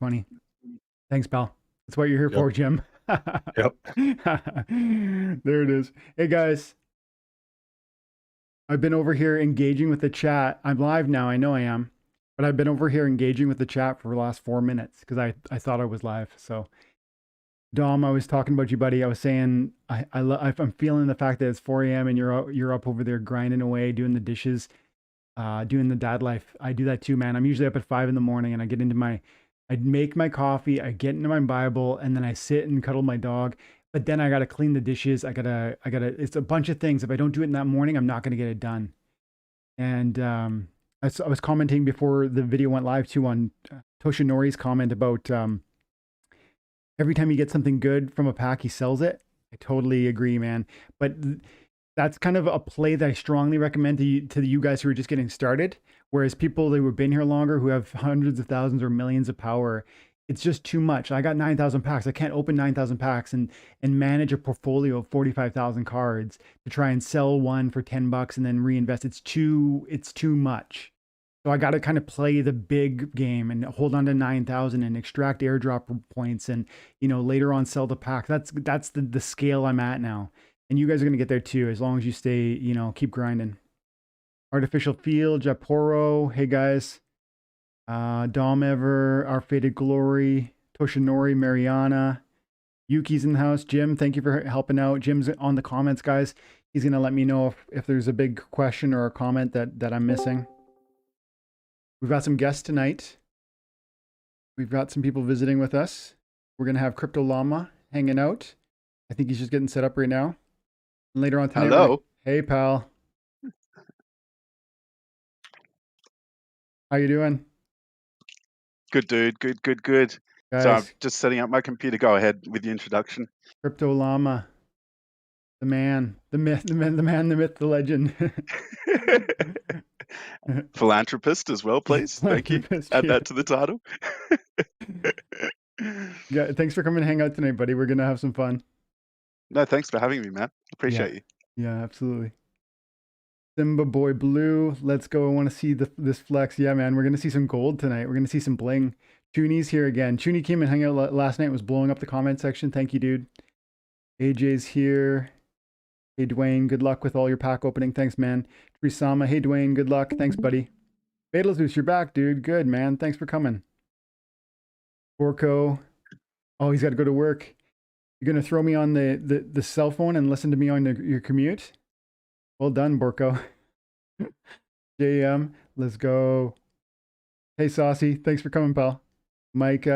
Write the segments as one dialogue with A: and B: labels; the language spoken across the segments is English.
A: Funny. Thanks, pal. That's what you're here
B: Yep.
A: for, Jim.
B: Yep.
A: There it is. Hey, guys. I've been over here engaging with the chat. I'm live now. I know I am. But I've been over here engaging with the chat for the last 4 minutes because I thought I was live. So, Dom, I was talking about you, buddy. I was saying I'm feeling the fact that it's 4 a.m. and you're up over there grinding away, doing the dishes, doing the dad life. I do that too, man. I'm usually up at 5 in the morning and I make my coffee, I get into my Bible, and then I sit and cuddle my dog. But then I gotta clean the dishes. It's a bunch of things. If I don't do it in that morning, I'm not gonna get it done. And I was commenting before the video went live too on Toshinori's comment about every time you get something good from a pack, he sells it. I totally agree, man. But that's kind of a play that I strongly recommend to you guys who are just getting started. Whereas people who have been here longer, who have hundreds of thousands or millions of power, it's just too much. I got 9,000 packs. I can't open 9,000 packs and manage a portfolio of 45,000 cards to try and sell one for $10 and then reinvest. It's too much. So I got to kind of play the big game and hold on to 9,000 and extract airdrop points and, later on sell the pack. That's the scale I'm at now. And you guys are going to get there too, as long as you stay, keep grinding. Artificial Field, Japoro. Hey guys. Dom Ever, Our Faded Glory, Toshinori, Mariana. Yuki's in the house. Jim, thank you for helping out. Jim's on the comments, guys. He's going to let me know if there's a big question or a comment that I'm missing. We've got some guests tonight. We've got some people visiting with us. We're going to have Crypto Llama hanging out. I think he's just getting set up right now. And later on tonight,
C: Hello.
A: Hey, pal. How you doing?
C: Good, dude. Good.
A: Guys,
C: So I'm just setting up my computer. Go ahead with the introduction.
A: Crypto Llama. The man, the myth, the myth, the legend.
C: Philanthropist as well, please. Thank you. Add that to the title.
A: Yeah, thanks for coming to hang out tonight, buddy. We're gonna have some fun.
C: No, thanks for having me, man. Appreciate you.
A: Yeah, absolutely. Simba Boy Blue, let's go. I want to see this flex. Yeah, man, we're gonna see some gold tonight. We're gonna see some bling. Chuni's here again. Chuni came and hung out last night. Was blowing up the comment section. Thank you, dude. AJ's here. Hey, Dwayne, good luck with all your pack opening. Thanks, man. Trisama, hey, Dwayne, good luck. Thanks, buddy. Betelgeuse, you're back, dude. Good, man. Thanks for coming. Borko. Oh, he's got to go to work. You're going to throw me on the cell phone and listen to me on your commute? Well done, Borko. JM, let's go. Hey, Saucy. Thanks for coming, pal. Mike,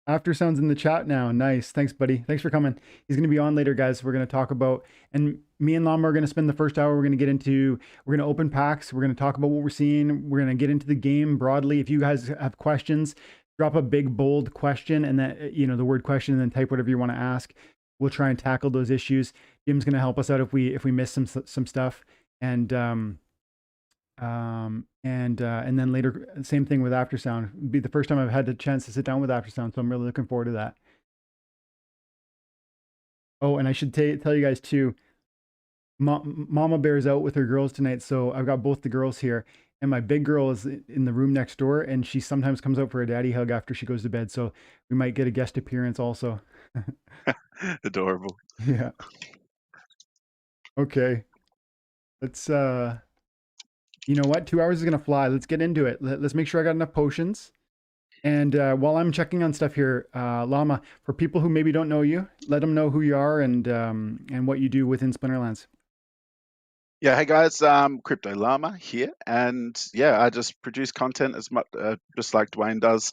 A: After Sounds in the chat now. Nice. Thanks, buddy. Thanks for coming. He's going to be on later, guys. We're going to talk about, and me and Llama are going to spend the first hour. We're going to open packs. We're going to talk about what we're seeing. We're going to get into the game broadly. If you guys have questions, drop a big, bold question and then, the word question, and then type whatever you want to ask. We'll try and tackle those issues. Jim's going to help us out if we miss some stuff. And then later, same thing with Aftersound. It'd be the first time I've had the chance to sit down with Aftersound, so I'm really looking forward to that. Oh, and I should tell you guys too, Mama Bear's out with her girls tonight, so I've got both the girls here, and my big girl is in the room next door, and she sometimes comes out for a daddy hug after she goes to bed, so we might get a guest appearance also.
C: Adorable.
A: Yeah. Okay. Let's you know what? 2 hours is gonna fly. Let's get into it. Let's make sure I got enough potions. And while I'm checking on stuff here, Llama, for people who maybe don't know you, let them know who you are and what you do within Splinterlands.
C: Yeah, hey guys, Crypto Llama here, and yeah, I just produce content as much, just like Dwayne does,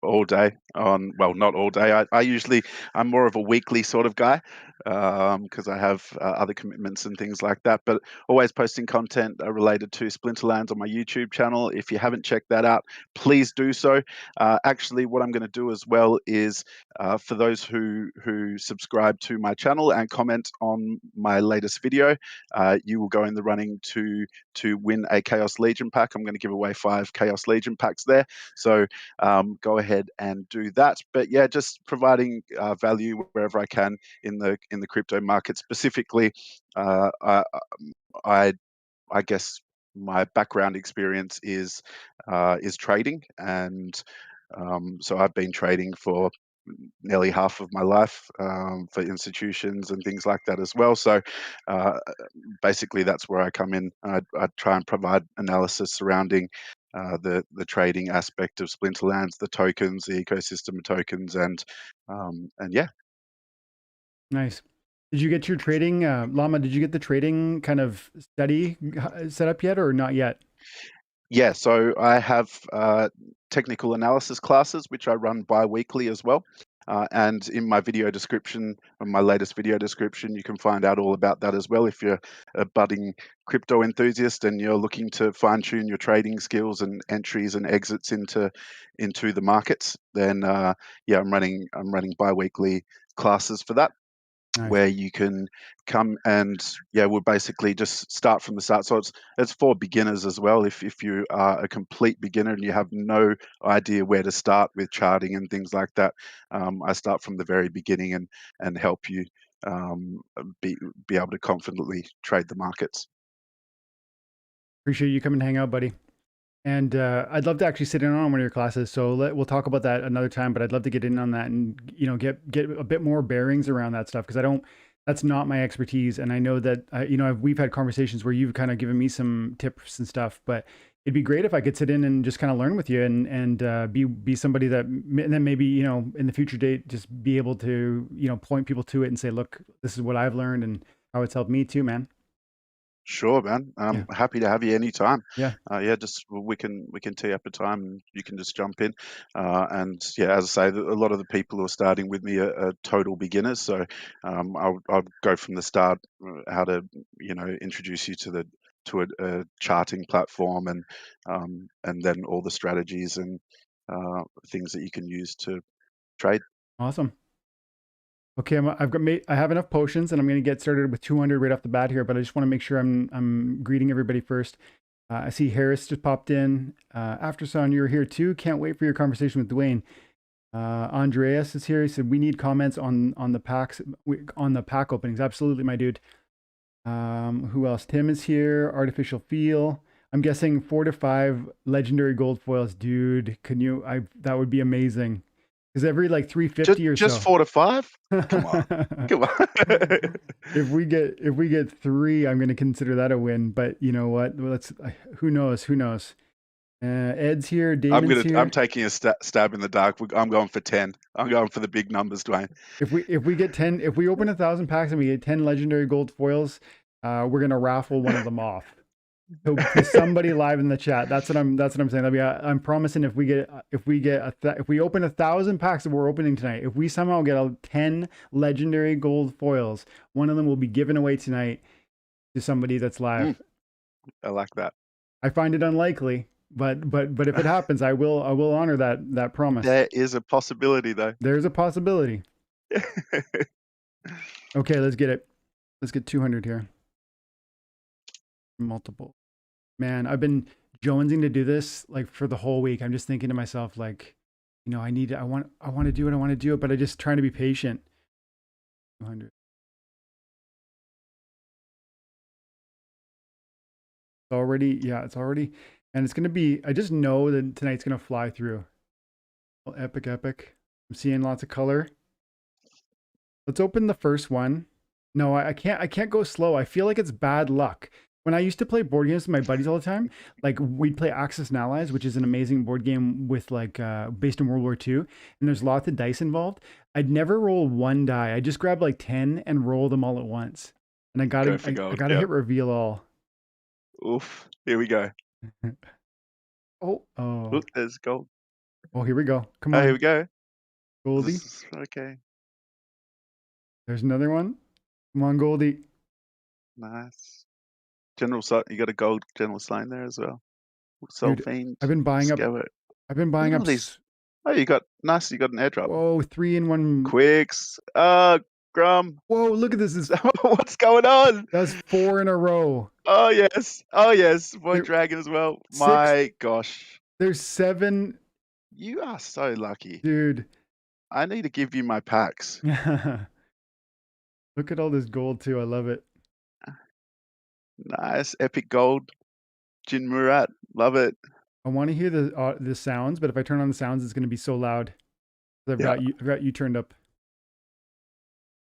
C: all day on, well, not all day. I'm more of a weekly sort of guy, because I have other commitments and things like that, but always posting content related to Splinterlands on my YouTube channel. If you haven't checked that out, please do so. Actually, what I'm going to do as well is, for those who subscribe to my channel and comment on my latest video, you will go in the running to win a Chaos Legion pack. I'm going to give away 5 Chaos Legion packs there, so go ahead and do that. But yeah, just providing value wherever I can in the crypto market. Specifically, I guess my background experience is trading, and So I've been trading for nearly half of my life, for institutions and things like that as well. So uh, basically, that's where I come in. I try and provide analysis surrounding the trading aspect of Splinterlands, the tokens, the ecosystem of tokens, and yeah.
A: Nice. Did you get your trading, Llama? Did you get the trading kind of study set up yet, or not yet?
C: Yeah, so I have technical analysis classes, which I run bi-weekly as well. And in my video description, on my latest video description, you can find out all about that as well. If you're a budding crypto enthusiast and you're looking to fine-tune your trading skills and entries and exits into the markets, then yeah, I'm running bi-weekly classes for that,
A: Nice.
C: where you can come and yeah, we'll basically just start from the start. So it's for beginners as well. If you are a complete beginner and you have no idea where to start with charting and things like that, I start from the very beginning and help you um, be able to confidently trade the markets.
A: Appreciate you coming to hang out, buddy. And I'd love to actually sit in on one of your classes. So we'll talk about that another time. But I'd love to get in on that and get a bit more bearings around that stuff, because I don't. That's not my expertise, and I know that we've had conversations where you've kind of given me some tips and stuff. But it'd be great if I could sit in and just kind of learn with you and be somebody that, and then maybe in the future date just be able to point people to it and say, look, this is what I've learned and how it's helped me too, man.
C: Sure, man.
A: Yeah,
C: I'm happy to have you anytime.
A: yeah,
C: Yeah, just we can tee up a time and you can just jump in. And yeah, as I say, a lot of the people who are starting with me are total beginners. So I'll go from the start, how to introduce you to a charting platform and then all the strategies and things that you can use to trade.
A: awesome. Okay, I have enough potions, and I'm going to get started with 200 right off the bat here. But I just want to make sure I'm greeting everybody first. I see Harris just popped in. Aftersun, you're here too. Can't wait for your conversation with Dwayne. Andreas is here. He said we need comments on the packs, on the pack openings. Absolutely, my dude. Who else? Tim is here. Artificial Feel. I'm guessing 4 to 5 legendary gold foils, dude. Can you? That would be amazing. Because every like 350 or
C: Just
A: so.
C: 4 to 5? Come on, come on.
A: If we get 3, I'm going to consider that a win. But you know what? Let's. Who knows? Who knows? Ed's here. Damon's
C: I'm
A: here.
C: taking a stab in the dark. I'm going for 10. I'm going for the big numbers, Dwayne.
A: If we get 10, if we open 1,000 packs and we get 10 legendary gold foils, we're gonna raffle one of them off. So to somebody live in the chat, that's what I'm saying. I'm promising if we open 1,000 packs that we're opening tonight, if we somehow get 10 legendary gold foils, one of them will be given away tonight to somebody that's live.
C: I like that.
A: I find it unlikely, but if it happens, I will honor that promise.
C: There is a possibility, though.
A: There's a possibility. Okay, let's get it. Let's get 200 here. Multiple. Man, I've been jonesing to do this like for the whole week. I'm just thinking to myself, like, I want to do it. I want to do it, but I just trying to be patient. 200. It's already, and it's gonna be. I just know that tonight's gonna fly through. Well, epic, epic. I'm seeing lots of color. Let's open the first one. No, I can't. I can't go slow. I feel like it's bad luck. When I used to play board games with my buddies all the time, like we'd play Axis and Allies, which is an amazing board game with like based in World War II, and there's lots of dice involved. I'd never roll one die. I just grab like 10 and roll them all at once. And I
C: Go for gold.
A: gotta
C: Yep.
A: hit reveal all.
C: Oof. Here we go.
A: Oh.
C: Look, there's gold.
A: Oh, here we go. Come
C: Oh,
A: on,
C: here we go.
A: Goldie.
C: Okay.
A: There's another one. Come on, Goldie.
C: Nice. You got a gold General Slain there as well.
A: Dude,
C: Fiend.
A: I've been buying up.
C: Scout.
A: I've been buying
C: Look at
A: up.
C: all these. Oh, you got an airdrop.
A: Whoa, 3 in 1.
C: Quicks. Grum.
A: Whoa, look at this.
C: What's going on?
A: That's 4 in a row.
C: Oh yes. Void Dragon as well.
A: 6.
C: My gosh.
A: There's 7.
C: You are so lucky.
A: Dude.
C: I need to give you my packs.
A: Look at all this gold too. I love it.
C: Nice. Epic gold. Jin Murat. Love it.
A: I want to hear the sounds, but if I turn on the sounds, it's going to be so loud.
C: Yeah.
A: I've got you turned up.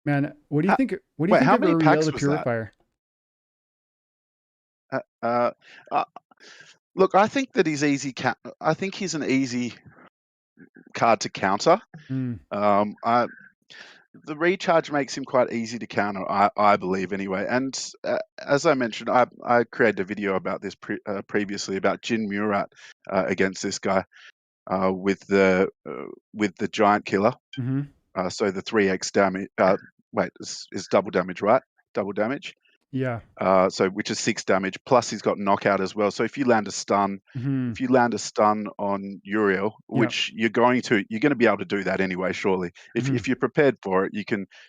A: Man, what do you
C: Ha-
A: think? What do you
C: Wait,
A: think
C: how
A: of
C: many
A: Uriel
C: packs
A: the
C: was that?
A: Purifier?
C: Uh, uh, uh, Look, I think that he's easy. I think he's an easy card to counter.
A: Mm,
C: I The recharge makes him quite easy to counter, I believe anyway. And as I mentioned, I created a video about this previously about Jin Murat against this guy with the giant killer.
A: hmm
C: So the 3x damage. Wait, is double damage, right? Double damage.
A: Yeah.
C: So which is 6 damage, plus he's got knockout as well. So if you land a stun,
A: hmm
C: if you land a stun on Uriel,
A: Yeah.
C: which you're going to be able to do that anyway, surely.
A: hmm
C: If you're prepared for it,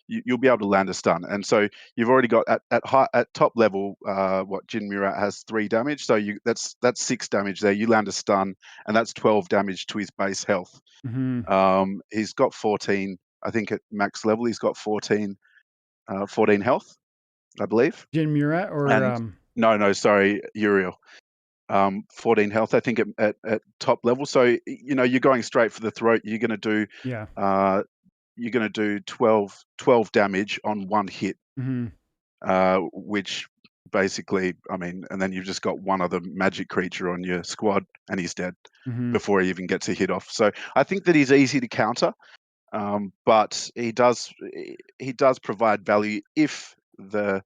C: you'll be able to land a stun. And so you've already got at top level, what Jin Murat has 3 damage. So that's 6 damage there. You land a stun, and that's 12 damage to his base health.
A: hmm
C: He's got 14. I think at max level, he's got 14 health, I believe.
A: Jin Murat or
C: And no, sorry, Uriel. 14 health, I think, at top level. So you're going straight for the throat.
A: yeah.
C: Uh, you're going to do 12 damage on one hit,
A: hmm
C: which basically, I mean, and then you've just got one other magic creature on your squad, and he's dead
A: hmm
C: before he even gets a hit off. So I think that he's easy to counter, but he does provide value if the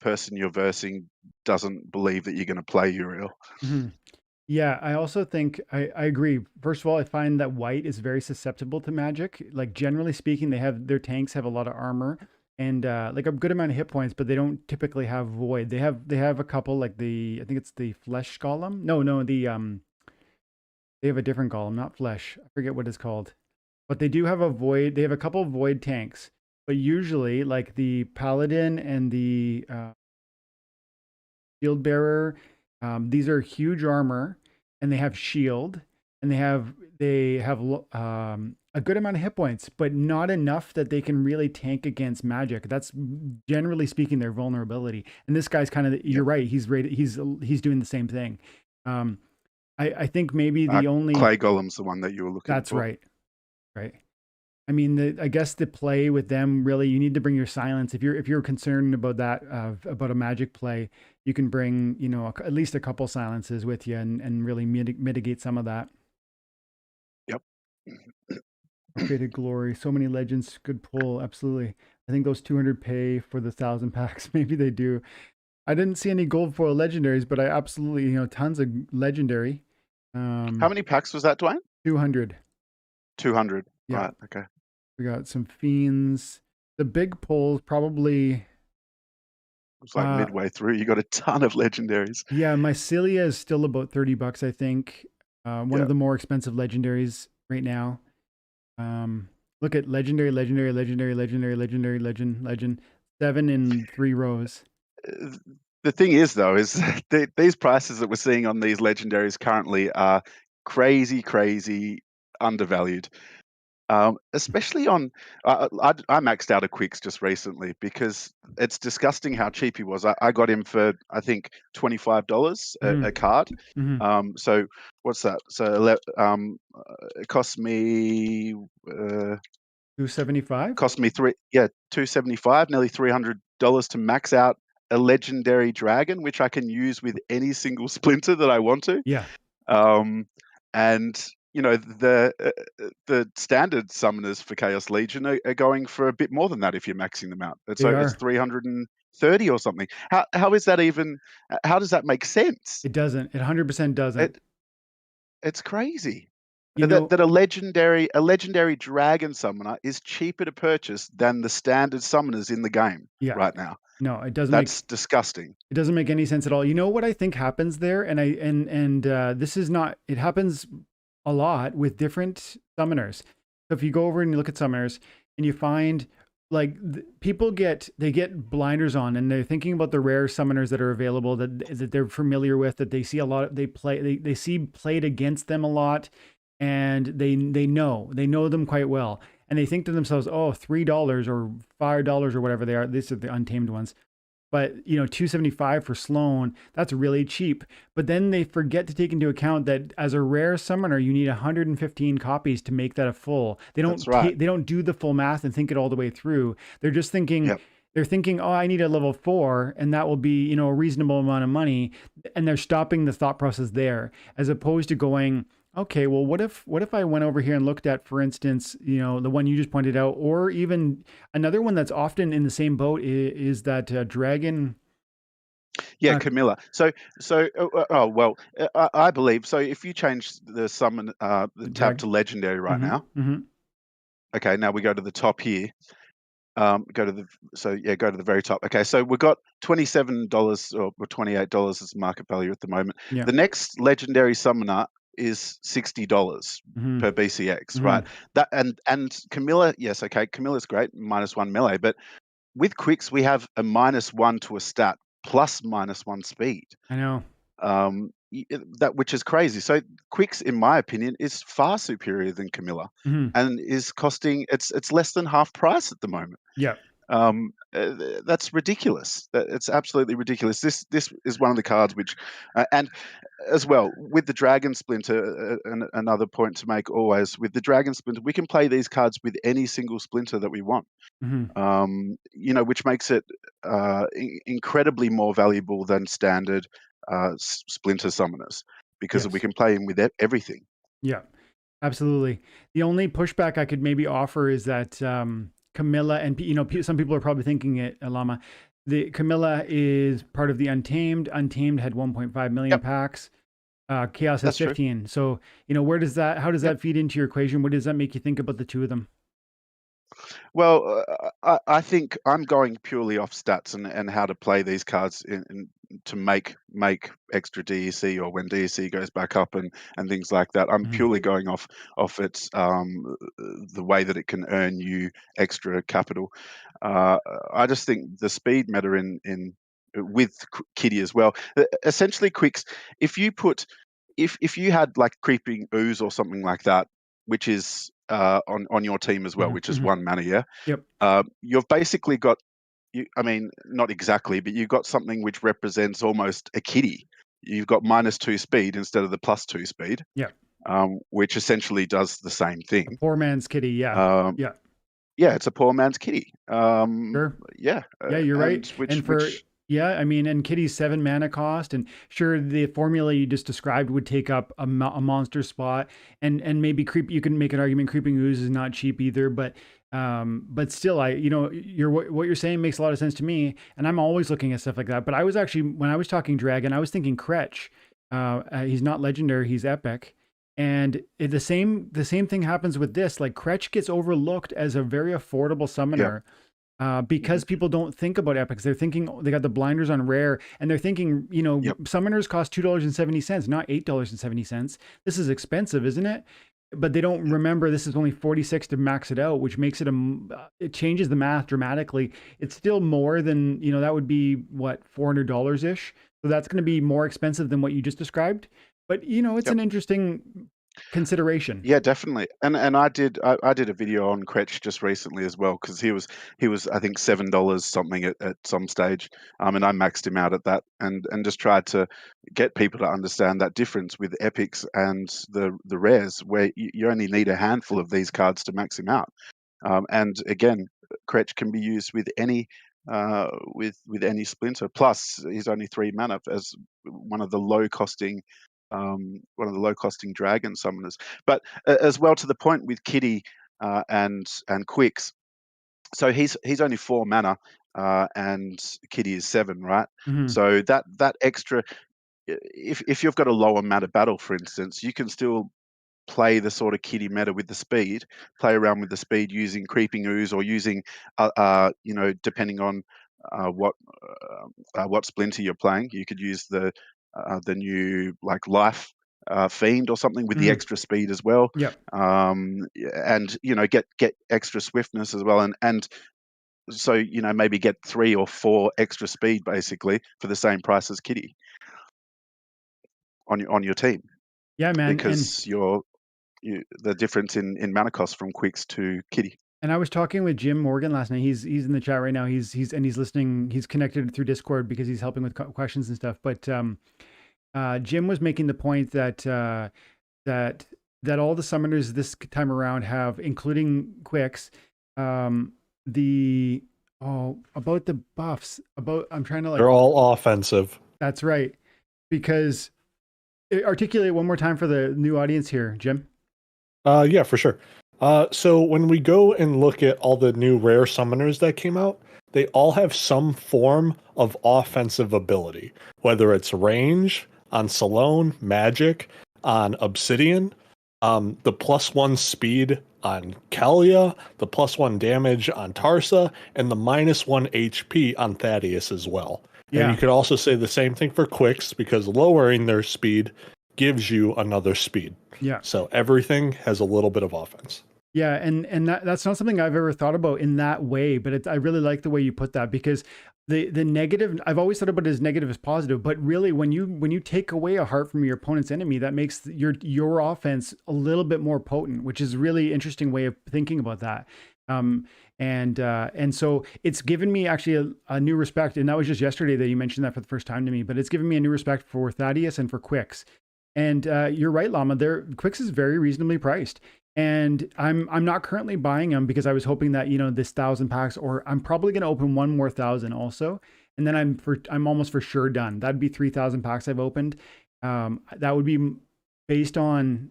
C: person you're versing doesn't believe that you're going to play Uriel.
A: hmm Yeah, I also think I agree. First of all, I find that white is very susceptible to magic. Like generally speaking, their tanks have a lot of armor and like a good amount of hit points, but they don't typically have void. They have a couple like I think it's the flesh golem. No, they have a different golem, not flesh. I forget what it's called. But they do have a void. They have a couple void tanks, but usually like the paladin and the shield bearer. These are huge armor, and they have shield, and they have a good amount of hit points, but not enough that they can really tank against magic. That's generally speaking their vulnerability. And this guy's kind of
C: Yep.
A: you're right. He's doing the same thing. Um, I think maybe the only
C: Clay Golem's the one that you were looking
A: that's
C: for.
A: right, right. I mean, I guess the play with them really, you need to bring your silence. If you're concerned about that, about a magic play, you can bring at least a couple silences with you and really mitigate some of that.
C: Yep.
A: Created glory, so many legends, good pull, absolutely. I think those 200 pay for the 1,000 packs. Maybe they do. I didn't see any gold foil legendaries, but I absolutely tons of legendary.
C: How many packs was that, Dwayne?
A: 200.
C: 200.
A: Yeah,
C: Right. Okay.
A: we got some fiends. The big pull probably.
C: It's like midway through. You got a ton of legendaries.
A: Yeah, Mycelia is still about $30, I think. One
C: Yeah.
A: of the more expensive legendaries right now. Look at legendary, legendary, legendary, legendary, legendary, legend. 7 in 3 rows.
C: The thing is, though, is these prices that we're seeing on these legendaries currently are crazy undervalued. Especially on, I maxed out a Quicks just recently because it's disgusting how cheap he was. I got him for, I think, $25 a card.
A: Mm-hmm.
C: So what's that? So it cost me
A: 275?
C: $275, nearly $300 to max out a legendary dragon, which I can use with any single splinter that I want to.
A: Yeah,
C: Um, and the standard summoners for Chaos Legion are going for a bit more than that if you're maxing them out. It's
A: they
C: like it's
A: are.
C: 330 or something. How is that even? How does that make sense?
A: It doesn't. It 100% doesn't.
C: It it's crazy
A: You know,
C: that a legendary dragon summoner is cheaper to purchase than the standard summoners in the game
A: yeah.
C: right now.
A: No, it doesn't make
C: That's disgusting.
A: it doesn't make any sense at all. You know what I think happens there, and this is not. It happens a lot with different summoners. So if you go over and you look at summoners and you find like people get blinders on and they're thinking about the rare summoners that are available that they're familiar with, that they see a lot, they see played against them a lot, and they know them quite well, and they think to themselves, oh, $3 or $5 or whatever they are, these are the untamed ones, but 275 for Sloan, that's really cheap. But then they forget to take into account that as a rare summoner, you need 115 copies to make that a full.
C: That's right.
A: They don't do the full math and think it all the way through. They're just thinking,
C: Yep.
A: oh, I need a level 4, and that will be, a reasonable amount of money. And they're stopping the thought process there, as opposed to going, okay, well, what if I went over here and looked at, for instance, the one you just pointed out, or even another one that's often in the same boat is that dragon.
C: Yeah, Camilla. I believe so. If you change the summon the tab
A: Drag.
C: to legendary right now, okay, now we go to the top here. Go to the very top. Okay, so we've got $27 or $28 as market value at the moment.
A: Yeah.
C: The next legendary summoner is $60 per BCX, right? That and Camilla, yes, okay, Camilla's great, -1 melee, but with Quicks we have a -1 to a stat plus -1 speed.
A: I know.
C: That which is crazy. So Quicks, in my opinion, is far superior than Camilla, and is costing it's less than half price at the moment.
A: Yeah.
C: That's ridiculous. It's absolutely ridiculous. This is one of the cards which, and as well with the Dragon Splinter, another point to make always with the Dragon Splinter, we can play these cards with any single Splinter that we want. Which makes it incredibly more valuable than standard Splinter summoners because we
A: Yes.
C: can play him with everything.
A: Yeah. Absolutely. The only pushback I could maybe offer is that Camilla, and some people are probably thinking it, Llama. The Camilla is part of the Untamed. Untamed had 1.5 million packs. Chaos has
C: That's true.
A: 15. So how does that feed into your equation? What does that make you think about the two of them?
C: Well, I think I'm going purely off stats and how to play these cards to make extra DEC or when DEC goes back up and things like that. I'm purely going off its the way that it can earn you extra capital. I just think the speed meta in with Kitty as well. Essentially, Quicks. If you put if you had like Creeping Ooze or something like that, which is on your team as well, which is 1 mana, yeah.
A: Yep.
C: You've basically got I mean, not exactly, but you've got something which represents almost a kitty. You've got -2 speed instead of the +2 speed.
A: Yeah.
C: Which essentially does the same thing.
A: A poor man's kitty. Yeah. Yeah.
C: Yeah, it's a poor man's kitty.
A: Sure.
C: Yeah.
A: Yeah, you're right. I mean, and Kitty's 7 mana cost, and sure, the formula you just described would take up a monster spot, and maybe you can make an argument Creeping Ooze is not cheap either, but still, what you're saying makes a lot of sense to me, and I'm always looking at stuff like that. But I was actually, when I was talking Dragon, I was thinking Kretch. He's not legendary, he's epic. And the same thing happens with this. Like Kretch gets overlooked as a very affordable summoner. Because people don't think about epics. They're thinking they got the blinders on rare, and they're thinking, summoners cost $2.70, not $8.70. This is expensive, isn't it? But they don't remember this is only 46 to max it out, which makes it changes the math dramatically. It's still more than, that would be what, $400 ish. So that's going to be more expensive than what you just described. But, it's an interesting consideration.
C: Yeah, definitely. And I did a video on Kretch just recently as well because he was I think $7 something at some stage, and I maxed him out at that and just tried to get people to understand that difference with epics and the rares where you only need a handful of these cards to max him out. And again, Kretch can be used with any with any Splinter. Plus, he's only 3 mana as one of the low costing dragon summoners. But as well to the point with Kitty and Quicks, so he's only 4 mana and Kitty is 7, right? So that extra, if you've got a lower mana battle, for instance, you can still play the sort of kitty meta with the speed, play around with the speed using Creeping Ooze or using, depending on what Splinter you're playing, you could use the new like Life Fiend or something with the extra speed as well.
A: Yeah.
C: And get extra swiftness as well, and so maybe get 3 or 4 extra speed basically for the same price as Kitty on your team.
A: Yeah, man.
C: Because the difference in mana cost from Quicks to Kitty.
A: And I was talking with Jim Morgan last night. He's in the chat right now. He's listening. He's connected through Discord because he's helping with questions and stuff. But Jim was making the point that that that all the summoners this time around have, including Quicks, the about the buffs. About I'm trying to like.
B: They're all offensive.
A: That's right. Because articulate one more time for the new audience here, Jim.
B: Yeah, for sure. So when we go and look at all the new rare summoners that came out, they all have some form of offensive ability, whether it's range on Salone, magic on Obsidian, the +1 speed on Kalia, the +1 damage on Tarsa, and the -1 HP on Thaddeus as well.
A: Yeah.
B: And you could also say the same thing for Quicks, because lowering their speed gives you another speed.
A: Yeah.
B: So everything has a little bit of offense.
A: Yeah, and that's not something I've ever thought about in that way, but I really like the way you put that, because the negative, I've always thought about it as negative as positive, but really when you take away a heart from your opponent's enemy, that makes your offense a little bit more potent, which is a really interesting way of thinking about that. And so it's given me actually a new respect, and that was just yesterday that you mentioned that for the first time to me, but it's given me a new respect for Thaddeus and for Quicks. And you're right, Llama. Quicks is very reasonably priced, and I'm not currently buying them because I was hoping that this 1,000 packs, or I'm probably going to open one more 1,000 also, and then I'm almost for sure done. That'd be 3,000 packs I've opened. That would be based on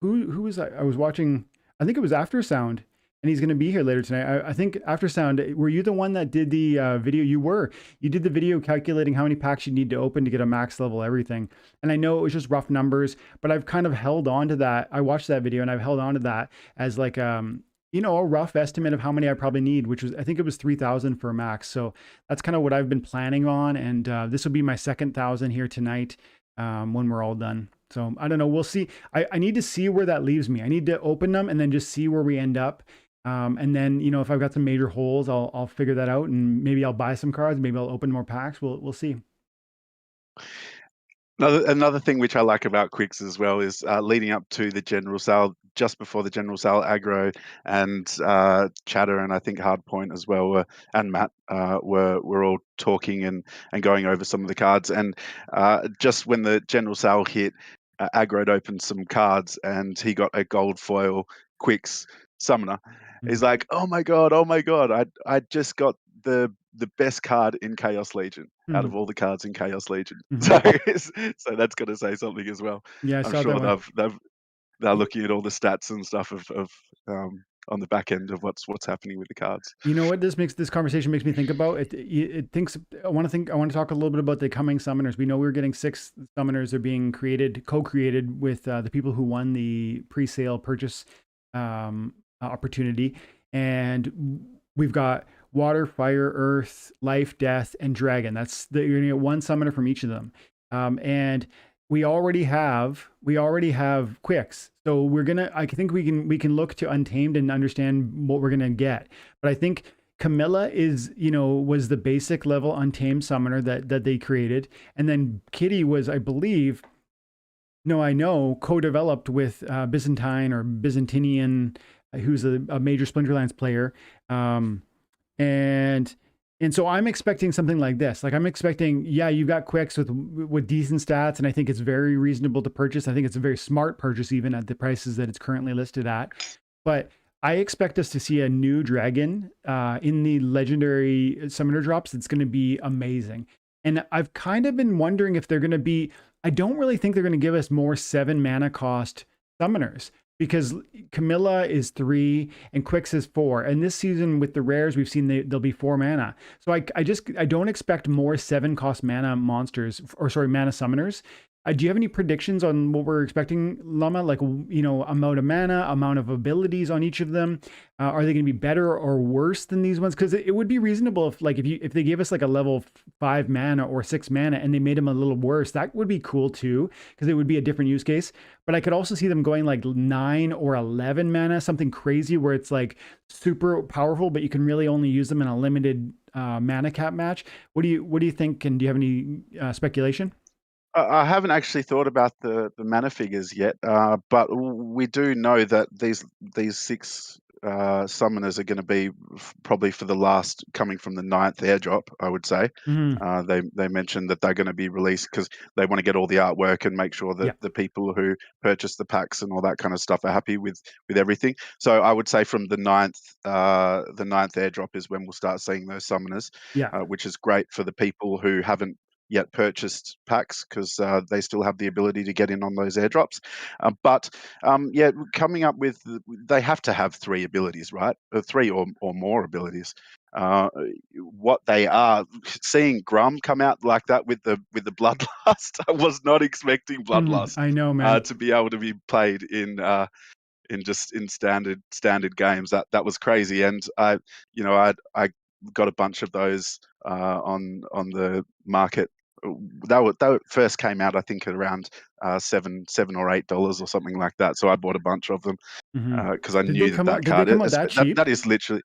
A: who was I was watching. I think it was Aftersound, and he's going to be here later tonight. I think Aftersound, were you the one that did the video? You did the video calculating how many packs you need to open to get a max level everything. And I know it was just rough numbers, but I've kind of held on to that. I watched that video and I've held on to that as like, a rough estimate of how many I probably need, which was, I think it was 3,000 for a max. So that's kind of what I've been planning on. And this will be my second 1,000 here tonight when we're all done. So I don't know. We'll see. I need to see where that leaves me. I need to open them and then just see where we end up. And then, if I've got some major holes, I'll figure that out, and maybe I'll buy some cards. Maybe I'll open more packs. We'll see.
C: Another thing which I like about Quicks as well is leading up to the general sale, just before the general sale, Aggro and Chatter and I think Hardpoint as well and Matt were all talking and going over some of the cards. And just when the general sale hit, Aggro opened some cards and he got a gold foil Quicks summoner. He's like, oh my god, I just got the best card in Chaos Legion out of all the cards in Chaos Legion. So that's got to say something as well.
A: Yeah, I
C: I'm
A: saw
C: sure
A: that
C: they're looking at all the stats and stuff of on the back end of what's happening with the cards.
A: You know what this conversation makes me think about? I want to talk a little bit about the coming summoners. We know we're getting 6 summoners. They're being co-created with the people who won the pre-sale purchase opportunity, and we've got water, fire, earth, life, death, and dragon. You're gonna get one summoner from each of them, and we already have Quicks. So I think we can look to Untamed and understand what we're gonna get. But I think Camilla was the basic level Untamed summoner that they created, and then Kitty was, I believe, co-developed with Byzantine or Byzantinian, who's a major Splinterlands player. And so I'm expecting something like this. Like I'm expecting, you've got Quicks with decent stats, and I think it's very reasonable to purchase. I think it's a very smart purchase even at the prices that it's currently listed at. But I expect us to see a new dragon in the legendary summoner drops. It's going to be amazing. And I've kind of been wondering if they're going to be, I don't really think they're going to give us more 7 mana cost summoners, because Camilla is 3 and Quicks is 4. And this season with the rares, we've seen they'll be 4 mana. So I don't expect more 7 cost mana mana summoners. Do you have any predictions on what we're expecting, Llama? Like, amount of mana, amount of abilities on each of them. Are they going to be better or worse than these ones? Because it would be reasonable if they gave us like a level 5 mana or 6 mana and they made them a little worse. That would be cool too, because it would be a different use case. But I could also see them going like 9 or 11 mana, something crazy where it's like super powerful, but you can really only use them in a limited mana cap match. What do you think? And do you have any speculation?
C: I haven't actually thought about the mana figures yet, but we do know that these 6 summoners are going to be probably for the last, coming from the 9th airdrop, I would say.
A: Mm-hmm.
C: They mentioned that they're going to be released because they want to get all the artwork and make sure that
A: Yeah.
C: the people who purchase the packs and all that kind of stuff are happy with everything. So I would say from the 9th airdrop is when we'll start seeing those summoners,
A: Yeah.
C: which is great for the people who haven't yet purchased packs, because they still have the ability to get in on those airdrops. But yeah, coming up with, they have to have 3 abilities, right? 3 or more abilities. What they are, seeing Grum come out like that with the Bloodlust, I was not expecting Bloodlust
A: I know, man.
C: to be able to be played in standard games. That was crazy. And I got a bunch of those on the market. They first came out, I think, at around $7 or $8 or something like that. So I bought a bunch of them because I
A: Did they
C: knew
A: come out?
C: that
A: Did they
C: card,
A: come out that cheap?
C: that is literally,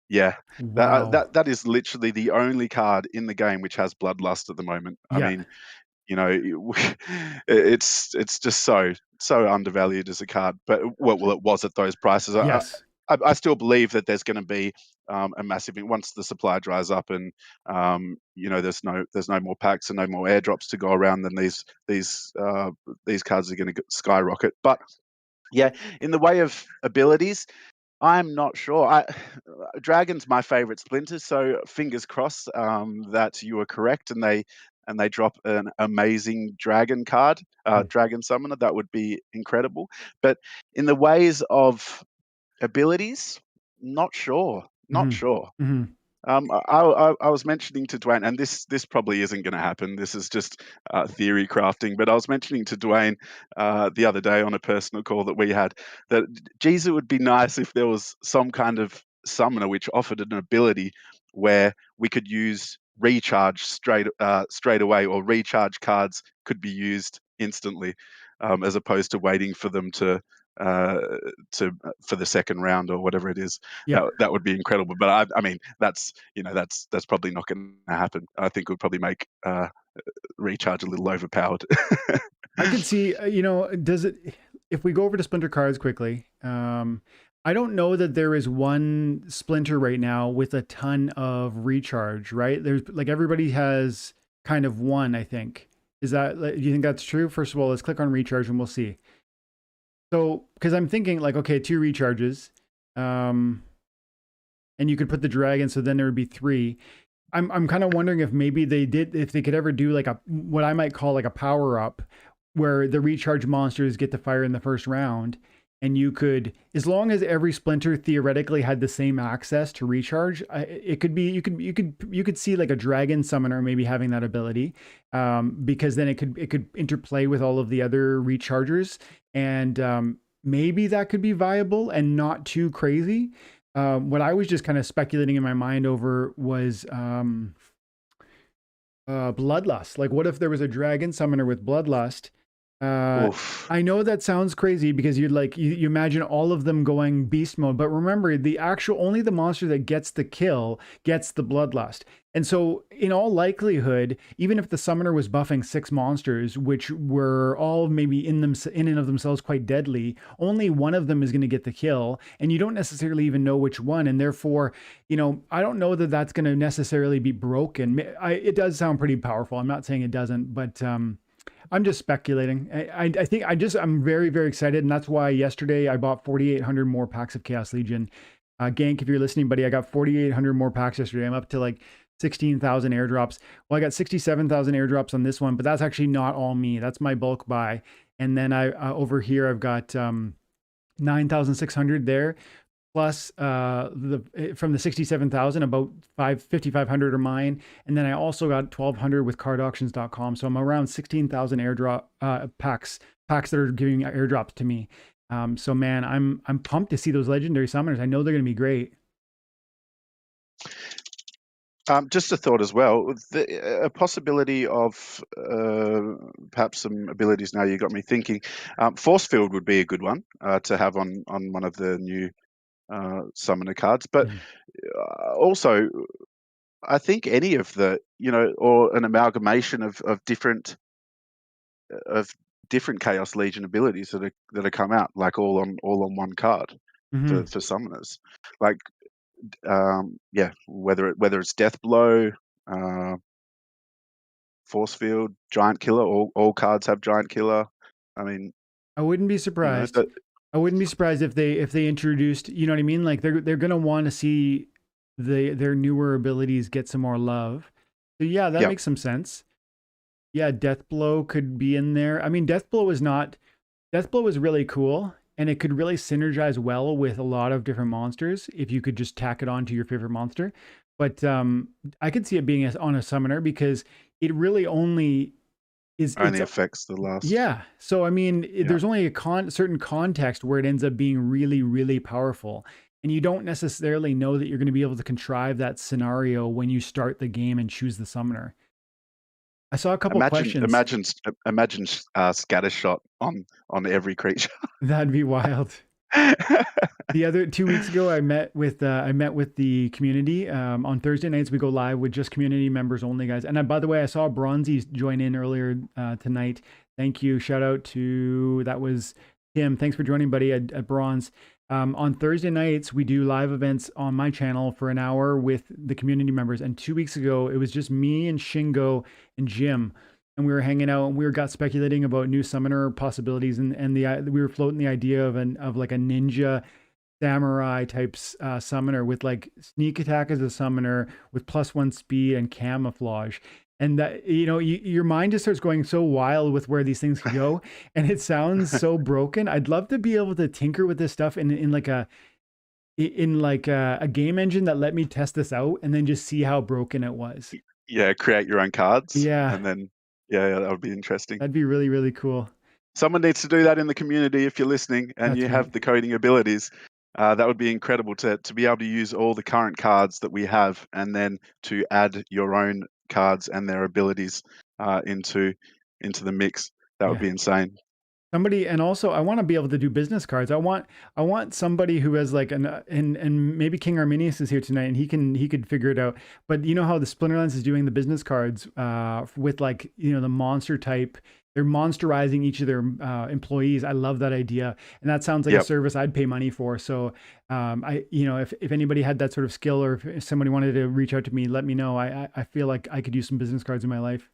C: yeah,
A: Wow.
C: that is literally the only card in the game which has Bloodlust at the moment. I
A: Yeah.
C: mean, it's just so undervalued as a card. But well, it was at those prices.
A: Yes.
C: I still believe that there's going to be a massive, once the supply dries up and there's no more packs and no more airdrops to go around, then these cards are going to skyrocket. But yeah, in the way of abilities, I'm not sure. Dragon's my favorite Splinter, so fingers crossed that you are correct and they drop an amazing dragon card, dragon summoner. That would be incredible. But in the ways of abilities, not sure. Not
A: Mm-hmm.
C: sure.
A: Mm-hmm.
C: I was mentioning to Dwayne, and this probably isn't going to happen. This is just theory crafting. But I was mentioning to Dwayne the other day on a personal call that we had that, geez, it would be nice if there was some kind of summoner which offered an ability where we could use recharge straight away, or recharge cards could be used instantly, as opposed to waiting for them uh, for the second round or whatever it is.
A: Yeah.
C: That would be incredible. But I mean, that's probably not going to happen. I think it would probably make recharge a little overpowered.
A: I could see, does it, if we go over to Splinter cards quickly, I don't know that there is one Splinter right now with a ton of recharge, right? There's like, everybody has kind of one, I think. Do you think that's true? First of all, let's click on recharge and we'll see. So, because I'm thinking like, okay, 2 recharges, and you could put the dragon, so then there would be 3. I'm kind of wondering if maybe if they could ever do like what I might call like a power up, where the recharge monsters get to fire in the first round, and you could, as long as every Splinter theoretically had the same access to recharge, it could be, you could see like a dragon summoner maybe having that ability, because then it could interplay with all of the other rechargers, and maybe that could be viable and not too crazy. What I was just kind of speculating in my mind over was Bloodlust. Like, what if there was a dragon summoner with Bloodlust?
C: Oof.
A: I know that sounds crazy because you imagine all of them going beast mode, but remember, only the monster that gets the kill gets the Bloodlust. And so in all likelihood, even if the summoner was buffing 6 monsters, which were all maybe in and of themselves quite deadly, only one of them is going to get the kill, and you don't necessarily even know which one. And therefore, I don't know that that's going to necessarily be broken. It does sound pretty powerful. I'm not saying it doesn't, but I'm just speculating. I think I'm very, very excited. And that's why yesterday I bought 4,800 more packs of Chaos Legion. Gank, if you're listening, buddy, I got 4,800 more packs yesterday. I'm up to like 16,000 airdrops. Well, I got 67,000 airdrops on this one, but that's actually not all me. That's my bulk buy. And then over here, I've got 9,600 there. Plus from the 67,000, about 5,500 are mine. And then I also got 1,200 with cardauctions.com. So I'm around 16,000 airdrop packs that are giving airdrops to me. So man, I'm pumped to see those legendary summoners. I know they're going to be great.
C: Just a thought as well, a possibility of perhaps some abilities. Now you got me thinking. Force Field would be a good one to have on one of the new summoner cards. But also, I think any of the, or an amalgamation of different Chaos Legion abilities that are come out, like all on one card.
A: Mhm.
C: for summoners. Like, yeah, whether it's Death Blow, Force Field, Giant Killer, all cards have Giant Killer. I mean,
A: I wouldn't be surprised.
C: that,
A: I wouldn't be surprised if they introduced, you know what I mean? Like they're gonna want to see their newer abilities get some more love. So yeah, that
C: yeah,
A: makes some sense. Yeah, Death Blow could be in there. I mean, Death Blow was really cool, and it could really synergize well with a lot of different monsters if you could just tack it on to your favorite monster. But I could see it being on a summoner because it really only is
C: only
A: it's
C: affects the last.
A: yeah. So I mean,
C: Yeah.
A: there's only a certain context where it ends up being really, really powerful. And you don't necessarily know that you're going to be able to contrive that scenario when you start the game and choose the summoner. I saw a couple
C: Imagine,
A: questions.
C: imagine, imagine scattershot on every creature.
A: That'd be wild. The other 2 weeks ago, I met with the community. On Thursday nights, we go live with just community members only, guys. And by the way, I saw Bronzy join in earlier tonight. Thank you. Shout out to that was Tim. Thanks for joining, buddy, at Bronze. On Thursday nights, we do live events on my channel for an hour with the community members. And 2 weeks ago, it was just me and Shingo and Jim, and we were hanging out and we got speculating about new summoner possibilities, and we were floating the idea of like a ninja samurai type summoner with like sneak attack as a summoner with +1 speed and camouflage. And that, your mind just starts going so wild with where these things can go, and it sounds so broken. I'd love to be able to tinker with this stuff in like a game engine that let me test this out and then just see how broken it was.
C: Yeah, create your own cards,
A: Yeah,
C: and then yeah, that would be interesting.
A: that'd be really, really cool.
C: Someone needs to do that in the community if you're listening and
A: That's
C: you
A: right.
C: have the coding abilities. That would be incredible to be able to use all the current cards that we have and then to add your own cards and their abilities into the mix. That would
A: Yeah.
C: be insane.
A: Somebody, and also I want to be able to do business cards. I want somebody who has like and maybe King Arminius is here tonight and he could figure it out. But you know how the Splinterlands is doing the business cards with like, the monster type. They're monsterizing each of their employees. I love that idea, and that sounds like a
C: Yep.
A: service I'd pay money for. So if anybody had that sort of skill, or if somebody wanted to reach out to me, let me know. I feel like I could use some business cards in my life.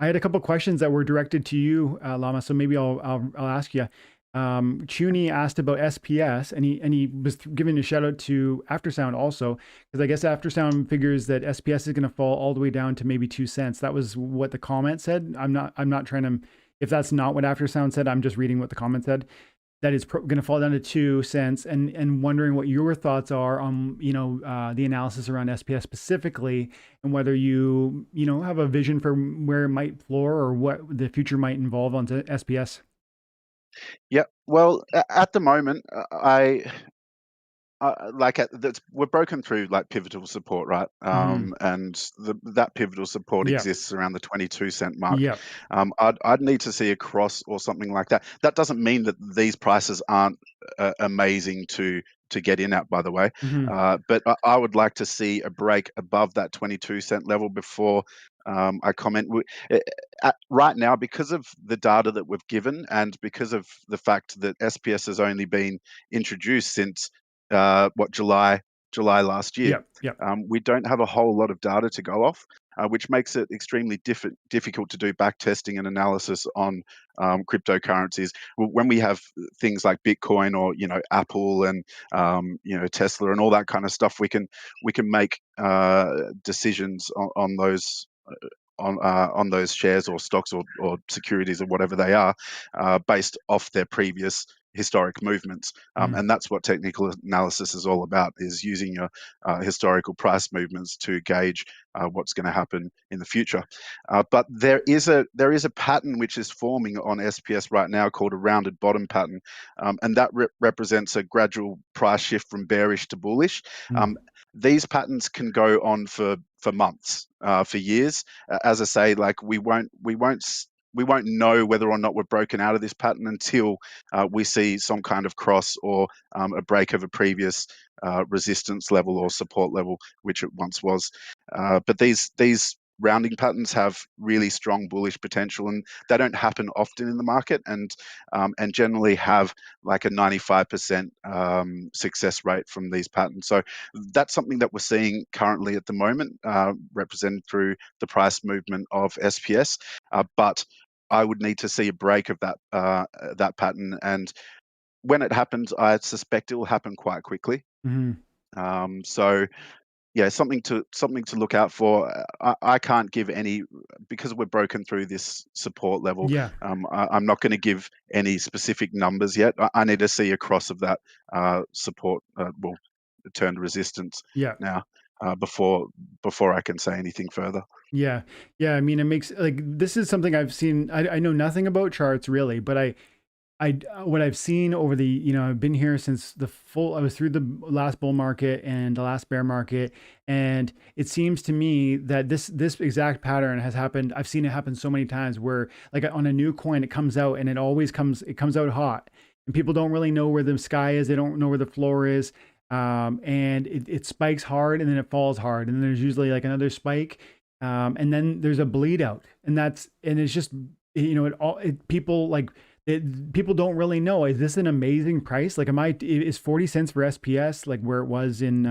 A: I had a couple questions that were directed to you, Llama. So maybe I'll ask you. Chuni asked about SPS, and he was giving a shout out to Aftersound also, because I guess Aftersound figures that SPS is going to fall all the way down to maybe 2 cents. That was what the comment said. I'm not trying to. If that's not what Aftersound said, I'm just reading what the comment said. That is going to fall down to 2 cents, and wondering what your thoughts are on the analysis around SPS specifically, and whether you have a vision for where it might floor or what the future might involve on SPS.
C: Yeah. Well, at the moment, we're broken through like pivotal support, right?
A: Mm-hmm.
C: And that pivotal support
A: Yeah.
C: exists around the 22-cent mark.
A: Yeah.
C: I'd need to see a cross or something like that. That doesn't mean that these prices aren't amazing to get in at, by the way.
A: Mm-hmm.
C: But I would like to see a break above that 22-cent level before I comment. Right now, because of the data that we've given and because of the fact that SPS has only been introduced since July last year.
A: Yeah. Yeah.
C: We don't have a whole lot of data to go off, which makes it extremely difficult to do back testing and analysis on cryptocurrencies. When we have things like Bitcoin or Apple and Tesla and all that kind of stuff, we can make decisions on those. On those shares or stocks or securities or whatever they are, based off their previous historic movements,
A: Mm-hmm.
C: and that's what technical analysis is all about: is using your historical price movements to gauge what's going to happen in the future. But there is a pattern which is forming on SPS right now called a rounded bottom pattern, and that represents a gradual price shift from bearish to bullish. These patterns can go on for months, for years. As I say, like we won't know whether or not we're broken out of this pattern until we see some kind of cross or a break of a previous resistance level or support level, which it once was. But these rounding patterns have really strong bullish potential, and they don't happen often in the market, and generally have like a 95% success rate from these patterns. So that's something that we're seeing currently at the moment, represented through the price movement of SPS. But I would need to see a break of that pattern, and when it happens, I suspect it will happen quite quickly. So yeah, something to look out for. I can't give any, because we're broken through this support level.
A: Yeah.
C: I'm not going to give any specific numbers yet. I need to see a cross of that support, well, turn to resistance
A: Yeah.
C: now, before I can say anything further.
A: Yeah. Yeah. I mean, it makes like, this is something I've seen. I know nothing about charts really, but what I've seen over the, I've been here since I was through the last bull market and the last bear market. And it seems to me that this exact pattern has happened. I've seen it happen so many times where like on a new coin, it comes out and it comes out hot, and people don't really know where the sky is. They don't know where the floor is. And it spikes hard and then it falls hard. And then there's usually like another spike. And then there's a bleed out, and it's just, people like, people don't really know, is this an amazing price? Like, is 40 cents for SPS like where it was in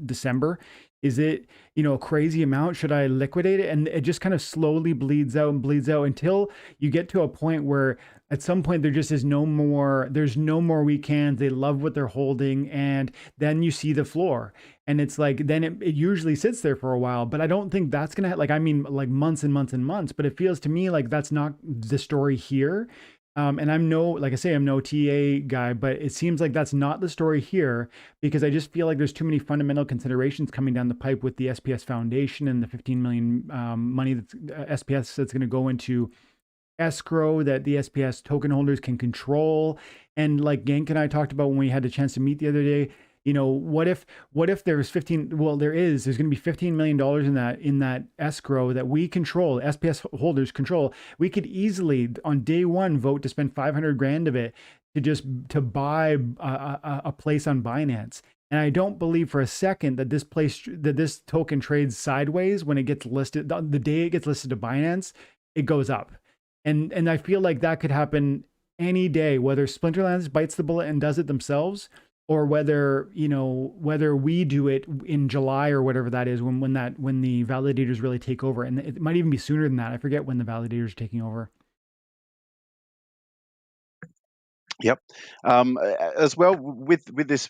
A: December? Is it, a crazy amount? Should I liquidate it? And it just kind of slowly bleeds out until you get to a point where at some point there just is there's no more weak hands. They love what they're holding. And then you see the floor, and it's like, then it usually sits there for a while, but I don't think that's going to like months and months and months, but it feels to me like that's not the story here. And I'm no TA guy, but it seems like that's not the story here, because I just feel like there's too many fundamental considerations coming down the pipe with the SPS Foundation and the 15 million money that's SPS that's going to go into escrow that the SPS token holders can control. And like Genk and I talked about when we had a chance to meet the other day, what if there's there's going to be $15 million in that escrow that we control, SPS holders control. We could easily on day one vote to spend 500 grand of it to buy a place on Binance. And I don't believe for a second that this token trades sideways when it gets listed. The day it gets listed to Binance, it goes up. And I feel like that could happen any day, whether Splinterlands bites the bullet and does it themselves, or whether we do it in July or whatever that is, when the validators really take over. And it might even be sooner than that. I forget when the validators are taking over.
C: Yep. As well, with this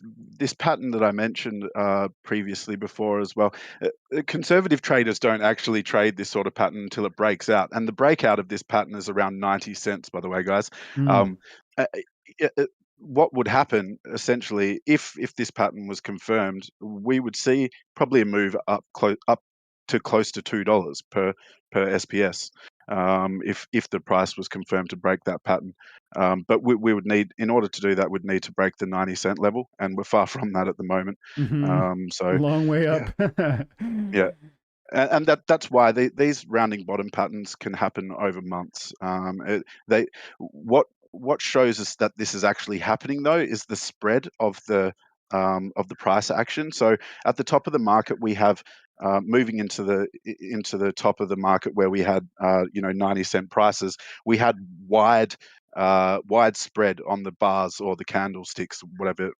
C: pattern that I mentioned previously before as well, conservative traders don't actually trade this sort of pattern until it breaks out, and the breakout of this pattern is around 90 cents, by the way, guys. Uh, what would happen essentially if this pattern was confirmed? We would see probably a move up to close to $2 per SPS, if the price was confirmed to break that pattern. But we would need, in order to do that, we'd need to break the 90-cent level, and we're far from that at the moment. So
A: long way
C: yeah,
A: up.
C: yeah. And that's why these rounding bottom patterns can happen over months. What shows us that this is actually happening, though, is the spread of the price action. So at the top of the market, we have moving into the top of the market where we had 90-cent prices. We had wide spread on the bars or the candlesticks,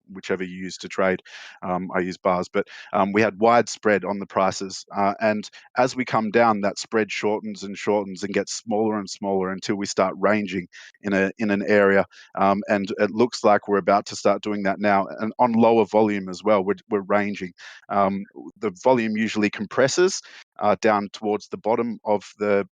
C: whichever you use to trade. I use bars, but we had wide spread on the prices, and as we come down, that spread shortens and shortens and gets smaller and smaller until we start ranging in an area, and it looks like we're about to start doing that now, and on lower volume as well. We're ranging. The volume usually compresses down towards the bottom of the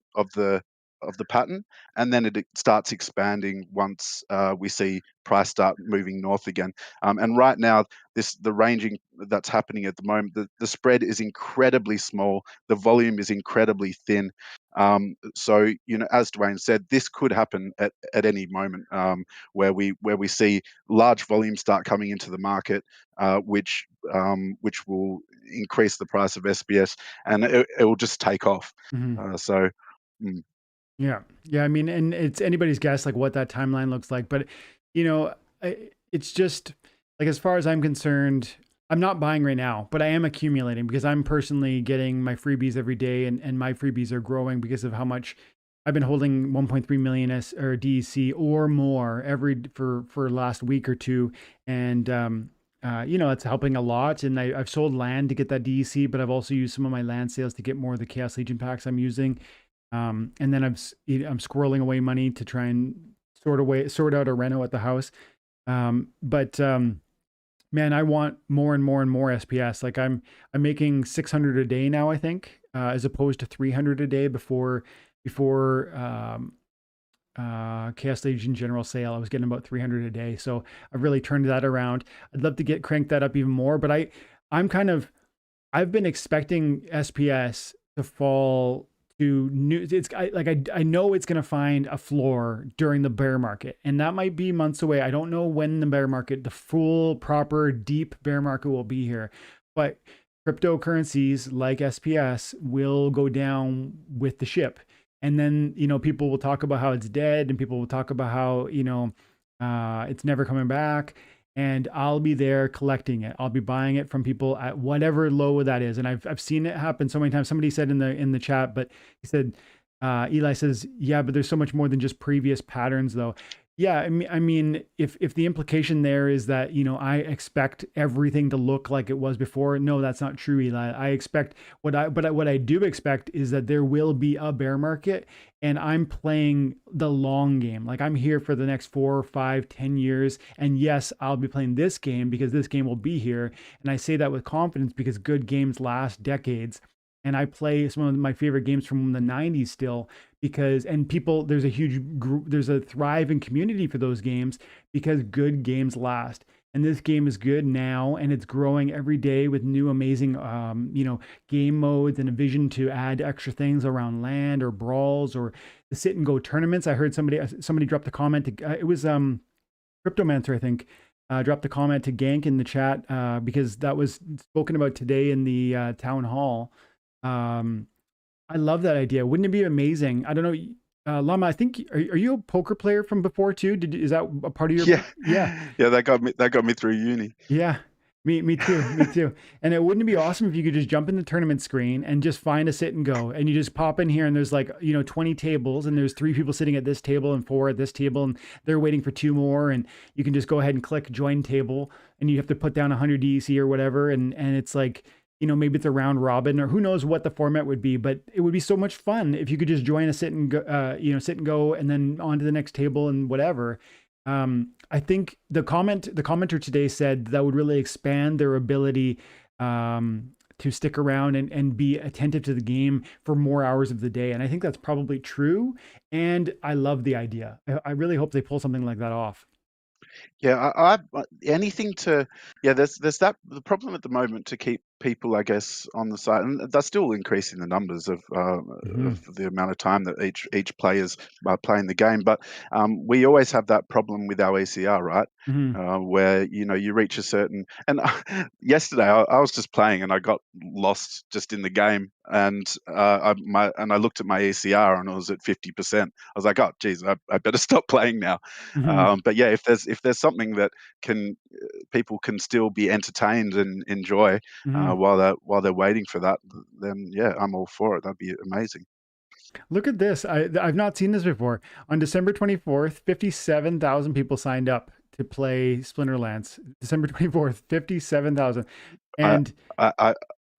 C: pattern, and then it starts expanding once we see price start moving north again. And right now, the ranging that's happening at the moment, the spread is incredibly small, the volume is incredibly thin. So as Dwayne said, this could happen at any moment, where we see large volumes start coming into the market, which will increase the price of SPS, and it will just take off. So.
A: Yeah. Yeah. I mean, and it's anybody's guess, like what that timeline looks like, but it's just like, as far as I'm concerned, I'm not buying right now, but I am accumulating because I'm personally getting my freebies every day, and my freebies are growing because of how much I've been holding 1.3 million or DEC or more for last week or two, and it's helping a lot. And I've sold land to get that DEC, but I've also used some of my land sales to get more of the Chaos Legion packs I'm using. And then I'm squirreling away money to try and sort out a reno at the house. But man, I want more and more and more SPS. Like I'm making 600 a day now, I think, as opposed to 300 a day before Chaos Legion General Sale. I was getting about 300 a day, so I've really turned that around. I'd love to crank that up even more, but I've been expecting SPS to fall to new. I know it's going to find a floor during the bear market, and that might be months away. I don't know when the full, proper, deep bear market will be here, but cryptocurrencies like SPS will go down with the ship. And then, people will talk about how it's dead, and people will talk about how, it's never coming back. And I'll be there collecting it. I'll be buying it from people at whatever low that is. And I've seen it happen so many times. Somebody said in the chat, but he said, Eli says, yeah, but there's so much more than just previous patterns though. Yeah, I mean, if the implication there is that, I expect everything to look like it was before, no, that's not true, Eli. I expect what I do expect is that there will be a bear market, and I'm playing the long game. Like I'm here for the next 4, 5, 10 years. And yes, I'll be playing this game because this game will be here. And I say that with confidence because good games last decades. And I play some of my favorite games from the 90s still there's a huge group, there's a thriving community for those games because good games last. And this game is good now, and it's growing every day with new amazing, game modes and a vision to add extra things around land or brawls or the sit and go tournaments. I heard somebody dropped a comment. It was Cryptomancer, I think, dropped a comment to Gank in the chat because that was spoken about today in the town hall. I love that idea. Wouldn't it be amazing? I don't know, Llama. I think are you a poker player from before too? Is that a part of your?
C: Yeah,
A: Yeah,
C: yeah. That got me through uni.
A: yeah. Me too. Me too. And it wouldn't it be awesome if you could just jump in the tournament screen and just find a sit and go, and you just pop in here and there's 20 tables, and there's 3 people sitting at this table and 4 at this table, and they're waiting for 2 more, and you can just go ahead and click join table, and you have to put down 100 DEC or whatever, and it's like, maybe it's a round robin or who knows what the format would be, but it would be so much fun if you could just join a sit and go, and then on to the next table and whatever. I think the commenter today said that would really expand their ability to stick around and be attentive to the game for more hours of the day. And I think that's probably true. And I love the idea. I really hope they pull something like that off.
C: Yeah, anything to, yeah, there's that the problem at the moment to keep people, I guess, on the site, and they're still increasing the numbers of the amount of time that each player's playing the game. But we always have that problem with our ECR, right? Where you reach a certain, and yesterday I was just playing and I got lost just in the game, and I looked at my ECR and it was at 50%. I was like, oh geez, I better stop playing now. But yeah, if there's something that people can still be entertained and enjoy while they're waiting for that, then yeah, I'm all for it. That'd be amazing.
A: Look at this. I've not seen this before. On December 24th, 57,000 people signed up to play Splinterlands. December 24th, 57,000. And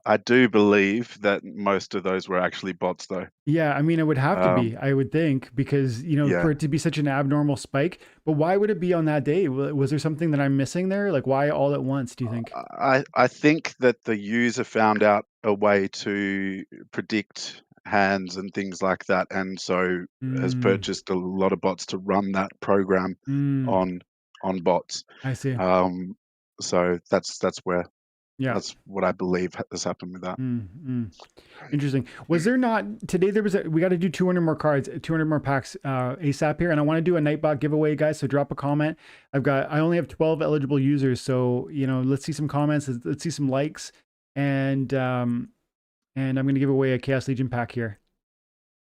C: I do believe that most of those were actually bots, though.
A: Yeah, I mean, it would have to be, I would think, because, for it to be such an abnormal spike. But why would it be on that day? Was there something that I'm missing there? Like, why all at once, do you think?
C: I think that the user found out a way to predict hands and things like that, and so has purchased a lot of bots to run that program on bots.
A: I see.
C: So that's where.
A: Yeah.
C: That's what I believe has happened with that.
A: Interesting. Was there not today? We got to do 200 more cards, 200 more packs ASAP here, and I want to do a Nightbot giveaway, guys. So drop a comment. I only have 12 eligible users, so let's see some comments. Let's see some likes, and I'm going to give away a Chaos Legion pack here.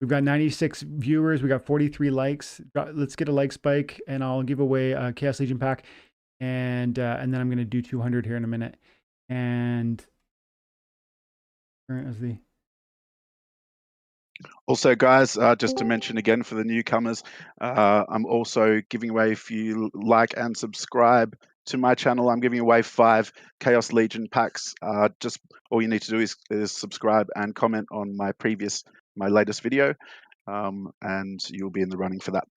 A: We've got 96 viewers. We got 43 likes. Let's get a like spike, and I'll give away a Chaos Legion pack, and then I'm going to do 200 here in a minute. And as the
C: Also, guys, just to mention again for the newcomers, I'm also giving away, if you like and subscribe to my channel, I'm giving away 5 Chaos Legion packs. Just all you need to do is subscribe and comment on my latest video, and you'll be in the running for that.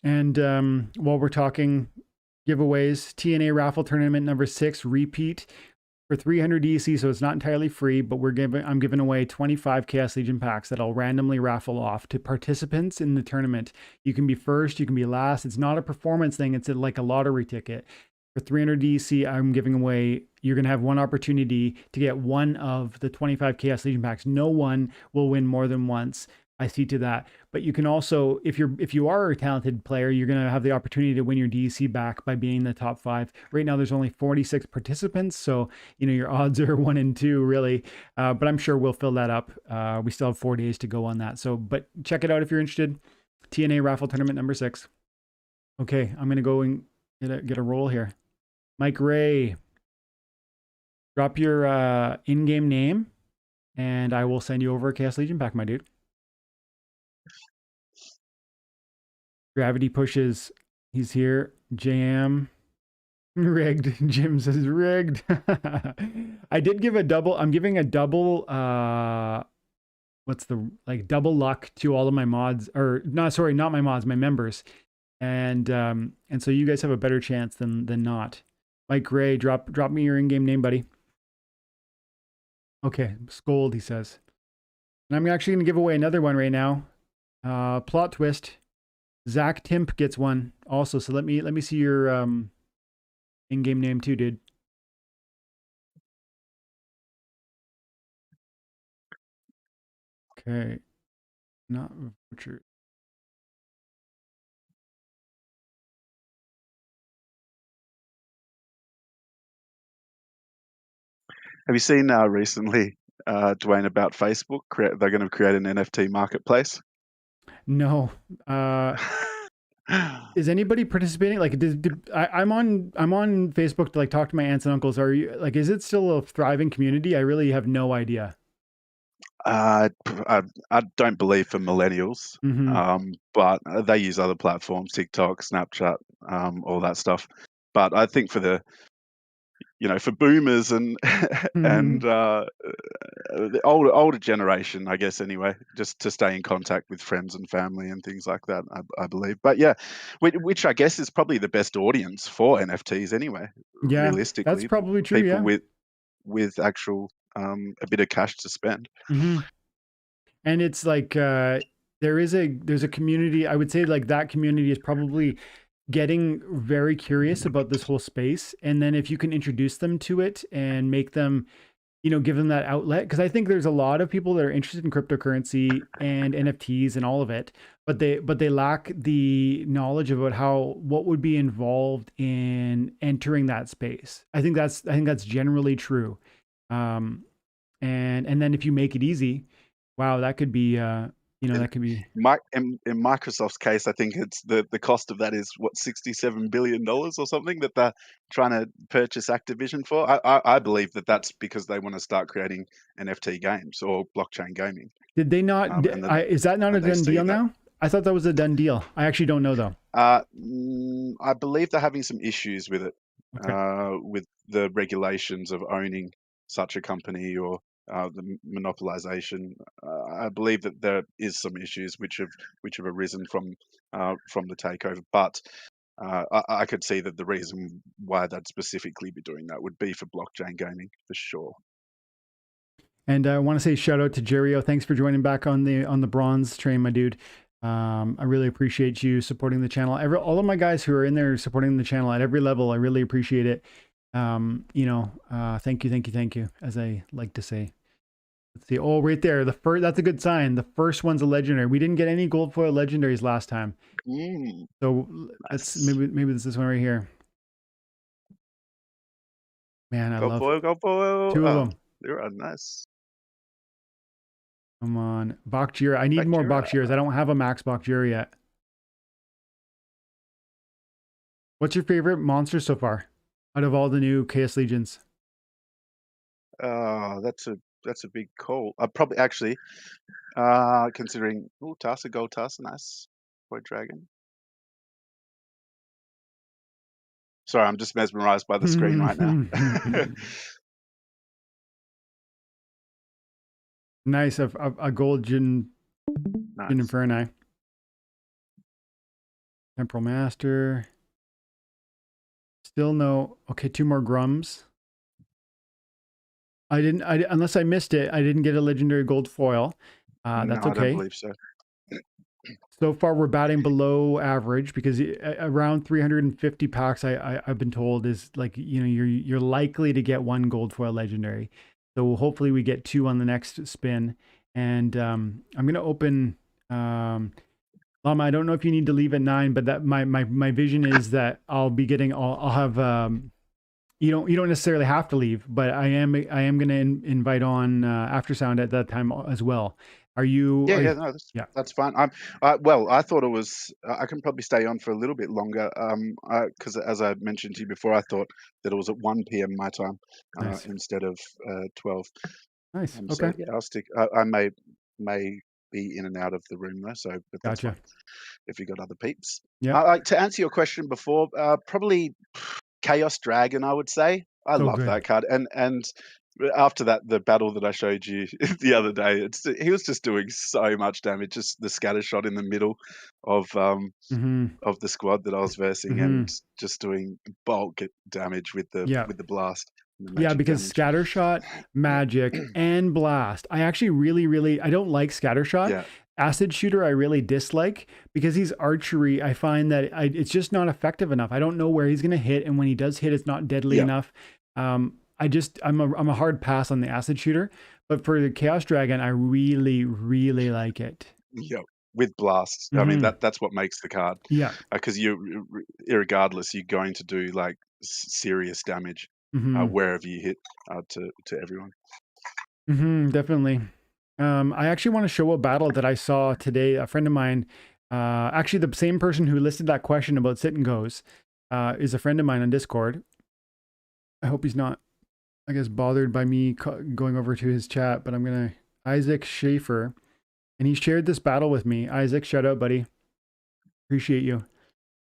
A: And while we're talking giveaways, TNA raffle tournament number 6 repeat for 300 EC, so it's not entirely free, but I'm giving away 25 Chaos Legion packs that I'll randomly raffle off to participants in the tournament. You can be first, you can be last. It's not a performance thing, it's like a lottery ticket. For 300 EC, I'm giving away, you're going to have one opportunity to get one of the 25 Chaos Legion packs. No one will win more than once. I see to that. But you can also, if you are a talented player, you're going to have the opportunity to win your DC back by being in the top 5. Right now, there's only 46 participants, so your odds are 1 in 2, really. But I'm sure we'll fill that up. We still have 4 days to go on that. So, but check it out if you're interested. TNA raffle tournament number 6. Okay, I'm going to go and get a roll here. Mike Ray, drop your in-game name, and I will send you over a Chaos Legion pack, my dude. Gravity pushes. He's here. JM. Rigged. Jim says rigged. I did give a double. I'm giving a double. What's the double luck to all of my mods, or no, sorry, not my mods, my members, and so you guys have a better chance than not. Mike Gray, drop me your in-game name, buddy. Okay, Scold, he says, and I'm actually gonna give away another one right now. Plot twist. Zach Timp gets one also. So let me see your in-game name too, dude. Okay. Not Richard.
C: Have you seen recently, Dwayne, about Facebook? They're going to create an NFT marketplace.
A: No. Is anybody participating? Like, I'm on Facebook to talk to my aunts and uncles. Are you is it still a thriving community? I really have no idea.
C: I don't believe for millennials, but they use other platforms, TikTok, Snapchat, all that stuff. But I think for for boomers and and the older generation, I guess, anyway, just to stay in contact with friends and family and things like that, I believe. But yeah, which I guess is probably the best audience for NFTs anyway.
A: Yeah,
C: realistically,
A: that's probably true.
C: People
A: Yeah,
C: with actual a bit of cash to spend.
A: And it's there's a community. I would say that community is probably getting very curious about this whole space, and then if you can introduce them to it and make them, give them that outlet, because I think there's a lot of people that are interested in cryptocurrency and NFTs and all of it, but they lack the knowledge about what would be involved in entering that space. I think that's generally true. And then if you make it easy, wow, that could be that could be.
C: In Microsoft's case, I think it's the cost of that is what, $67 billion or something that they're trying to purchase Activision for. I believe that's because they want to start creating NFT games or blockchain gaming.
A: Did they not? Is that not a done deal now? I thought that was a done deal. I actually don't know though.
C: I believe they're having some issues with it, with the regulations of owning such a company or the monopolization. I believe that there is some issues which have arisen from the takeover, but I could see that the reason why they'd specifically be doing that would be for blockchain gaming for sure.
A: And I want to say shout out to Jerryo. Thanks for joining back on the bronze train, my dude. I really appreciate you supporting the channel. All of my guys who are in there supporting the channel at every level, I really appreciate it. Thank you, as I like to say. Let's see. Oh, right there. That's a good sign. The first one's a legendary. We didn't get any gold foil legendaries last time. So let's maybe this is one right here. Man, I love
C: gold foil.
A: 2 of them.
C: They're nice.
A: Come on, Bakjira. I need more Bakjiras. I don't have a max Bakjira yet. What's your favorite monster so far out of all the new Chaos Legions?
C: Oh, that's a big call. I probably actually considering Tarsa, gold Tarsa, nice. White dragon. Sorry, I'm just mesmerized by the screen right now.
A: Nice, a gold Gin
C: Nice.
A: Inferni. Temporal Master. Still no. Okay, 2 more Grums. Unless I missed it, I didn't get a legendary gold foil.
C: No,
A: That's
C: I don't
A: okay.
C: believe so.
A: So far, we're batting below average because around 350 packs, I've been told is like, you're likely to get 1 gold foil legendary. So hopefully we get 2 on the next spin. And I'm gonna open. Llama, I don't know if you need to leave at 9, but that my vision is that I'll be getting. I'll have. You don't necessarily have to leave, but I am going to invite on After Sound at that time as well. Are you?
C: Yeah, no,
A: Yeah,
C: that's fine. Well, I thought it was. I can probably stay on for a little bit longer. Because as I mentioned to you before, I thought that it was at 1 p.m. my time,
A: nice,
C: instead of 12.
A: nice.
C: So
A: Okay,
C: yeah, I'll stick. I may be in and out of the room though, so but that's
A: gotcha.
C: fine if you got other peeps.
A: Yeah.
C: To answer your question before, probably Chaos Dragon, I would say. I
A: Oh,
C: love
A: good.
C: that card, and after that, the battle that I showed you the other day, he was just doing so much damage. Just the scatter shot in the middle
A: Mm-hmm.
C: of the squad that I was versing,
A: Mm-hmm.
C: and just doing bulk damage with the
A: Yeah.
C: blast and the
A: Yeah,
C: magic
A: because
C: damage.
A: Scattershot, Magic, and Blast. I actually really I don't like Scattershot.
C: Yeah,
A: Acid Shooter I really dislike because he's archery. I find that it's just not effective enough. I don't know where he's going to hit, and when he does hit, it's not deadly
C: yeah,
A: enough. I'm a hard pass on the Acid Shooter, but for the Chaos Dragon, I really like it.
C: yeah. With blast, I mean
A: Hmm.
C: that's what makes the card,
A: Yeah.
C: because irregardless, you're going to do like serious damage
A: Hmm.
C: wherever you hit, to everyone.
A: Hmm. Definitely. I actually want to show a battle that I saw today. A friend of mine, actually the same person who listed that question about sit and goes, is a friend of mine on Discord. I hope he's not, I guess, bothered by me going over to his chat, but I'm going to, Isaac Schaefer, and he shared this battle with me. Isaac, shout out, buddy. Appreciate you.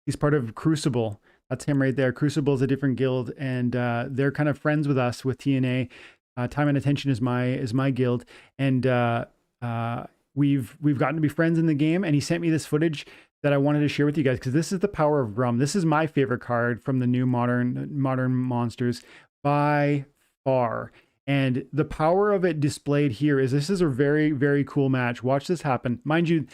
A: He's part of Crucible. That's him right there. Crucible is a different guild, and they're kind of friends with us with TNA. Time and Attention is my guild, and we've gotten to be friends in the game. And he sent me this footage that I wanted to share with you guys because this is the power of Grum. This is my favorite card from the new modern monsters by far. And the power of it displayed here is this is a very cool match. Watch this happen. Mind you,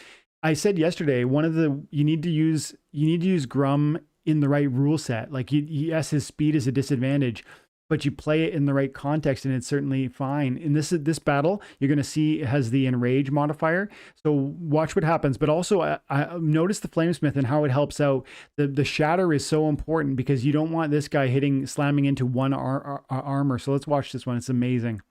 A: I said yesterday, you need to use Grum in the right rule set. Like yes, his speed is a disadvantage, but you play it in the right context and it's certainly fine. In this battle, you're going to see it has the enrage modifier. So watch what happens. But also, I notice the Flamesmith and how it helps out. The shatter is so important because you don't want this guy slamming into one armor. So let's watch this one. It's amazing.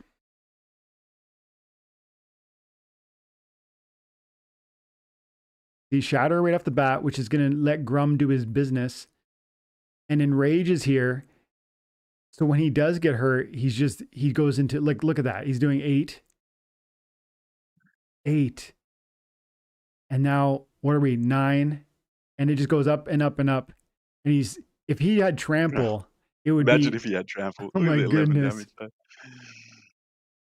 A: The shatter right off the bat, which is going to let Grum do his business. And enrage is here. So when he does get hurt, he goes into, like, look at that. He's doing 8. And now what are we? 9. And it just goes up and up and up. And if he had trample, it would
C: Imagine
A: be,
C: if he had trample.
A: oh
C: Look at
A: my
C: the 11
A: goodness.
C: damage though.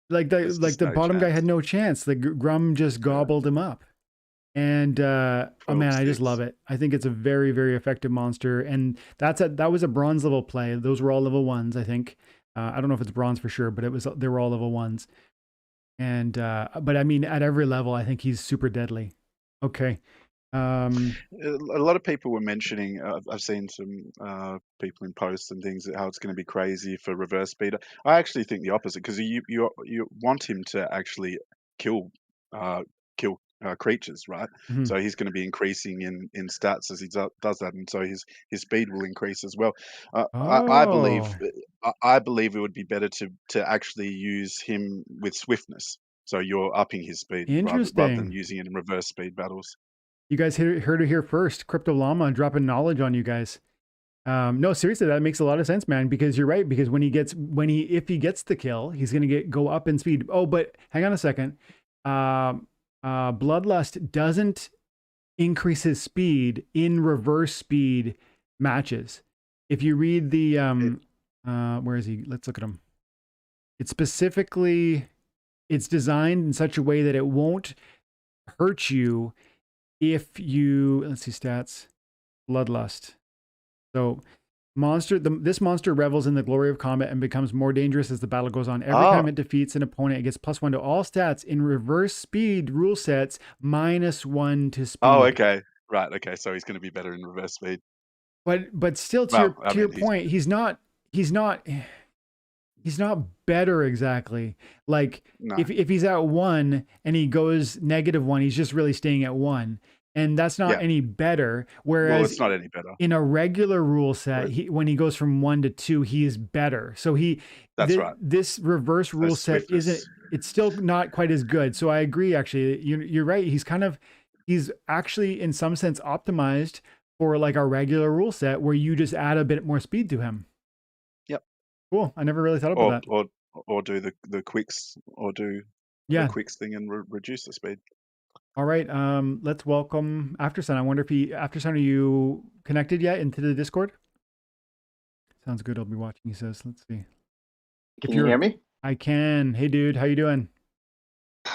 C: There's
A: Like
C: just
A: the
C: no
A: bottom guy had
C: chance.
A: no chance. The Grum just
C: Yeah,
A: gobbled him up. And oh man, I just
C: 12-6.
A: love it. I think it's a very effective monster. And that was a bronze level play. Those were all level 1s, I think. I don't know if it's bronze for sure, but they were all level 1s. And but I mean, at every level, I think he's super deadly. Okay.
C: A lot of people were mentioning. I've seen some people in posts and things, how it's going to be crazy for reverse speed. I actually think the opposite, because you want him to actually kill uh, kill creatures, right?
A: mhm.
C: So he's going to be increasing in stats as he does that, and so his speed will increase as well. I believe
A: Oh,
C: I believe it would be better to actually use him with swiftness. So you're upping his speed rather than
A: interesting.
C: using it in reverse speed battles.
A: You guys heard it here first. Crypto Llama dropping knowledge on you guys. No, seriously, that makes a lot of sense, man, because you're right. Because if he gets the kill, he's going to go up in speed. Oh, but hang on a second. Bloodlust doesn't increase his speed in reverse speed matches. If you read the, where is he? Let's look at him. It's designed in such a way that it won't hurt you if you, let's see, stats, Bloodlust. So this monster revels in the glory of combat and becomes more dangerous as the battle goes on. Every time it defeats an opponent, it gets +1 to all stats in reverse speed rule sets, -1 to speed.
C: Oh, okay. Right, okay. So he's going to be better in reverse speed.
A: But still, to your point, he's not better exactly. Like
C: No.
A: if he's at 1 and he goes -1, he's just really staying at 1. And that's not any better. Whereas
C: it's not any better.
A: In a regular rule set, when he goes from 1 to 2, he is better. So
C: that's right.
A: This reverse rule set it's still not quite as good. So I agree, actually. You're right. He's actually in some sense optimized for like a regular rule set where you just add a bit more speed to him.
C: Yep.
A: Cool. I never really thought about that.
C: Or do the quicks, or do the quicks thing and reduce the speed.
A: All right. Let's welcome Aftersun. I wonder if Aftersun, are you connected yet into the Discord? Sounds good. I'll be watching, he says. Let's see.
D: Can you hear me?
A: I can. Hey, dude. How you doing?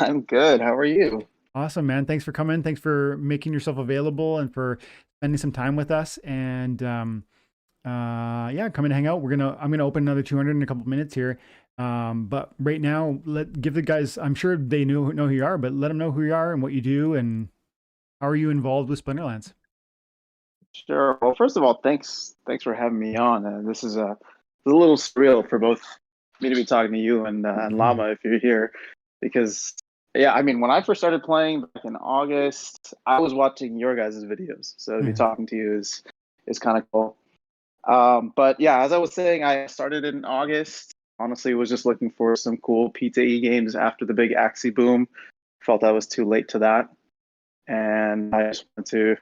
D: I'm good. How are you?
A: Awesome, man. Thanks for coming. Thanks for making yourself available and for spending some time with us. And yeah, come and hang out. I'm gonna open another 200 in a couple minutes here. But right now, give the guys, I'm sure they know who you are, but let them know who you are and what you do and how are you involved with Splinterlands?
D: Sure. Well, first of all, thanks for having me on. This is a little surreal for both me to be talking to you and Llama if you're here, because yeah, I mean, when I first started playing back in August, I was watching your guys' videos, so to be talking to you is kind of cool. But yeah, as I was saying, I started in August. Honestly, was just looking for some cool P2E games after the big Axie boom. Felt I was too late to that. And I just wanted to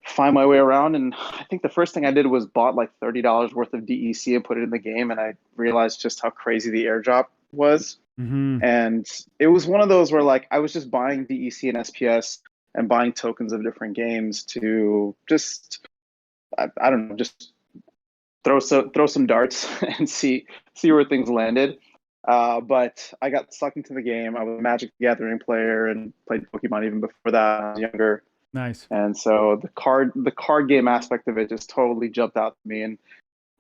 D: find my way around. And I think the first thing I did was bought like $30 worth of DEC and put it in the game. And I realized just how crazy the airdrop was. And it was one of those where like I was just buying DEC and SPS and buying tokens of different games to just, I don't know, just throw some darts and see where things landed. But I got sucked into the game. I was a Magic the Gathering player and played Pokemon even before that when I was younger.
A: Nice.
D: And so the card game aspect of it just totally jumped out to me. And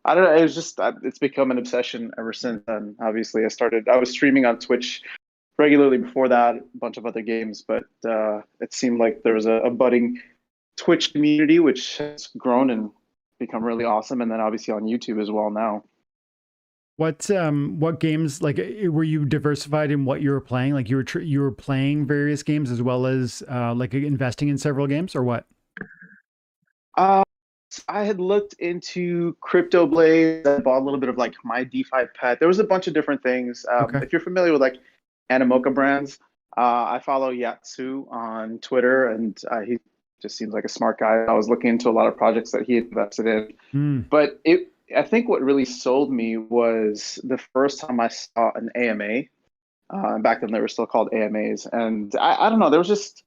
D: I don't know, it was just, it's become an obsession ever since then. Obviously, I was streaming on Twitch regularly before that, a bunch of other games, but it seemed like there was a budding Twitch community, which has grown and become really awesome, and then obviously on YouTube as well now.
A: What games, like, were you diversified in what you were playing? Like you were playing various games as well as like investing in several games, or what?
D: I had looked into Crypto Blade. I bought a little bit of like my DeFi pet. There was a bunch of different things. If you're familiar with like Animoca brands, I follow Yatsu on Twitter, and he just seems like a smart guy. I was looking into a lot of projects that he invested in. But I think what really sold me was the first time I saw an AMA. Back then they were still called AMAs. And I don't know, there was just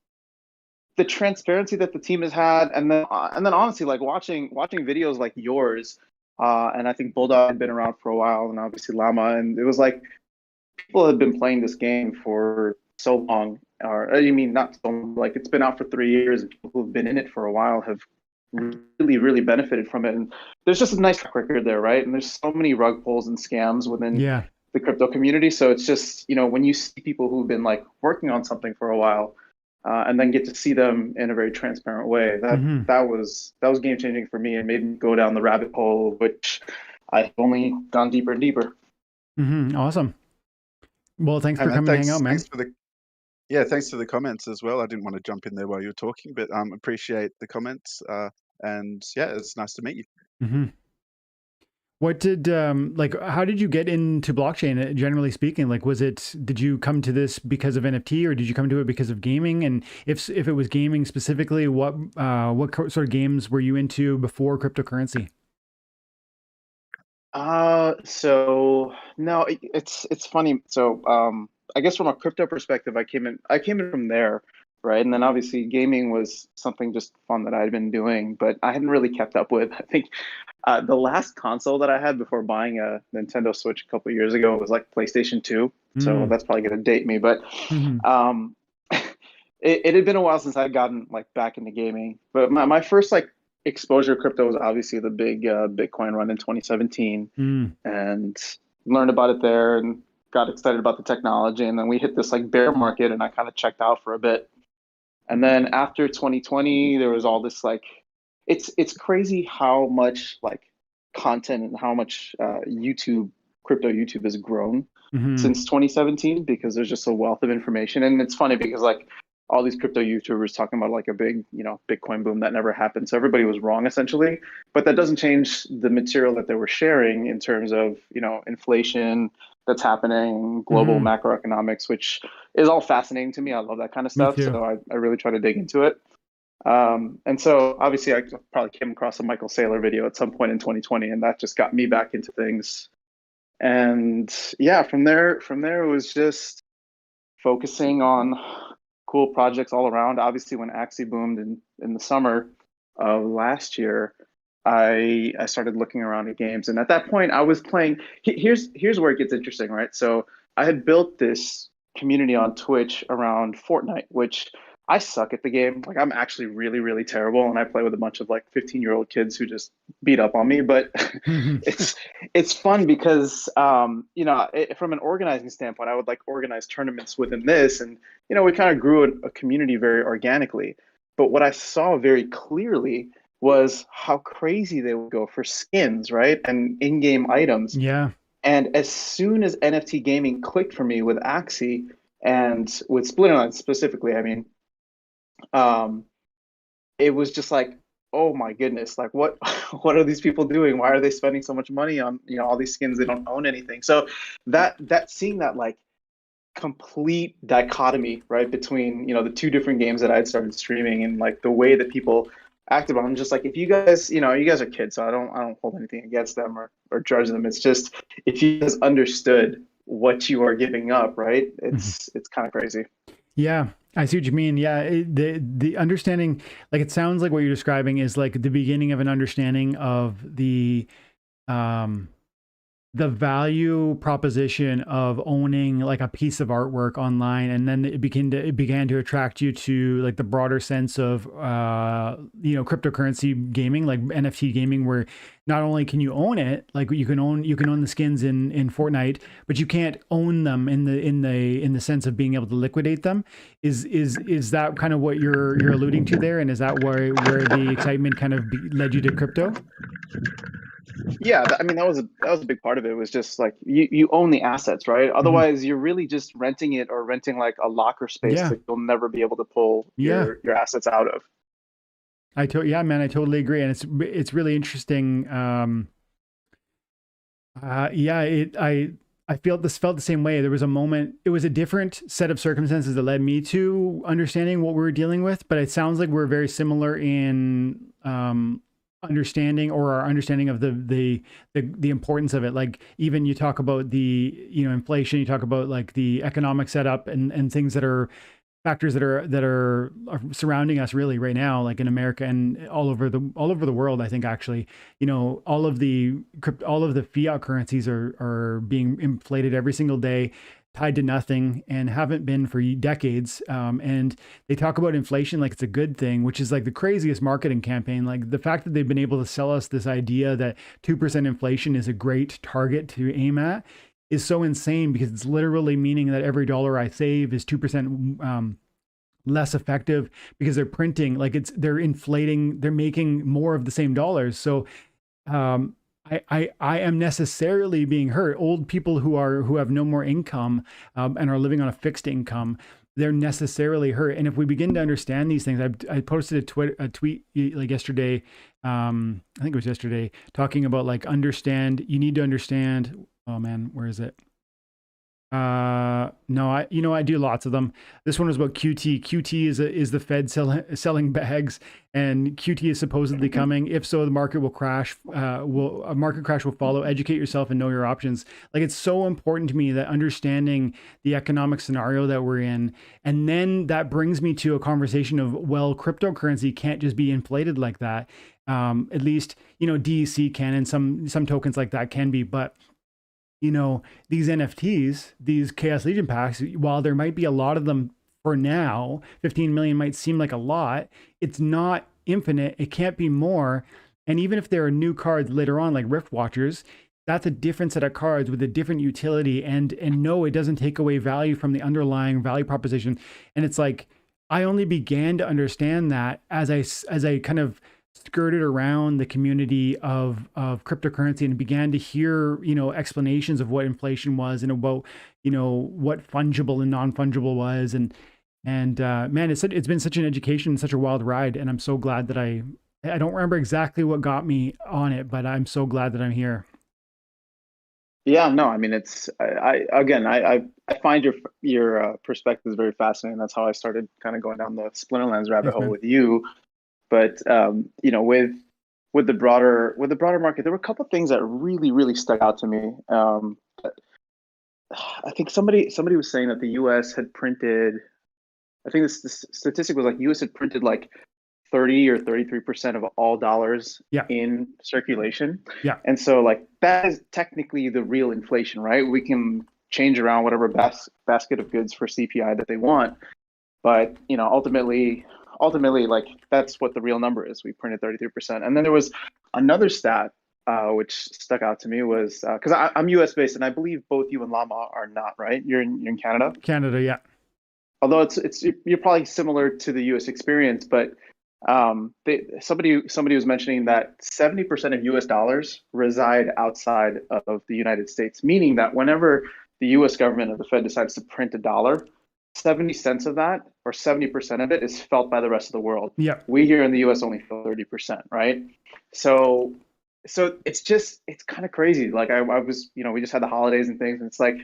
D: the transparency that the team has had. And then honestly, like watching videos like yours, and I think Bulldog had been around for a while, and obviously Llama. And it was like people had been playing this game for so long. Or I mean, not so long, like it's been out for 3 years, and people who've been in it for a while have really, really benefited from it. And there's just a nice track record there, right? And there's so many rug pulls and scams within the crypto community. So it's just, when you see people who've been like working on something for a while, and then get to see them in a very transparent way, that was game changing for me and made me go down the rabbit hole, which I've only gone deeper and deeper.
A: Awesome. Well, thanks for coming and hang out, man.
C: Thanks for the comments as well. I didn't want to jump in there while you were talking, but appreciate the comments. And yeah, it's nice to meet you.
A: What did how did you get into blockchain, generally speaking? Like, did you come to this because of NFT, or did you come to it because of gaming? And if it was gaming specifically, what sort of games were you into before cryptocurrency?
D: So no, it's funny. So, I guess from a crypto perspective, I came in from there, right? And then obviously gaming was something just fun that I had been doing, but I hadn't really kept up with. I think the last console that I had before buying a Nintendo Switch a couple of years ago was like PlayStation 2. So
A: Mm.
D: that's probably gonna date me, but
A: Mhm.
D: um, it had been a while since I'd gotten like back into gaming. But my first like exposure to crypto was obviously the big Bitcoin run in 2017,
A: Mm.
D: and learned about it there and got excited about the technology. And then we hit this like bear market, and I kind of checked out for a bit. And then after 2020, there was all this like, it's crazy how much like content and how much crypto YouTube has grown
A: Mhm.
D: since 2017, because there's just a wealth of information. And it's funny because like all these crypto YouTubers talking about like a big, Bitcoin boom that never happened. So everybody was wrong essentially, but that doesn't change the material that they were sharing in terms of, inflation that's happening, global
A: Mhm.
D: macroeconomics, which is all fascinating to me. I love that kind of
A: Me
D: stuff.
A: too.
D: So I really try to dig into it. And so obviously I probably came across a Michael Saylor video at some point in 2020, and that just got me back into things. And yeah, from there it was just focusing on cool projects all around. Obviously, when Axie boomed in the summer of last year, I started looking around at games, and at that point, I was playing. Here's where it gets interesting, right? So I had built this community on Twitch around Fortnite, which I suck at the game. Like I'm actually really, really terrible, and I play with a bunch of like 15-year-old kids who just beat up on me. But
A: Mhm.
D: it's it's fun because from an organizing standpoint, I would like organize tournaments within this, and we kind of grew a community very organically. But what I saw very clearly was how crazy they would go for skins, right? And in-game items.
A: Yeah.
D: And as soon as NFT gaming clicked for me with Axie and with Splinterlands specifically, I mean, um, it was just like, oh my goodness, like what what are these people doing? Why are they spending so much money on, all these skins? They don't own anything. So that seeing that like complete dichotomy, right, between the two different games that I'd started streaming and like the way that people acted on. I'm just like, if you guys, you guys are kids, so I don't hold anything against them or judge them. It's just if you guys understood what you are giving up, right?
A: Mhm.
D: It's kind of crazy.
A: Yeah, I see what you mean. Yeah, the understanding, like it sounds like what you're describing is like the beginning of an understanding of um the value proposition of owning like a piece of artwork online, and then it began to attract you to like the broader sense of cryptocurrency gaming, like NFT gaming, where not only can you own it, like you can own the skins in Fortnite, but you can't own them in the sense of being able to liquidate them. Is that kind of what you're alluding to there, and is that where the excitement kind of led you to crypto?
D: Yeah, I mean that was a big part of it. It was just like you own the assets, right?
A: Mhm.
D: Otherwise, you're really just renting it or renting like a locker space
A: Yeah.
D: that you'll never be able to pull
A: Yeah.
D: your assets out of.
A: Yeah, man, I totally agree, and it's really interesting. Yeah, I felt the same way. There was a moment. It was a different set of circumstances that led me to understanding what we were dealing with, but it sounds like we're very similar in understanding, or our understanding of the importance of it. Like even you talk about the inflation, you talk about like the economic setup and things that are factors that are surrounding us really right now, like in America and all over the world. I think actually, all of the fiat currencies are being inflated every single day, tied to nothing, and haven't been for decades. And they talk about inflation like it's a good thing, which is like the craziest marketing campaign. Like the fact that they've been able to sell us this idea that 2% inflation is a great target to aim at is so insane, because it's literally meaning that every dollar I save is 2% less effective, because they're printing, like they're inflating, they're making more of the same dollars. So um, I am necessarily being hurt. Old people who have no more income, and are living on a fixed income, they're necessarily hurt. And if we begin to understand these things, I posted a tweet like yesterday, I think it was yesterday, talking about like you need to understand. Oh man, where is it? No, I do lots of them. This one was about QT. QT is the Fed selling bags, and QT is supposedly coming. If so, the market will crash. A market crash will follow. Educate yourself and know your options. Like, it's so important to me that understanding the economic scenario that we're in, and then that brings me to a conversation of, well, cryptocurrency can't just be inflated like that. At least DEC can, and some tokens like that can be, but these NFTs, these Chaos Legion packs, while there might be a lot of them for now, 15 million might seem like a lot. It's not infinite. It can't be more. And even if there are new cards later on, like Rift Watchers, that's a different set of cards with a different utility. And no, it doesn't take away value from the underlying value proposition. And it's like, I only began to understand that as I kind of skirted around the community of cryptocurrency and began to hear, explanations of what inflation was and about, what fungible and non-fungible was. And man, it's been such an education, such a wild ride. And I'm so glad that I don't remember exactly what got me on it, but I'm so glad that I'm here.
D: Yeah, no, I mean, I find your perspective is very fascinating. That's how I started kind of going down the Splinterlands rabbit
A: Thanks,
D: hole
A: man.
D: with you. But with the broader market, there were a couple of things that really stuck out to me. I think somebody was saying that the U.S. had printed. I think this statistic was like U.S. had printed like 30 or 33% of all dollars
A: Yeah.
D: in circulation.
A: Yeah.
D: And so like that is technically the real inflation, right? We can change around whatever basket of goods for CPI that they want, but ultimately like that's what the real number is. We printed 33%. And then there was another stat which stuck out to me was because I'm US based, and I believe both you and Llama are not, right? You're in Canada.
A: Canada, yeah.
D: Although you're probably similar to the US experience, but somebody was mentioning that 70% of US dollars reside outside of the United States, meaning that whenever the US government or the Fed decides to print a dollar, 70 cents of that or 70% of it is felt by the rest of the world.
A: Yeah.
D: We here in the US only feel 30%, right? So it's kind of crazy. Like I was, we just had the holidays and things, and it's like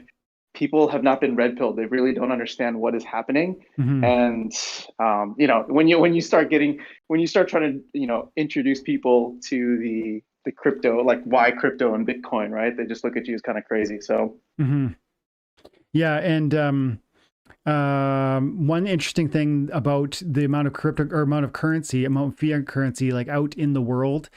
D: people have not been red pilled. They really don't understand what is happening.
A: Mm-hmm.
D: And when you start trying to introduce people to the crypto, like why crypto and Bitcoin, right? They just look at you as kind of crazy. So
A: yeah, and one interesting thing about the amount of amount of fiat currency like out in the world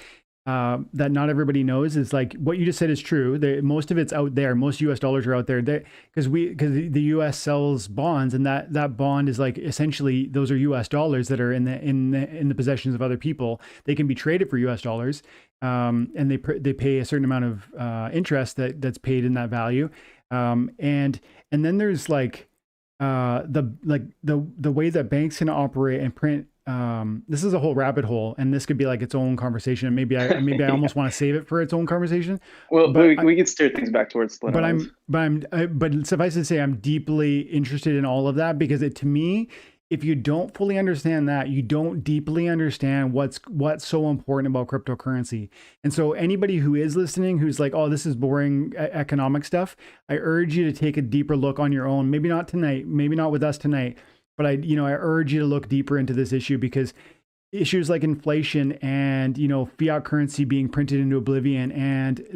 A: that not everybody knows is like what you just said is true. Most of it's out there. Most US dollars are out there because the US sells bonds, and that bond is like essentially those are US dollars that are in the possessions of other people. They can be traded for US dollars, and they pay a certain amount of interest that's paid in that value, and then there's like the way that banks can operate and print. This is a whole rabbit hole, and this could be like its own conversation. And maybe I almost want to save it for its own conversation.
D: Well, but we can steer things back towards Splinterlands.
A: But suffice to say, I'm deeply interested in all of that because to me, if you don't fully understand that, you don't deeply understand what's so important about cryptocurrency. And so anybody who is listening, who's like, oh, this is boring economic stuff, I urge you to take a deeper look on your own. Maybe not tonight, maybe not with us tonight, but I urge you to look deeper into this issue because issues like inflation and, fiat currency being printed into oblivion and,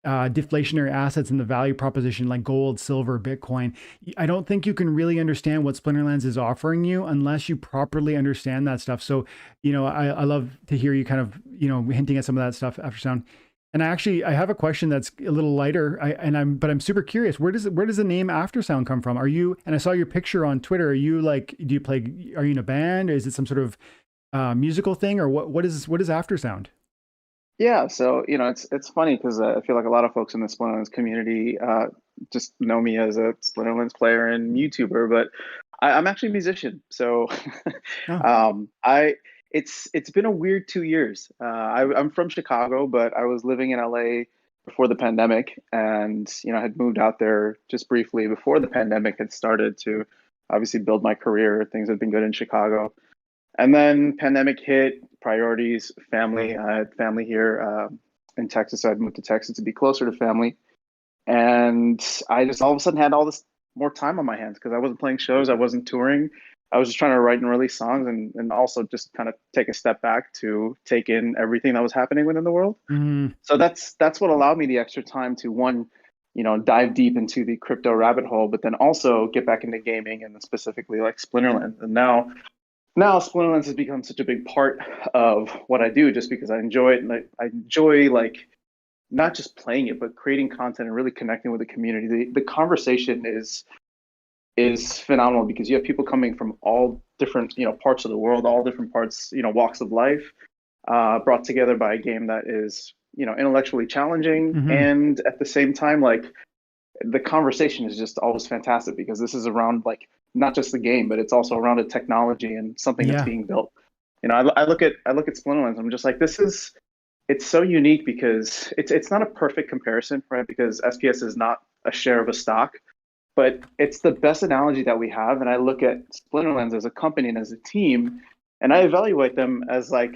A: deflationary assets and the value proposition like gold, silver, Bitcoin. I don't think you can really understand what Splinterlands is offering you unless you properly understand that stuff. So, I love to hear you kind of, hinting at some of that stuff after sound. And I have a question that's a little lighter. I'm super curious. Where does the name Aftersound come from? And I saw your picture on Twitter. Are you in a band? Or is it some sort of musical thing, or what is Aftersound?
D: Yeah, so it's funny because I feel like a lot of folks in the Splinterlands community just know me as a Splinterlands player and YouTuber, but I'm actually a musician. So it's been a weird 2 years. I'm from Chicago, but I was living in LA before the pandemic, and had moved out there just briefly before the pandemic had started to obviously build my career. Things had been good in Chicago. And then pandemic hit, priorities, family. I had family here in Texas. So I'd moved to Texas to be closer to family. And I just all of a sudden had all this more time on my hands because I wasn't playing shows, I wasn't touring. I was just trying to write and release songs, and also just kind of take a step back to take in everything that was happening within the world.
A: Mm-hmm.
D: So that's what allowed me the extra time to, one, dive deep into the crypto rabbit hole, but then also get back into gaming, and specifically like Splinterlands. And now Splinterlands has become such a big part of what I do, just because I enjoy it, and I enjoy, like, not just playing it, but creating content and really connecting with the community. The conversation is phenomenal because you have people coming from all different parts of the world, all different parts, walks of life, brought together by a game that is intellectually challenging,
A: Mm-hmm.
D: and at the same time, like, the conversation is just always fantastic because this is around, like, not just the game, but it's also around a technology and something that's being built. I look at Splinterlands, I'm just like, it's so unique because it's not a perfect comparison, right? Because SPS is not a share of a stock, but it's the best analogy that we have. And I look at Splinterlands as a company and as a team, and I evaluate them as like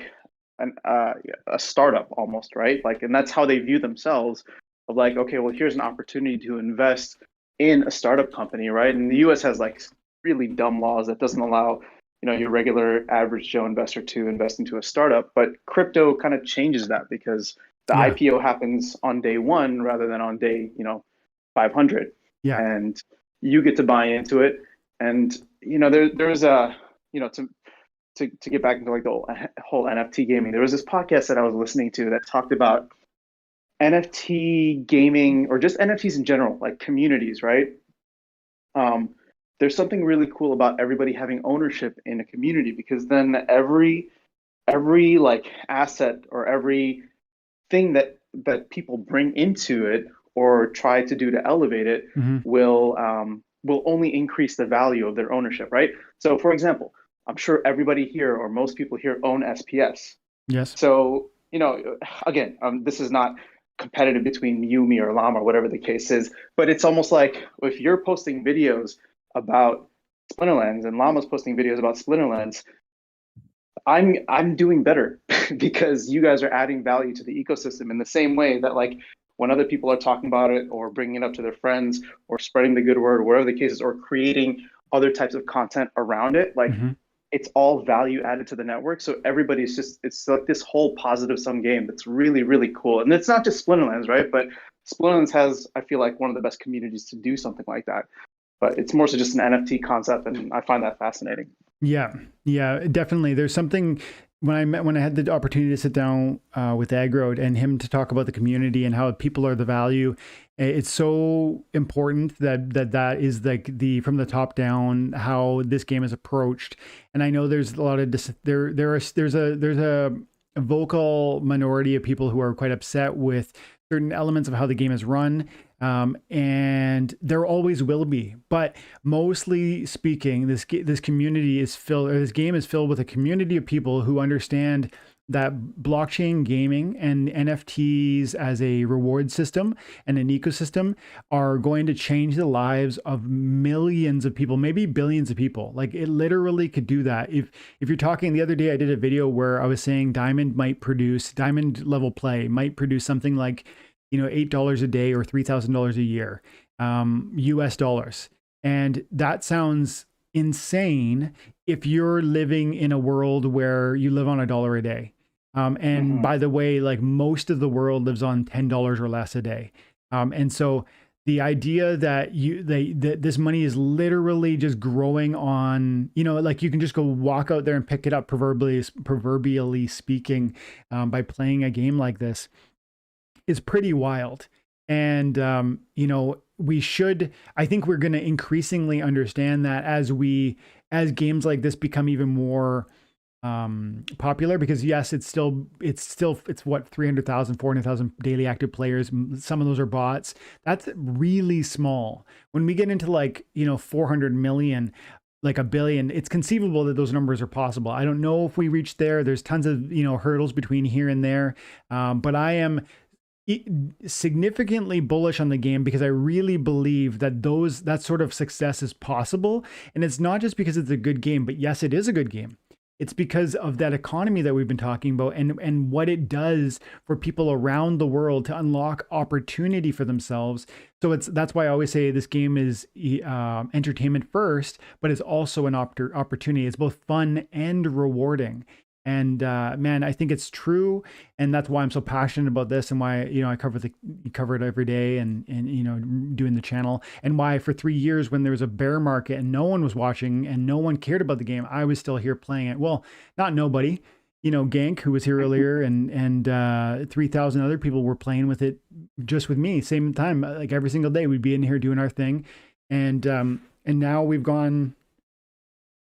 D: a startup almost, right? Like, and that's how they view themselves, of like, okay, well, here's an opportunity to invest in a startup company, right? And the US has like really dumb laws that doesn't allow your regular average Joe investor to invest into a startup. But crypto kind of changes that because the IPO happens on day one rather than on day 500.
A: Yeah.
D: And you get to buy into it. And there's a to get back into like the whole NFT gaming, there was this podcast that I was listening to that talked about NFT gaming, or just NFTs in general, like communities, right? There's something really cool about everybody having ownership in a community, because then every like asset or every thing that people bring into it or try to do to elevate it will only increase the value of their ownership, right? So, for example, I'm sure everybody here, or most people here, own SPS.
A: Yes.
D: So, again, this is not competitive between you, me, or Llama, or whatever the case is, but it's almost like if you're posting videos about Splinterlands and Llama's posting videos about Splinterlands, I'm doing better because you guys are adding value to the ecosystem in the same way that, like, when other people are talking about it or bringing it up to their friends or spreading the good word, or whatever the case is, or creating other types of content around it, like, it's all value added to the network. So everybody's it's like this whole positive sum game that's really, really cool. And it's not just Splinterlands, right? But Splinterlands has, I feel like, one of the best communities to do something like that. But it's more so just an NFT concept, and I find that fascinating.
A: Yeah, definitely. There's something when I had the opportunity to sit down with Agro and him to talk about the community and how people are the value. It's so important that is like from the top down how this game is approached. And I know there's a lot of there's a vocal minority of people who are quite upset with certain elements of how the game is run. And there always will be, but mostly speaking, this community is filled, or this game is filled with a community of people who understand that blockchain gaming and NFTs as a reward system and an ecosystem are going to change the lives of millions of people, maybe billions of people. Like, it literally could do that. If you're talking, the other day I did a video where I was saying diamond level play might produce something like $8 a day or $3,000 a year, US dollars. And that sounds insane if you're living in a world where you live on $1 a day. And by the way, like, most of the world lives on $10 or less a day. And so the idea that that this money is literally just growing on, like, you can just go walk out there and pick it up, proverbially speaking, by playing a game like this, is pretty wild. And, I think we're going to increasingly understand that as games like this become even more popular, because yes, it's what, 300,000, 400,000 daily active players. Some of those are bots. That's really small. When we get into 400 million, like a billion, it's conceivable that those numbers are possible. I don't know if we reach there. There's tons of, hurdles between here and there. But I am significantly bullish on the game because I really believe that that sort of success is possible. And it's not just because it's a good game, but yes, it is a good game. It's because of that economy that we've been talking about, and what it does for people around the world to unlock opportunity for themselves. So that's why I always say this game is entertainment first, but it's also an opportunity. It's both fun and rewarding. And man, I think it's true, and that's why I'm so passionate about this, and why I cover it every day, and doing the channel, and why for 3 years when there was a bear market and no one was watching and no one cared about the game, I was still here playing it. Well, not nobody, Gank, who was here earlier, and 3,000 other people were playing with it just with me, same time, like every single day we'd be in here doing our thing, and now we've gone.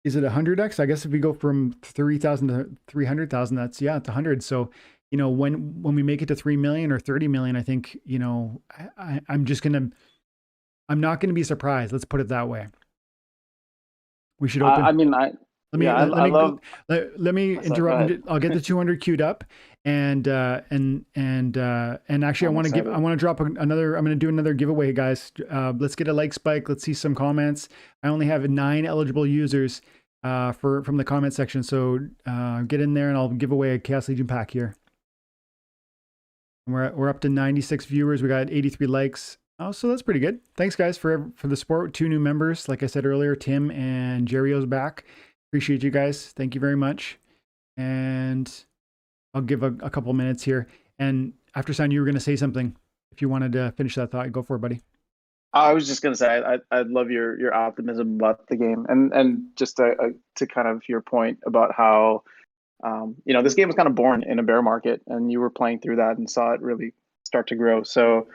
A: Is it 100x? I guess if we go from 3,000 to 300,000, it's 100. So, when we make it to 3 million or 30 million, I think, I'm not going to be surprised. Let's put it that way. We should open.
D: Let
A: me interrupt. I'll get the 200 queued up, and actually, I want to drop another. I'm going to do another giveaway, guys. Let's get a like spike. Let's see some comments. I only have 9 eligible users from the comment section, so get in there, and I'll give away a Chaos Legion pack here. We're up to 96 viewers. We got 83 likes. Oh, so that's pretty good. Thanks, guys, for the support. 2 new members, like I said earlier, Tim and Jerrio's back. Appreciate you guys. Thank you very much. And I'll give a couple minutes here. And after Son, you were going to say something. If you wanted to finish that thought, go for it, buddy.
D: I was just going to say, I love your optimism about the game, and just to kind of your point about how, this game was kind of born in a bear market, and you were playing through that and saw it really start to grow. So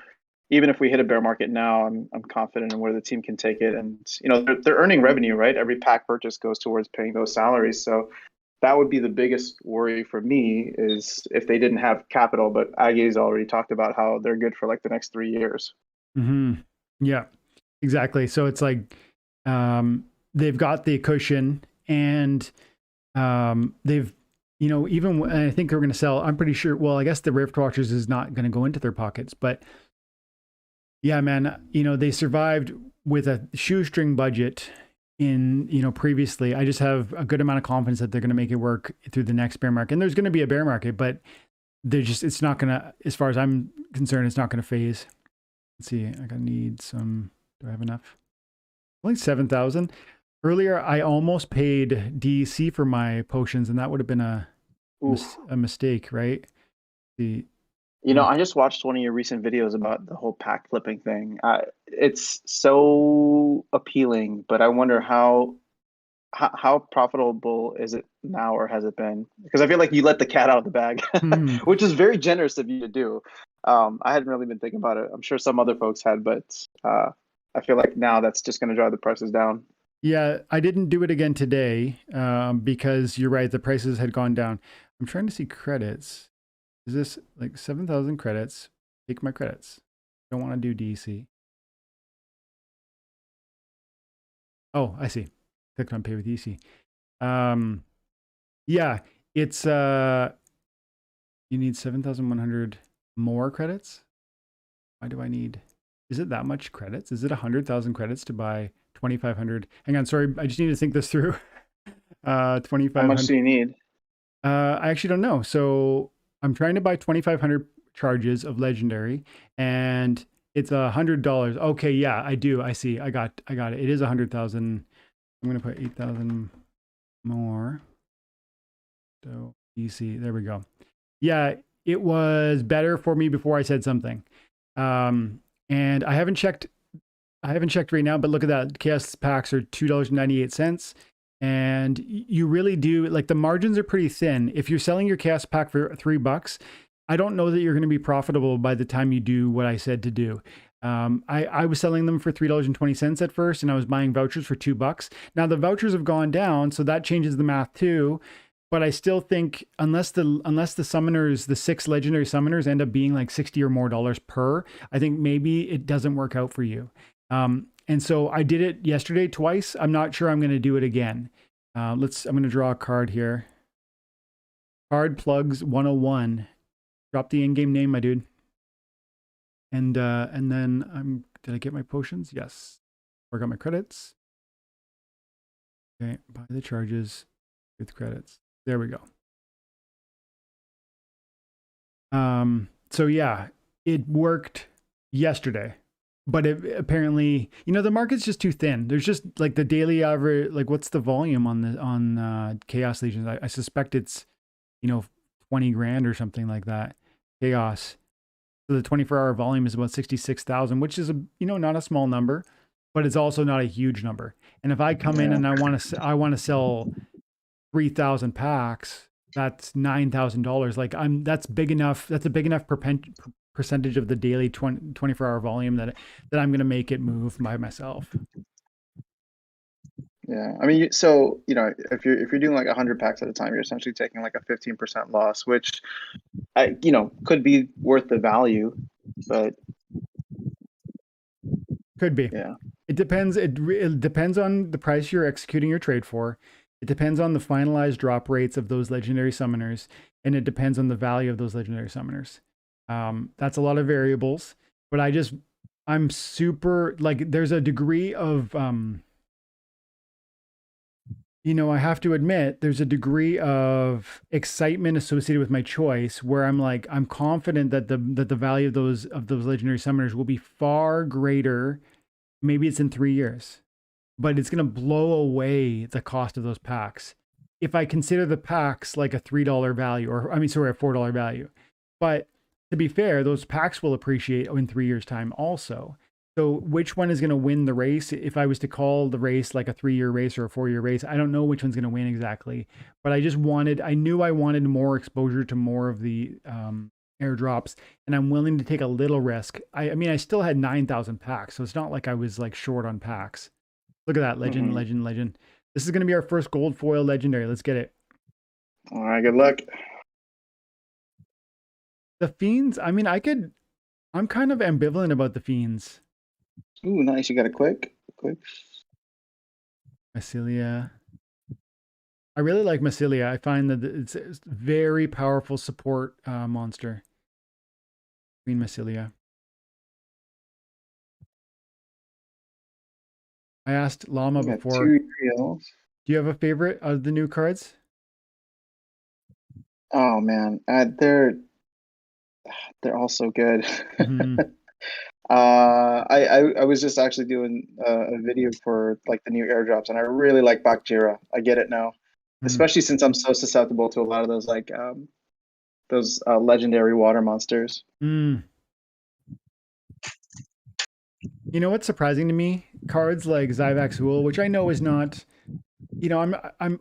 D: even if we hit a bear market now, I'm confident in where the team can take it. And, they're earning revenue, right? Every pack purchase goes towards paying those salaries. So that would be the biggest worry for me, is if they didn't have capital. But Aggie's already talked about how they're good for like the next 3 years.
A: Mm-hmm. Yeah, exactly. So it's like they've got the cushion, and they've, even, and I think they're going to sell, I'm pretty sure, well, I guess the Rift Watchers is not going to go into their pockets, but yeah, man, they survived with a shoestring budget previously. I just have a good amount of confidence that they're going to make it work through the next bear market. And there's going to be a bear market, but it's not going to, as far as I'm concerned, it's not going to phase. Let's see, I need some, do I have enough? Only 7,000. Earlier, I almost paid DEC for my potions, and that would have been a mistake, right?
D: I just watched one of your recent videos about the whole pack flipping thing. It's so appealing, but I wonder how profitable is it now, or has it been? Because I feel like you let the cat out of the bag, which is very generous of you to do. I hadn't really been thinking about it. I'm sure some other folks had, but I feel like now that's just going to drive the prices down.
A: Yeah, I didn't do it again today because you're right, the prices had gone down. I'm trying to see credits. Is this like 7,000 credits? Take my credits. Don't want to do DC. Oh, I see. Click on pay with DC. Yeah, it's you need 7,100 more credits. Why do I need? Is it that much credits? Is it 100,000 credits to buy 2,500? Hang on, sorry, I just need to think this through. 2,500.
D: How much do you need?
A: I actually don't know. So I'm trying to buy 2,500 charges of legendary, and it's $100. Okay, yeah, I do. I see. I got it. It is 100,000. I'm gonna put 8,000 more. So DC. There we go. Yeah, it was better for me before I said something. And I haven't checked right now, but look at that. Chaos packs are $2.98. And you really do, like, the margins are pretty thin. If you're selling your Chaos pack for $3, I don't know that you're going to be profitable by the time you do what I said to do. I was selling them for $3.20 at first, and I was buying vouchers for $2. Now the vouchers have gone down, so that changes the math too. But I still think unless the summoners, the 6 legendary summoners, end up being like $60 or more per, I think maybe it doesn't work out for you. And so I did it yesterday twice. I'm not sure I'm going to do it again. I'm going to draw a card here. Card plugs 101. Drop the in-game name, my dude. And then did I get my potions? Yes. I got my credits. Okay, buy the charges with credits. There we go. So yeah, it worked yesterday, but it apparently, the market's just too thin. There's just like the daily average, like what's the volume on Chaos Legions? I suspect it's, 20 grand or something like that. Chaos. So the 24-hour volume is about 66,000, which is not a small number, but it's also not a huge number. And if I come in and I want to sell 3,000 packs, that's $9,000. Like that's big enough. That's a big enough percentage of the daily 24-hour volume that I'm going to make it move by myself.
D: Yeah, I mean, so if you're doing like 100 packs at a time, you're essentially taking like a 15% loss, which could be worth the value, but
A: could be.
D: Yeah,
A: it depends. It depends on the price you're executing your trade for. It depends on the finalized drop rates of those legendary summoners, and it depends on the value of those legendary summoners. That's a lot of variables, but I'm super, like, there's a degree of I have to admit, there's a degree of excitement associated with my choice where I'm confident that the value of those legendary summoners will be far greater. Maybe it's in 3 years, but it's going to blow away the cost of those packs. If I consider the packs like a $3 value, a $4 value. But to be fair, those packs will appreciate in 3 years' time also. So which one is going to win the race? If I was to call the race like a 3-year race or a 4-year race, I don't know which one's going to win exactly. But I knew I wanted more exposure to more of the airdrops, and I'm willing to take a little risk. I mean, I still had 9,000 packs, so it's not like I was like short on packs. Look at that, legend. This is going to be our first gold foil legendary. Let's get it.
D: All right, good luck.
A: The Fiends, I mean, I'm kind of ambivalent about the Fiends.
D: Ooh, nice. You got a quick.
A: Mycelia. I really like Mycelia. I find that it's a very powerful support monster. Queen Mycelia. I asked Llama before.
D: 2 reels.
A: Do you have a favorite of the new cards?
D: Oh man, they're all so good.
A: Mm-hmm.
D: I was just actually doing a video for like the new airdrops, and I really like Bakjira. I get it now, especially since I'm so susceptible to a lot of those like those legendary water monsters.
A: You know what's surprising to me? Cards like Zyvax Hool, which I know is not, I'm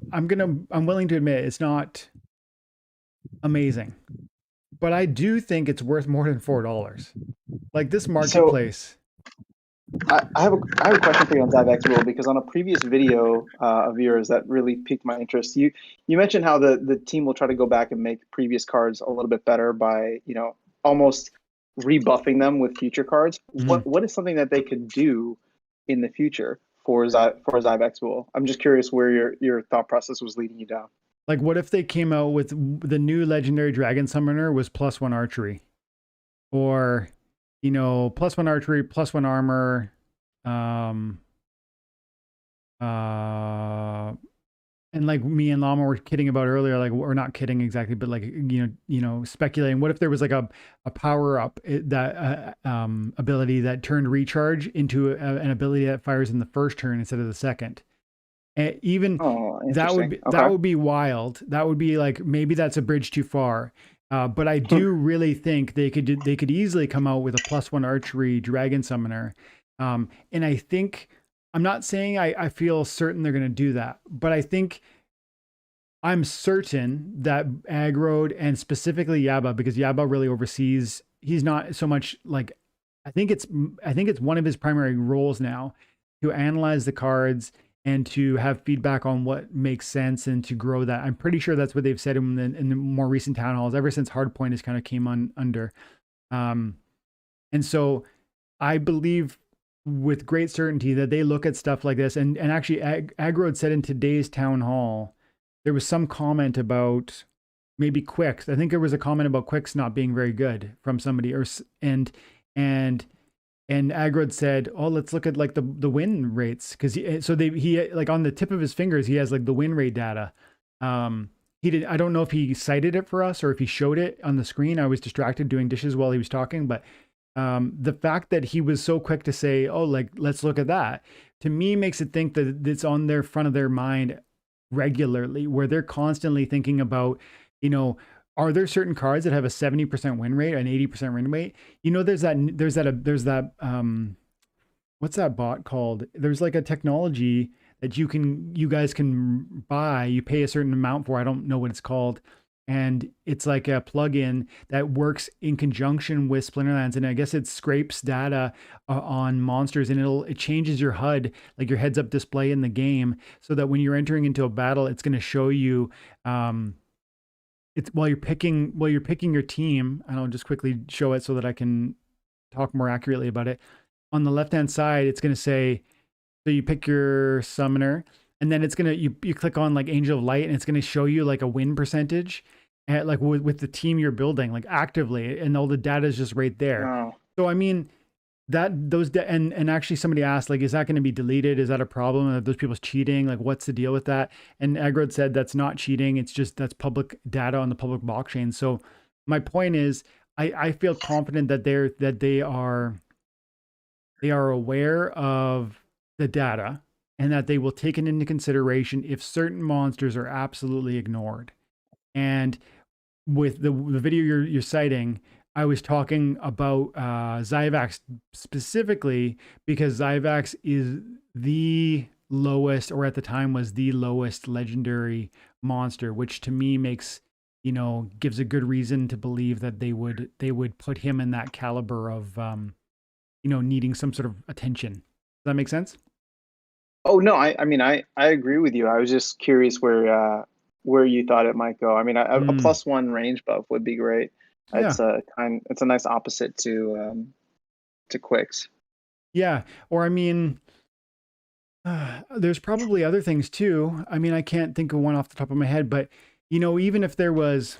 A: willing to admit it's not amazing, but I do think it's worth more than $4. Like this marketplace.
D: So, I have a question for you on Zyvax Hool, because on a previous video of yours that really piqued my interest, you mentioned how the team will try to go back and make previous cards a little bit better by almost rebuffing them with future cards.
A: Mm-hmm.
D: What is something that they could do in the future for Zyvax Hool? I'm just curious where your thought process was leading you down.
A: Like, what if they came out with the new legendary dragon summoner was +1 archery, or +1 archery, +1 armor, and like me and Llama were kidding about earlier, like we're not kidding exactly, but like speculating. What if there was like a power up that ability that turned recharge into an ability that fires in the first turn instead of the second? And even that would be wild. That would be like, maybe that's a bridge too far. But I do really think they could easily come out with a +1 archery dragon summoner. And I think, I'm not saying I feel certain they're going to do that, but I'm certain that Aggroed, and specifically Yaba, because Yaba really oversees, he's not so much like, I think it's one of his primary roles now to analyze the cards and to have feedback on what makes sense and to grow that. I'm pretty sure that's what they've said in the more recent town halls, ever since Hardpoint has kind of came under. And so I believe with great certainty that they look at stuff like this. And actually, Aggroed said in today's town hall, there was some comment about maybe Quicks. I think there was a comment about Quicks not being very good from somebody, and Aggroed said, "Oh, let's look at like the win rates," because he like on the tip of his fingers he has like the win rate data, and he did. I don't know if he cited it for us or if he showed it on the screen. I was distracted doing dishes while he was talking, but the fact that he was so quick to say, "Oh, like let's look at that," to me makes it think that it's on their front of their mind regularly, where they're constantly thinking about, you know, are there certain cards that have a 70% win rate, an 80% win rate? You know, there's that what's that bot called? There's like a technology that you guys can buy. You pay a certain amount for. I don't know what it's called. And it's like a plugin that works in conjunction with Splinterlands. And I guess it scrapes data on monsters, and it changes your HUD, like your heads up display in the game, so that when you're entering into a battle, it's going to show you, it's while you're picking your team. And I'll just quickly show it so that I can talk more accurately about it. On the left-hand side, it's going to say, so you pick your summoner, and then it's going to, you click on like Angel of Light, and it's going to show you like a win percentage, and like with the team you're building, like actively, and all the data is just right there.
D: Wow.
A: So, I mean, and actually somebody asked, like, is that going to be deleted? Is that a problem? Are those people cheating? Like, what's the deal with that? And Agrod said that's not cheating. It's just, that's public data on the public blockchain. So my point is, I feel confident that they are aware of the data, and that they will take it into consideration if certain monsters are absolutely ignored. And with the video you're citing, I was talking about Zyvax specifically, because Zyvax is the lowest, or at the time was the lowest legendary monster, which to me makes, gives a good reason to believe that they would put him in that caliber of, needing some sort of attention. Does that make sense?
D: Oh no, I mean I agree with you. I was just curious where you thought it might go. I mean, a +1 range buff would be great.
A: Yeah.
D: It's a nice opposite to Quicks.
A: Yeah, or I mean, there's probably other things too. I mean, I can't think of one off the top of my head, but even if there was,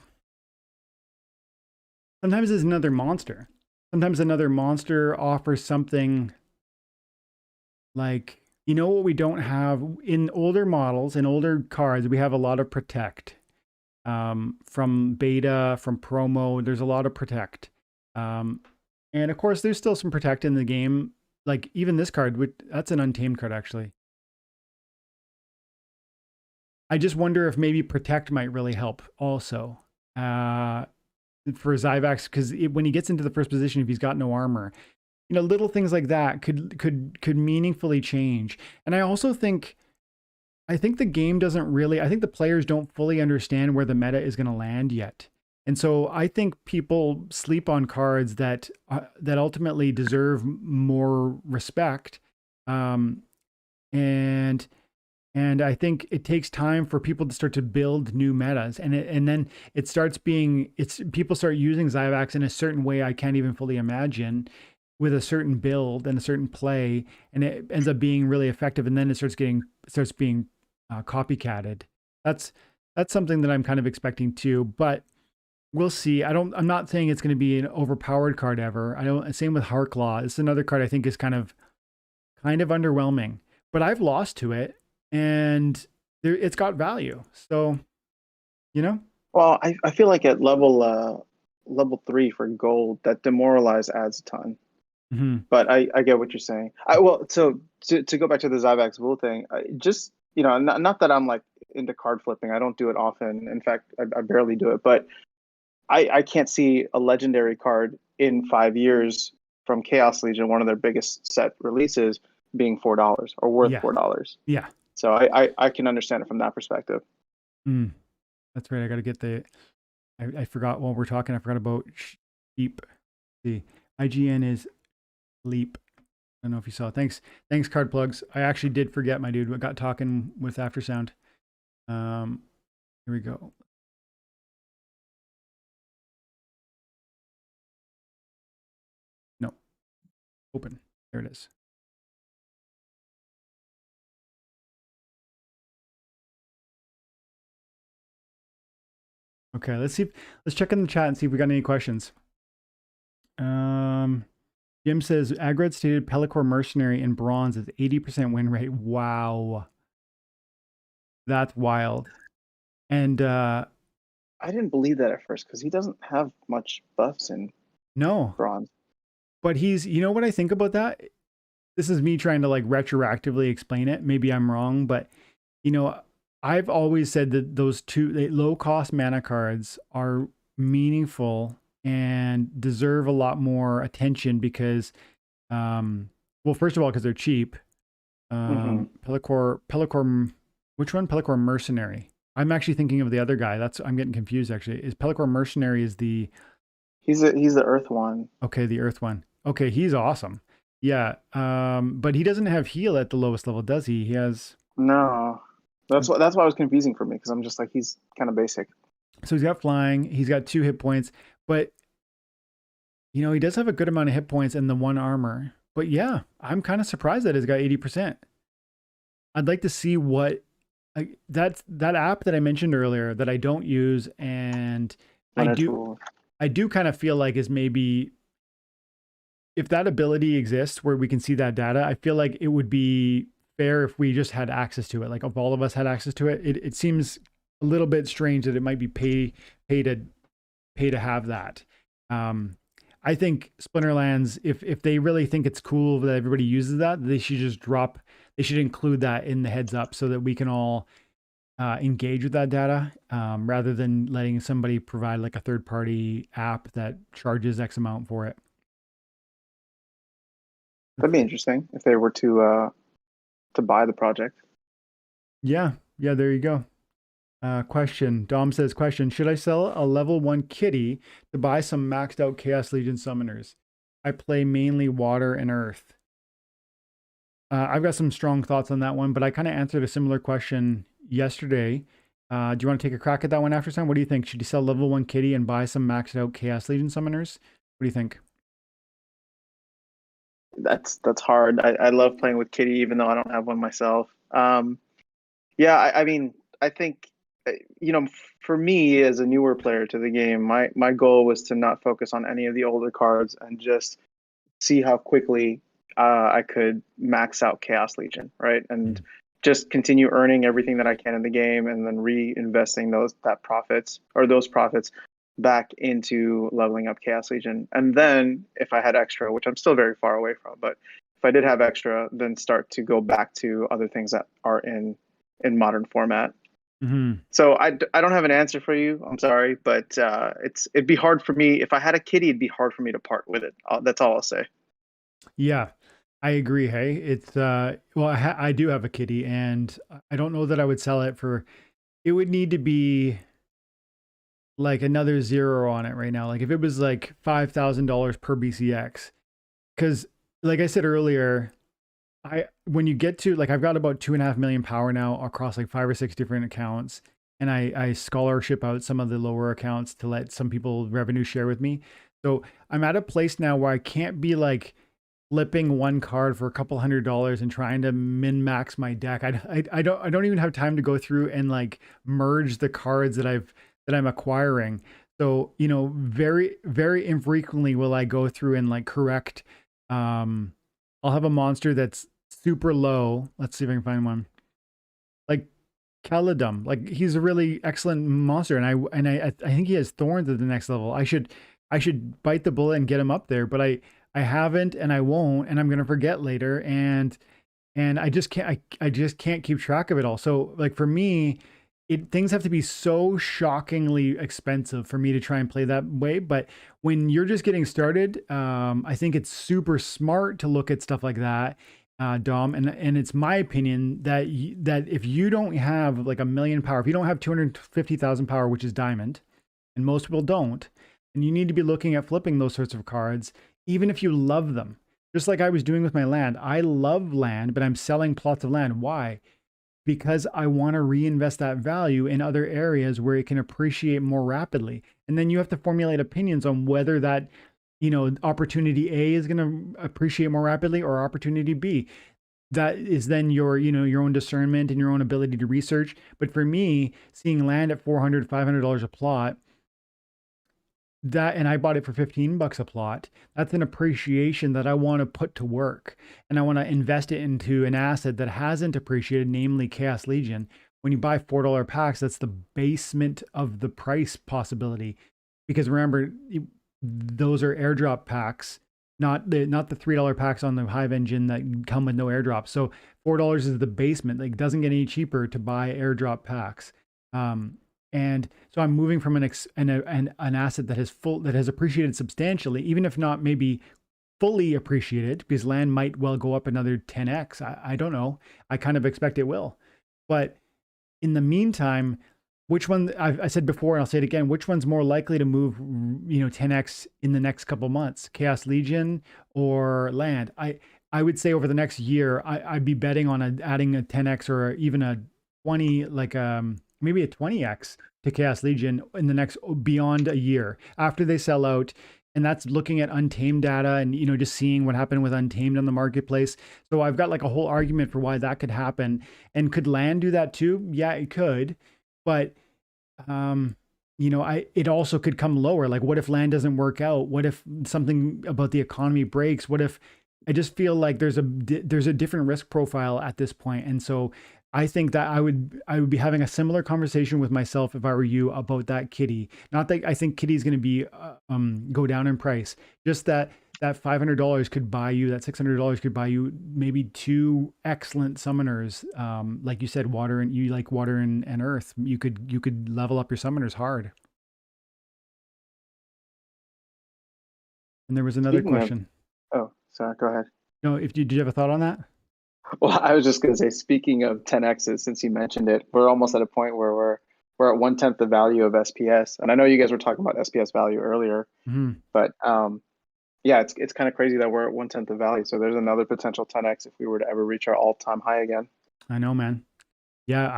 A: sometimes there's another monster. Sometimes another monster offers something like, what we don't have in older models, in older cards, we have a lot of protect. From beta, from promo, there's a lot of protect. And of course, there's still some protect in the game. Like even this card, that's an untamed card, actually. I just wonder if maybe protect might really help also for Zyvax, because when he gets into the first position, if he's got no armor, little things like that could meaningfully change. And I also think the game doesn't really, I think the players don't fully understand where the meta is going to land yet. And so I think people sleep on cards that ultimately deserve more respect. And I think it takes time for people to start to build new metas, and then it starts being, people start using Zyvax in a certain way I can't even fully imagine, with a certain build and a certain play, and it ends up being really effective, and then it starts being copycatted. That's something that I'm kind of expecting too, but we'll see. I'm not saying it's going to be an overpowered card ever. Same with Harklaw. It's another card I think is kind of underwhelming, but I've lost to it, and it's got value. So,
D: Well, I feel like at level 3 for gold, that demoralize adds a ton.
A: Mm-hmm.
D: But I get what you're saying. So to go back to the Zyvax Wool thing, just not that I'm like into card flipping. I don't do it often. In fact, I barely do it. But I can't see a legendary card in 5 years from Chaos Legion, one of their biggest set releases, being $4 or worth $4.
A: Yeah.
D: So I can understand it from that perspective.
A: That's right. I got to get I forgot while we're talking. I forgot about sheep. The IGN is Leap. I don't know if you saw. Thanks, Card Plugs. I actually did forget, my dude. I got talking with Aftersound. Here we go. No. Open. There it is. Okay, let's check in the chat and see if we got any questions. Jim says, Agrod stated Pellicor Mercenary in bronze is 80% win rate. Wow. That's wild. And
D: I didn't believe that at first because he doesn't have much buffs in
A: no,
D: bronze.
A: but you know what I think about that? This is me trying to like retroactively explain it. Maybe I'm wrong, but you know, I've always said that those two low cost mana cards are meaningful and deserve a lot more attention because, well, first of all, because they're cheap. Pellicor, which one? Pellicor Mercenary. I'm actually thinking of the other guy. I'm getting confused actually. Is Pellicor Mercenary is the
D: He's the Earth one.
A: okay, the Earth one. Okay, he's awesome. Yeah. But he doesn't have heal at the lowest level, does he? He has
D: No, that's why it was confusing for me because I'm just like he's kind of basic.
A: so he's got flying, he's got 2 hit points, but you know, he does have a good amount of hit points and the 1 armor. But yeah, I'm kind of surprised that he's got 80%. I'd like to see what that app that I mentioned earlier that I don't use and I do kind of feel like is maybe if that ability exists where we can see that data, I feel like it would be fair if we just had access to it. Like if all of us had access to it, it seems a little bit strange that it might be pay to have that. I think Splinterlands, if they really think it's cool that everybody uses that, they should just they should include that in the heads up so that we can all engage with that data rather than letting somebody provide like a third party app that charges X amount for it.
D: That'd be interesting if they were to buy the project.
A: Yeah, there you go. Question. Dom says, question, should I sell a level 1 kitty to buy some maxed out Chaos Legion summoners? I play mainly water and earth. I've got some strong thoughts on that one, but I kind of answered a similar question yesterday. Do you want to take a crack at that one after time? What do you think? Should you sell level 1 kitty and buy some maxed out Chaos Legion summoners? What do you think?
D: That's hard. I love playing with kitty even though I don't have one myself. Yeah, I mean, I think you know, for me as a newer player to the game, my goal was to not focus on any of the older cards and just see how quickly I could max out Chaos Legion, right? And just continue earning everything that I can in the game and then reinvesting those profits back into leveling up Chaos Legion. And then if I had extra, which I'm still very far away from, but if I did have extra, then start to go back to other things that are in modern format. So I don't have an answer for you. I'm sorry, but it'd be hard for me if I had a kitty. It'd be hard for me to part with it. That's all I'll say.
A: Yeah, I agree. Hey, it's well, I do have a kitty, and I don't know that I would sell it for. It would need to be like another 0 on it right now. Like if it was like $5,000 per BCX, because like I said earlier, when you get to like I've got about 2.5 million power now across like 5 or 6 different accounts, and I scholarship out some of the lower accounts to let some people revenue share with me. So I'm at a place now where I can't be like flipping one card for a couple $100 and trying to min max my deck. I don't even have time to go through and like merge the cards that I'm acquiring. So, you know, very, very infrequently will I go through and like correct. I'll have a monster that's super low. Let's see if I can find one. Like Caledum. Like he's a really excellent monster, and I think he has thorns at the next level. I should bite the bullet and get him up there, but I haven't, and I won't, and I'm gonna forget later, and I just can't keep track of it all. So like for me, things have to be so shockingly expensive for me to try and play that way. But when you're just getting started, I think it's super smart to look at stuff like that, Dom. And it's my opinion that if you don't have like 1 million power, if you don't have 250,000 power, which is diamond, and most people don't, and you need to be looking at flipping those sorts of cards, even if you love them. Just like I was doing with my land. I love land, but I'm selling plots of land. Why? Because I want to reinvest that value in other areas where it can appreciate more rapidly. And then you have to formulate opinions on whether that, you know, opportunity A is going to appreciate more rapidly or opportunity B. That is then your, you know, your own discernment and your own ability to research. But for me, seeing land at $400, $500 a plot, and I bought it for $15 a plot, that's an appreciation that I want to put to work, and I want to invest it into an asset that hasn't appreciated, namely Chaos Legion, when you buy $4 packs, that's the basement of the price possibility. Because remember, those are airdrop packs, not the $3 packs on the Hive engine that come with no airdrop. So $4 is the basement. Like, it doesn't get any cheaper to buy airdrop packs. And so I'm moving from an asset that has appreciated substantially, even if not maybe fully appreciated, because land might well go up another 10x. I don't know. I kind of expect it will. But in the meantime, which one, I said before, and I'll say it again, which one's more likely to move, 10x in the next couple months? Chaos Legion or land? I would say over the next year, I'd be betting on adding a 10x or even a 20, like maybe a 20x to Chaos Legion in the next, beyond a year after they sell out. And that's looking at Untamed data and, just seeing what happened with Untamed on the marketplace. So I've got like a whole argument for why that could happen. And could land do that too? Yeah, it could. But, it also could come lower. Like, what if land doesn't work out? What if something about the economy breaks? What if, I just feel like there's a different risk profile at this point. And so I think that I would be having a similar conversation with myself if I were you about that kitty. Not that I think kitty's going to be go down in price. Just that $500 could buy you, that $600 could buy you maybe 2 excellent summoners. Like you said, water, and you like water and earth. You could level up your summoners hard. And there was another question.
D: Oh, sorry. Go ahead.
A: No, did you have a thought on that?
D: Well, I was just going to say, speaking of 10x's, since you mentioned it, we're almost at a point where we're at 1/10 the value of SPS. And I know you guys were talking about SPS value earlier, but yeah, it's kind of crazy that we're at 1/10 the value. So there's another potential 10x if we were to ever reach our all-time high again.
A: I know, man. Yeah,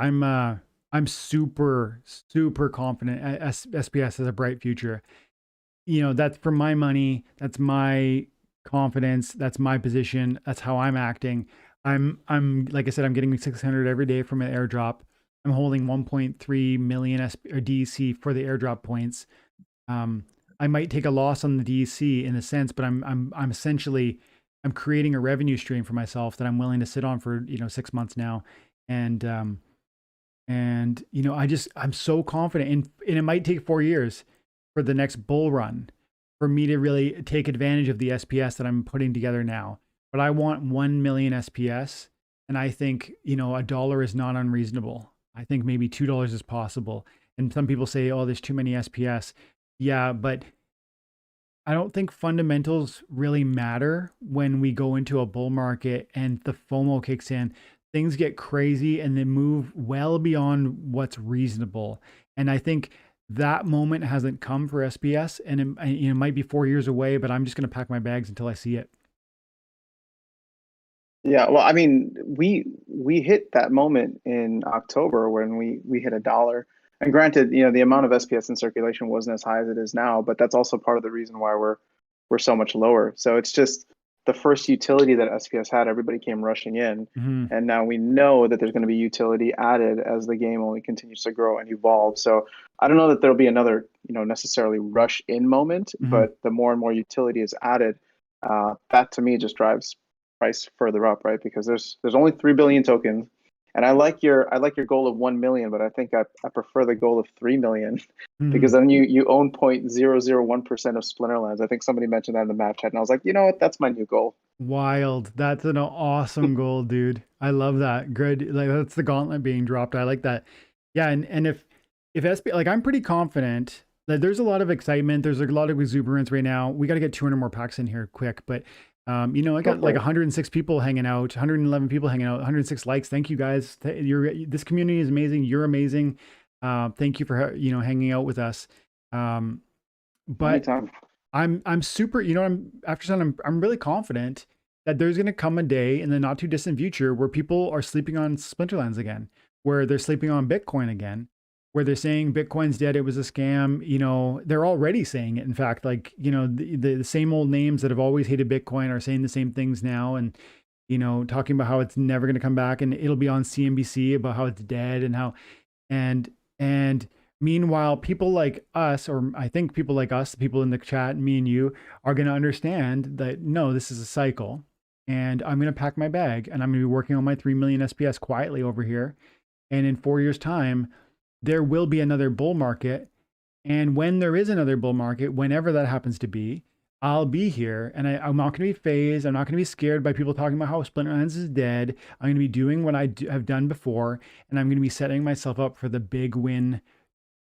A: I'm super, super confident SPS has a bright future. That's for my money. That's my confidence. That's my position. That's how I'm acting. I'm like I said, I'm getting 600 every day from an airdrop. I'm holding 1.3 million DEC for the airdrop points. I might take a loss on the DEC in a sense, but I'm essentially, I'm creating a revenue stream for myself that I'm willing to sit on for 6 months now. And I'm so confident, and it might take 4 years for the next bull run for me to really take advantage of the SPS that I'm putting together now. But I want 1 million SPS, and I think, $1 is not unreasonable. I think maybe $2 is possible. And some people say, oh, there's too many SPS. Yeah, but I don't think fundamentals really matter when we go into a bull market and the FOMO kicks in. Things get crazy and they move well beyond what's reasonable. And I think that moment hasn't come for SPS, and it might be 4 years away, but I'm just going to pack my bags until I see it.
D: Yeah, well, I mean, we hit that moment in October when we hit $1. And granted, the amount of SPS in circulation wasn't as high as it is now, but that's also part of the reason why we're so much lower. So it's just the first utility that SPS had, everybody came rushing in. And now we know that there's going to be utility added as the game only continues to grow and evolve. So I don't know that there'll be another, necessarily rush in moment, but the more and more utility is added, that to me just drives price further up, right? Because there's only 3 billion tokens, and I like your goal of 1 million, but I think I prefer the goal of 3 million because then you own 0.001% of Splinterlands. I think somebody mentioned that in the map chat, and I was like, you know what, that's my new goal.
A: Wild. That's an awesome goal, dude. I love that. Good. Like, that's the gauntlet being dropped. I like that. Yeah, and if SP, like, I'm pretty confident that there's a lot of excitement. There's a lot of exuberance right now. We got to get 200 more packs in here quick, but I got like 106 people hanging out, 111 people hanging out, 106 likes. Thank you guys. This community is amazing. You're amazing. Thank you for hanging out with us. But
D: Anytime.
A: I'm super. I'm really confident that there's going to come a day in the not too distant future where people are sleeping on Splinterlands again, where they're sleeping on Bitcoin again, where they're saying Bitcoin's dead, it was a scam. They're already saying it. In fact, like, the same old names that have always hated Bitcoin are saying the same things now, and, talking about how it's never going to come back, and it'll be on CNBC about how it's dead and how, and meanwhile, people like us, or I think people like us, the people in the chat, me and you, are going to understand that, no, this is a cycle, and I'm going to pack my bag, and I'm going to be working on my 3 million SPS quietly over here. And in 4 years' time, there will be another bull market. And when there is another bull market, whenever that happens to be, I'll be here, and I'm not going to be phased. I'm not going to be scared by people talking about how Splinterlands is dead. I'm going to be doing what I have done before, and I'm going to be setting myself up for the big win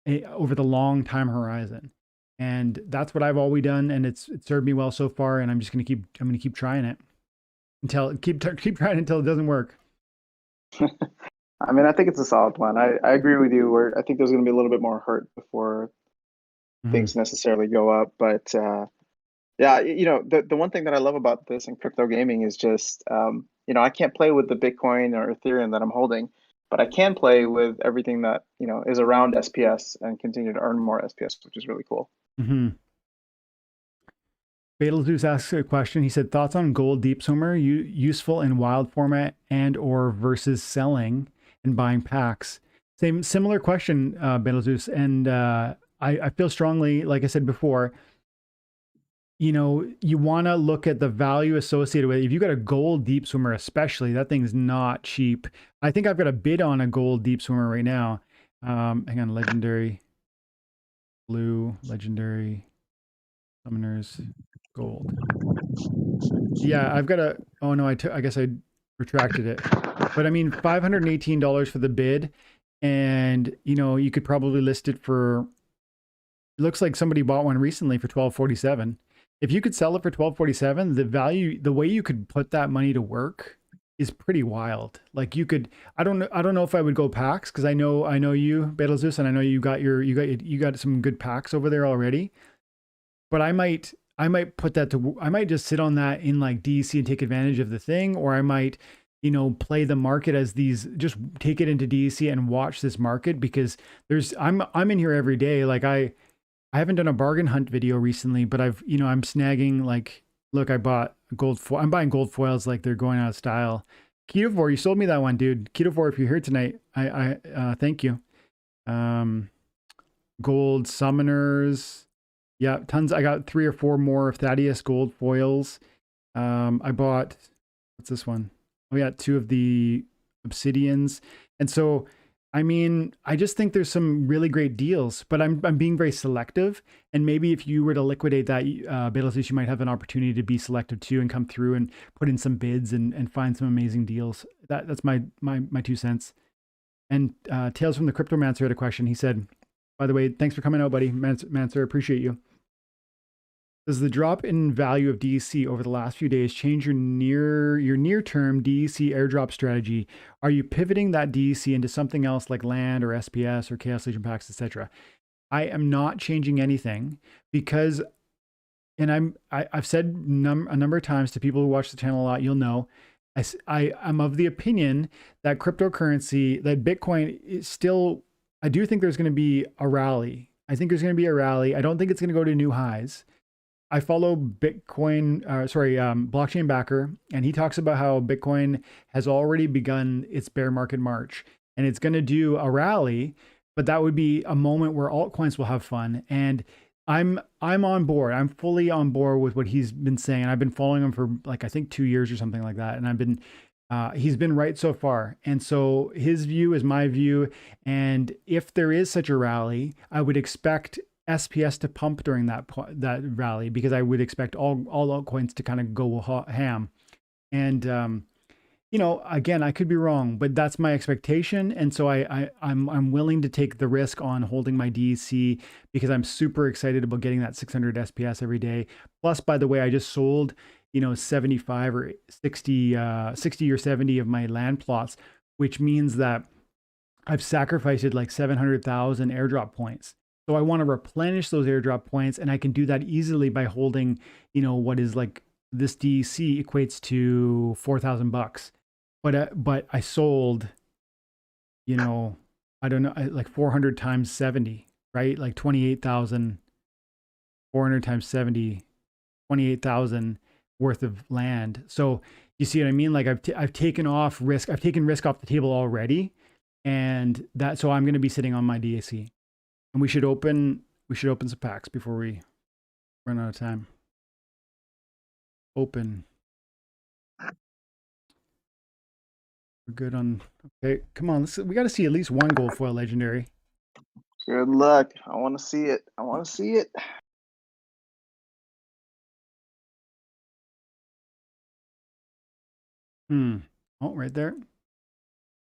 A: over the long time horizon. And that's what I've always done, and it's served me well so far. And I'm just going to keep trying it until keep trying until it doesn't work.
D: I mean, I think it's a solid plan. I agree with you. Where I think there's going to be a little bit more hurt before things necessarily go up, but. Yeah, the one thing that I love about this in crypto gaming is just, I can't play with the Bitcoin or Ethereum that I'm holding, but I can play with everything that, is around SPS and continue to earn more SPS, which is really cool.
A: Betelgeuse asks a question. He said, thoughts on gold deep swimmer, useful in wild format and or versus selling and buying packs? Similar question, Betelgeuse. And I feel strongly, like I said before, you want to look at the value associated with it. If you got a gold deep swimmer, especially, that thing's not cheap. I think I've got a bid on a gold deep swimmer right now. Hang on, legendary, blue, legendary, summoners, gold. Yeah, I've got a, oh no, I guess I retracted it. But I mean, $518 for the bid. And, you could probably list it for, it looks like somebody bought one recently for $12.47. If you could sell it for $12.47, the value, the way you could put that money to work is pretty wild. Like you could, I don't know if I would go packs, because I know you, Betelgeuse, and I know you got some good packs over there already. But I might put that to, I might just sit on that in like DEC and take advantage of the thing, or I might, play the market as these, just take it into DEC and watch this market, because I'm in here every day. Like I haven't done a bargain hunt video recently, but I'm snagging, like, look, I bought gold foil. I'm buying gold foils like they're going out of style. Ketovore, you sold me that one, dude. Ketovore, if you're here tonight, I thank you. Gold summoners. Yeah, tons. I got 3 or 4 more Thaddeus gold foils. I bought, what's this one? Oh yeah, 2 of the obsidians. And so, I mean, I just think there's some really great deals, but I'm being very selective. And maybe if you were to liquidate that, Betelgeuse, you might have an opportunity to be selective too and come through and put in some bids and find some amazing deals. That's my 2 cents. And Tales from the Cryptomancer had a question. He said, by the way, thanks for coming out, buddy. Mancer, appreciate you. Does the drop in value of DEC over the last few days change your near-term DEC airdrop strategy? Are you pivoting that DEC into something else like land or SPS or Chaos Legion packs, etc.? I am not changing anything because, and I've said a number of times to people who watch the channel a lot, you'll know, I'm of the opinion that cryptocurrency, that Bitcoin is still, I do think there's going to be a rally. I think there's going to be a rally. I don't think it's going to go to new highs. I follow Blockchain Backer, and he talks about how Bitcoin has already begun its bear market march, and it's going to do a rally, but that would be a moment where altcoins will have fun. And I'm on board. I'm fully on board with what he's been saying. And I've been following him for like, I think 2 years or something like that. And he's been right so far. And so his view is my view. And if there is such a rally, I would expect SPS to pump during that rally, because I would expect all altcoins to kind of go ham. And again, I could be wrong, but that's my expectation. And so I'm willing to take the risk on holding my DEC, because I'm super excited about getting that 600 SPS every day. Plus, by the way, I just sold 75 or 60 or 70 of my land plots, which means that I've sacrificed like 700,000 airdrop points. So I want to replenish those airdrop points, and I can do that easily by holding, what is like, this DEC equates to $4,000. But I sold, I don't know, like 400 times 70, right? Like 28,000, 400 times 70, 28,000 worth of land. So you see what I mean? Like I've taken risk off the table already, and so I'm going to be sitting on my DEC. And we should open some packs before we run out of time. Open. We're good on. Okay, come on. We got to see at least one gold foil legendary.
D: Good luck. I want to see it. I want to see it.
A: Oh, right there.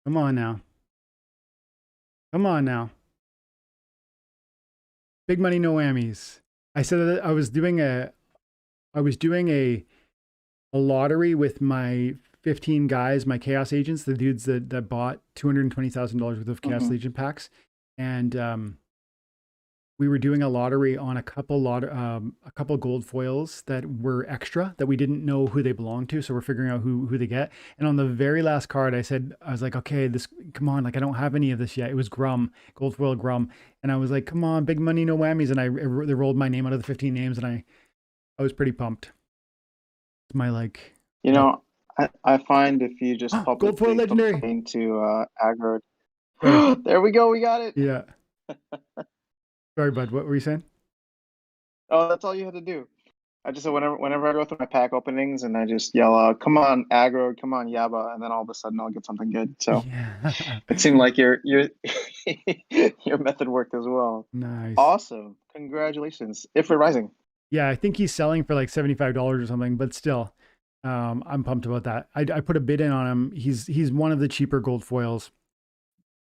A: Come on now. Come on now. Big money, no whammies. I said that I was doing a lottery with my 15 guys, my Chaos Agents, the dudes that bought $220,000 worth of Chaos Legion packs, and we were doing a lottery on a couple gold foils that were extra that we didn't know who they belonged to, so we're figuring out who they get. And on the very last card, I was like, okay, come on, like I don't have any of this yet. It was Grum, gold foil Grum, and I was like, come on, big money, no whammies. And they rolled my name out of the 15 names, and I was pretty pumped. It's my like,
D: I find if you just
A: gold foil legendary
D: complain to aggro. There we go, we got it.
A: Yeah. Sorry, bud. What were you saying?
D: Oh, that's all you had to do. I just said whenever I go through my pack openings and I just yell out, "Come on, aggro! Come on, Yaba!" and then all of a sudden I'll get something good. So it seemed like your your method worked as well.
A: Nice.
D: Awesome. Congratulations, Ifrit Rising.
A: Yeah, I think he's selling for like $75 or something, but still, I'm pumped about that. I put a bid in on him. He's one of the cheaper gold foils,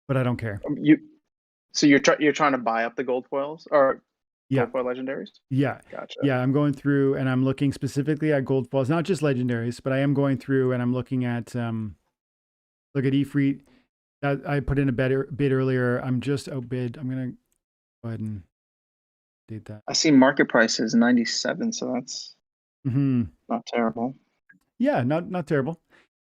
A: but I don't care.
D: So you're trying to buy up the gold foils or gold foil legendaries?
A: Yeah.
D: Gotcha.
A: Yeah, I'm going through and I'm looking specifically at gold foils, not just legendaries, but I am going through and I'm looking at look at Ifrit. That I put in a bid earlier. I'm just outbid. I'm gonna go ahead and update that.
D: I see market price is 97, so that's not terrible.
A: Yeah, not terrible.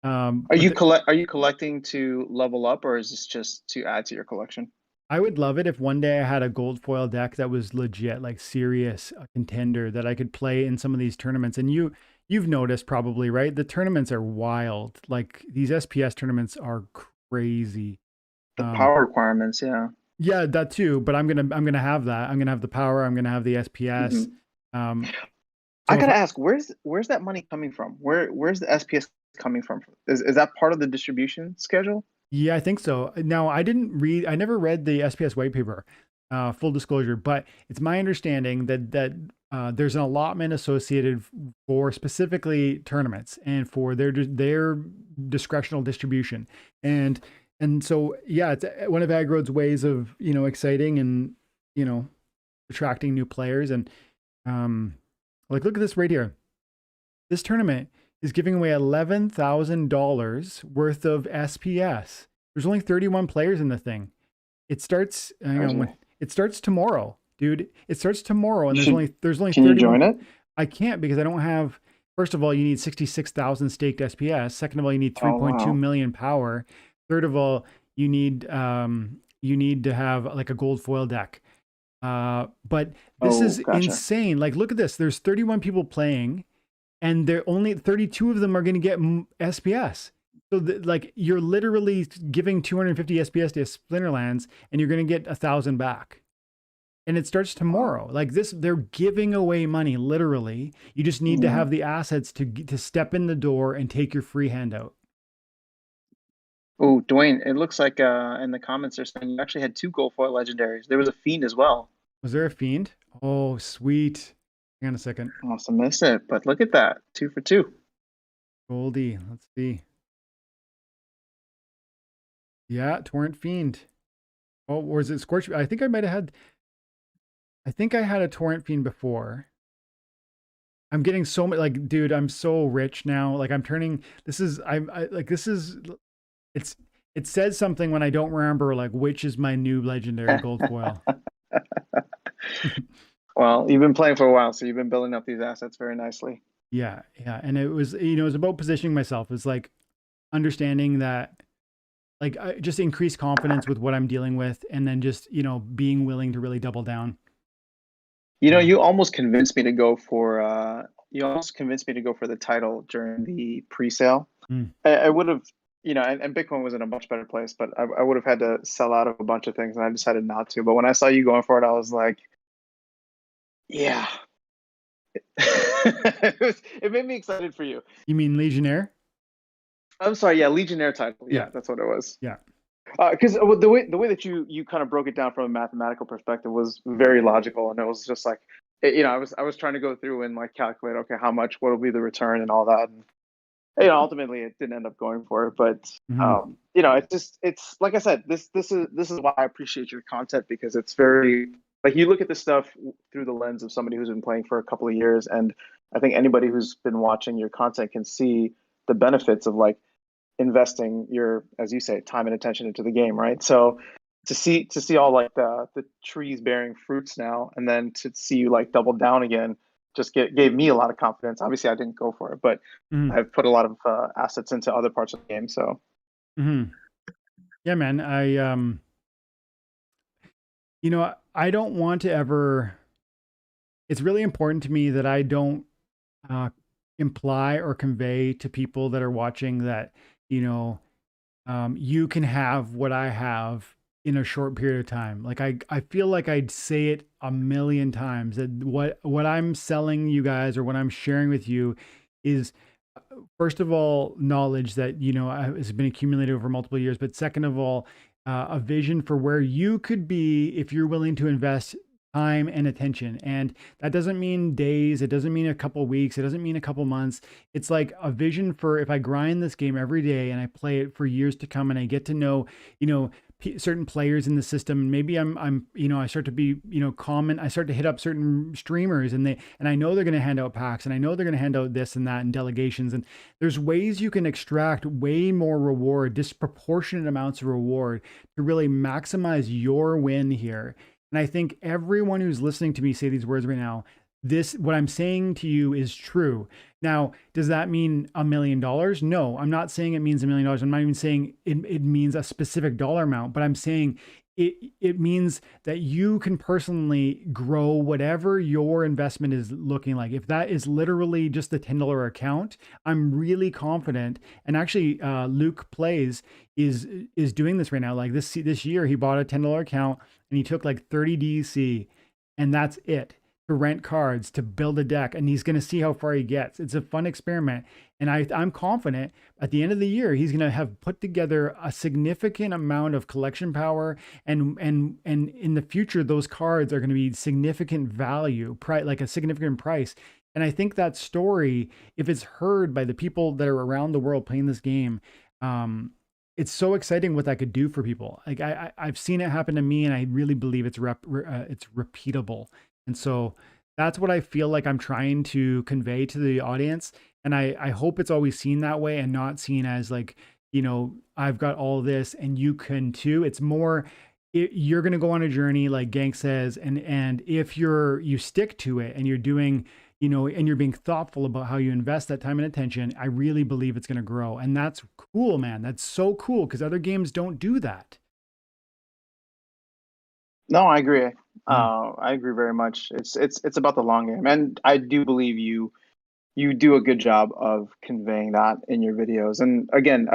D: Are you collecting to level up, or is this just to add to your collection?
A: I would love it if one day I had a gold foil deck that was legit, like serious contender that I could play in some of these tournaments. And you've noticed probably, right? The tournaments are wild. Like these SPS tournaments are crazy.
D: The power requirements, yeah.
A: Yeah, that too. But I'm gonna have that. I'm gonna have the power. I'm gonna have the SPS.
D: I gotta ask, where's that money coming from? Where's the SPS coming from? Is that part of the distribution schedule?
A: Yeah, I think so. Now, I never read the SPS white paper, full disclosure, but it's my understanding that there's an allotment associated for specifically tournaments and for their discretional distribution. And so, yeah, it's one of Aggro's ways of, exciting and, attracting new players. And like, look at this right here. This tournament is giving away $11,000 worth of SPS. There's only 31 players in the thing. It starts, it starts tomorrow, dude. It starts tomorrow, and there's only
D: Can
A: 31.
D: You join it?
A: I can't because I don't have. First of all, you need 66,000 staked SPS. Second of all, you need 3.2 million power. Third of all, you need to have like a gold foil deck. But this is insane. Like, look at this. There's 31 people playing. And they're only 32 of them are going to get SPS. So like you're literally giving 250 SPS to Splinterlands and you're going to get 1,000 back. And it starts tomorrow. Like this, they're giving away money, literally. You just need to have the assets to step in the door and take your free handout.
D: Oh, Dwayne, it looks like in the comments they're saying you actually had 2 gold foil legendaries. There was a fiend as well.
A: Was there a fiend? Oh, sweet. Hang on a second.
D: I must have missed it, but look at that. 2 for 2.
A: Goldie. Let's see. Yeah, Torrent Fiend. Oh, or is it Scorch? I think I might have had. I think I had a Torrent Fiend before. I'm getting so much, like, dude, I'm so rich now. Like, I'm turning. This is. It says something when I don't remember, like, which is my new legendary gold foil.
D: Well, you've been playing for a while, so you've been building up these assets very nicely.
A: Yeah, and it was, it was about positioning myself. It's like understanding that, like, I just increase confidence with what I'm dealing with, and then just being willing to really double down.
D: You almost convinced me to go for the title during the pre-sale. I would have, and Bitcoin was in a much better place, but I would have had to sell out of a bunch of things, and I decided not to. But when I saw you going for it, I was like, yeah. It made me excited for you.
A: You mean Legionnaire?
D: I'm sorry, yeah, Legionnaire title.
A: Yeah.
D: Yeah, that's what it was.
A: Yeah.
D: Because the way that you kind of broke it down from a mathematical perspective was very logical, and it was just like, I was trying to go through and like calculate, okay, how much, what will be the return and all that. And, ultimately it didn't end up going for it, but
A: Mhm.
D: it's like I said, this is why I appreciate your content, because it's very, like, you look at this stuff through the lens of somebody who's been playing for a couple of years, and I think anybody who's been watching your content can see the benefits of like investing your, as you say, time and attention into the game, right? So to see all like the trees bearing fruits now, and then to see you like double down again, just gave me a lot of confidence. Obviously, I didn't go for it, but
A: Mhm.
D: I've put a lot of assets into other parts of the game. So
A: Mhm. Yeah, man. I don't want to ever. It's really important to me that I don't uh, imply or convey to people that are watching that, you know, you can have what I have in a short period of time. Like I feel like I'd say it a million times that what I'm selling you guys or what I'm sharing with you is, first of all, knowledge that has been accumulated over multiple years, but second of all, a vision for where you could be if you're willing to invest time and attention. And that doesn't mean days, it doesn't mean a couple weeks, it doesn't mean a couple months. It's like a vision for, if I grind this game every day and I play it for years to come, and I get to know, certain players in the system. Maybe I start to be, common. I start to hit up certain streamers, and I know they're going to hand out packs, and I know they're going to hand out this and that and delegations. And there's ways you can extract way more reward, disproportionate amounts of reward, to really maximize your win here. And I think everyone who's listening to me say these words right now, what I'm saying to you is true. Now, does that mean $1 million? No, I'm not saying it means $1 million. I'm not even saying it means a specific dollar amount, but I'm saying it means that you can personally grow whatever your investment is looking like. If that is literally just the $10 account, I'm really confident. And actually, Luke Plays is doing this right now. Like this year, he bought a $10 account and he took like 30 DC, and that's it, to rent cards, to build a deck, and he's going to see how far he gets. It's a fun experiment, and I'm confident at the end of the year he's going to have put together a significant amount of collection power, and in the future those cards are going to be significant value, like a significant price. And I think that story, if it's heard by the people that are around the world playing this game, it's so exciting what that could do for people. Like I've seen it happen to me, and I really believe it's repeatable. And so that's what I feel like I'm trying to convey to the audience. And I hope it's always seen that way, and not seen as like, I've got all this and you can too. It's more, you're going to go on a journey, like Gank says. And if you stick to it and you're doing, and you're being thoughtful about how you invest that time and attention, I really believe it's going to grow. And that's cool, man. That's so cool, because other games don't do that.
D: no, I agree. I agree very much. It's about the long game, and I do believe you do a good job of conveying that in your videos. And again,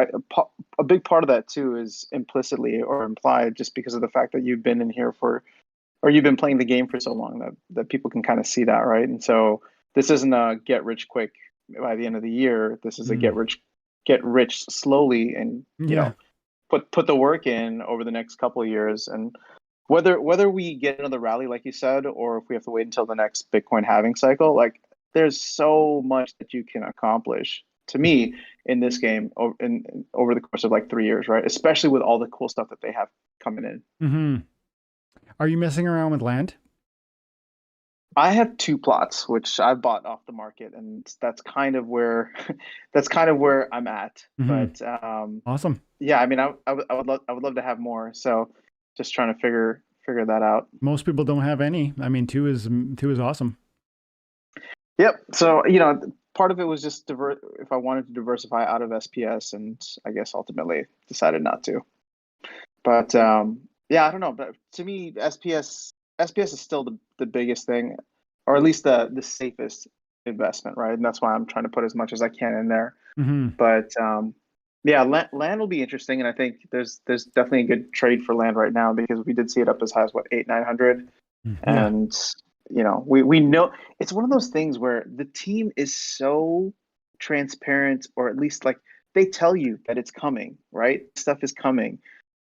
D: a big part of that too is implicitly or implied, just because of the fact that you've been in here or you've been playing the game for so long, that people can kind of see that, right? And so this isn't a get rich quick by the end of the year. This is a get rich slowly, and
A: Yeah.
D: put the work in over the next couple of years. And whether we get another rally, like you said, or if we have to wait until the next Bitcoin halving cycle, like, there's so much that you can accomplish, to me, in this game over the course of like 3 years, right? Especially with all the cool stuff that they have coming in.
A: Mm-hmm. Are you messing around with land?
D: I have 2 plots which I bought off the market, and that's kind of where I'm at.
A: Mm-hmm.
D: But
A: Awesome.
D: yeah, I mean, I would love to have more. So just trying to figure that out.
A: Most people don't have any. I mean, two is awesome.
D: Yep. So part of it was just if I wanted to diversify out of SPS, and I guess ultimately decided not to. But yeah, I don't know. But to me, SPS is still the biggest thing, or at least the safest investment, right? And that's why I'm trying to put as much as I can in there.
A: Mm-hmm.
D: But yeah, land will be interesting, and I think there's definitely a good trade for land right now, because we did see it up as high as 800-900,
A: Yeah.
D: and we know it's one of those things where the team is so transparent, or at least like they tell you that it's coming, right? Stuff is coming.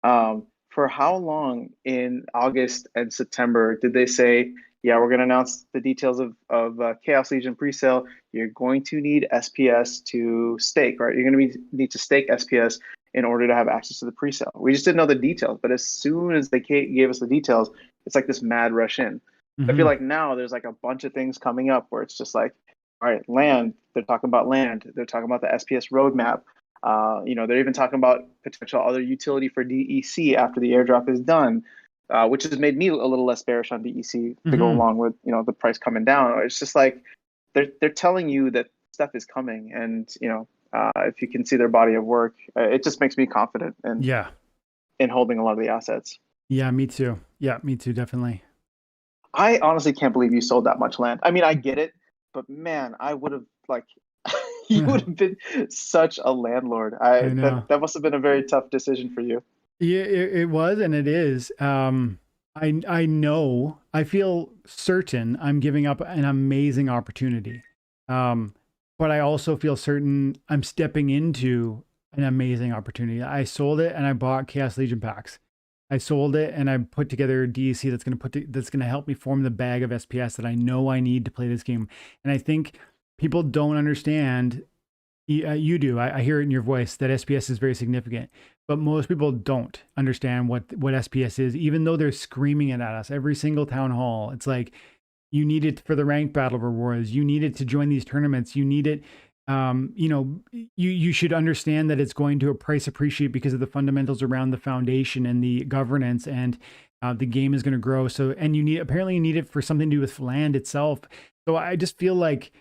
D: For how long in August and September did they say, yeah, we're going to announce the details of Chaos Legion presale. You're going to need SPS to stake, right? You're going to need to stake SPS in order to have access to the presale. We just didn't know the details, but as soon as they gave us the details, it's like this mad rush in. I feel like now there's like a bunch of things coming up where it's just like, all right, land. They're talking about land. They're talking about the SPS roadmap. They're even talking about potential other utility for DEC after the airdrop is done, which has made me a little less bearish on DEC to go along with the price coming down. It's just like they're telling you that stuff is coming, and if you can see their body of work, it just makes me confident in holding a lot of the assets.
A: Yeah, me too. Yeah, me too, definitely.
D: I honestly can't believe you sold that much land. I mean, I get it, but man, I would have you would have been such a landlord.
A: I know.
D: That must have been a very tough decision for you.
A: Yeah, it was, and it is. I know, I feel certain I'm giving up an amazing opportunity. But I also feel certain I'm stepping into an amazing opportunity. I sold it and I bought Chaos Legion packs. I sold it and I put together DEC that's going to help me form the bag of SPS that I know I need to play this game. And I think people don't understand. You do. I hear it in your voice that SPS is very significant, but most people don't understand what SPS is, even though they're screaming it at us every single town hall. It's like, you need it for the ranked battle rewards. You need it to join these tournaments. You need it. You should understand that it's going to price appreciate because of the fundamentals around the foundation and the governance, and the game is going to grow. So, and apparently you need it for something to do with land itself. So I just feel like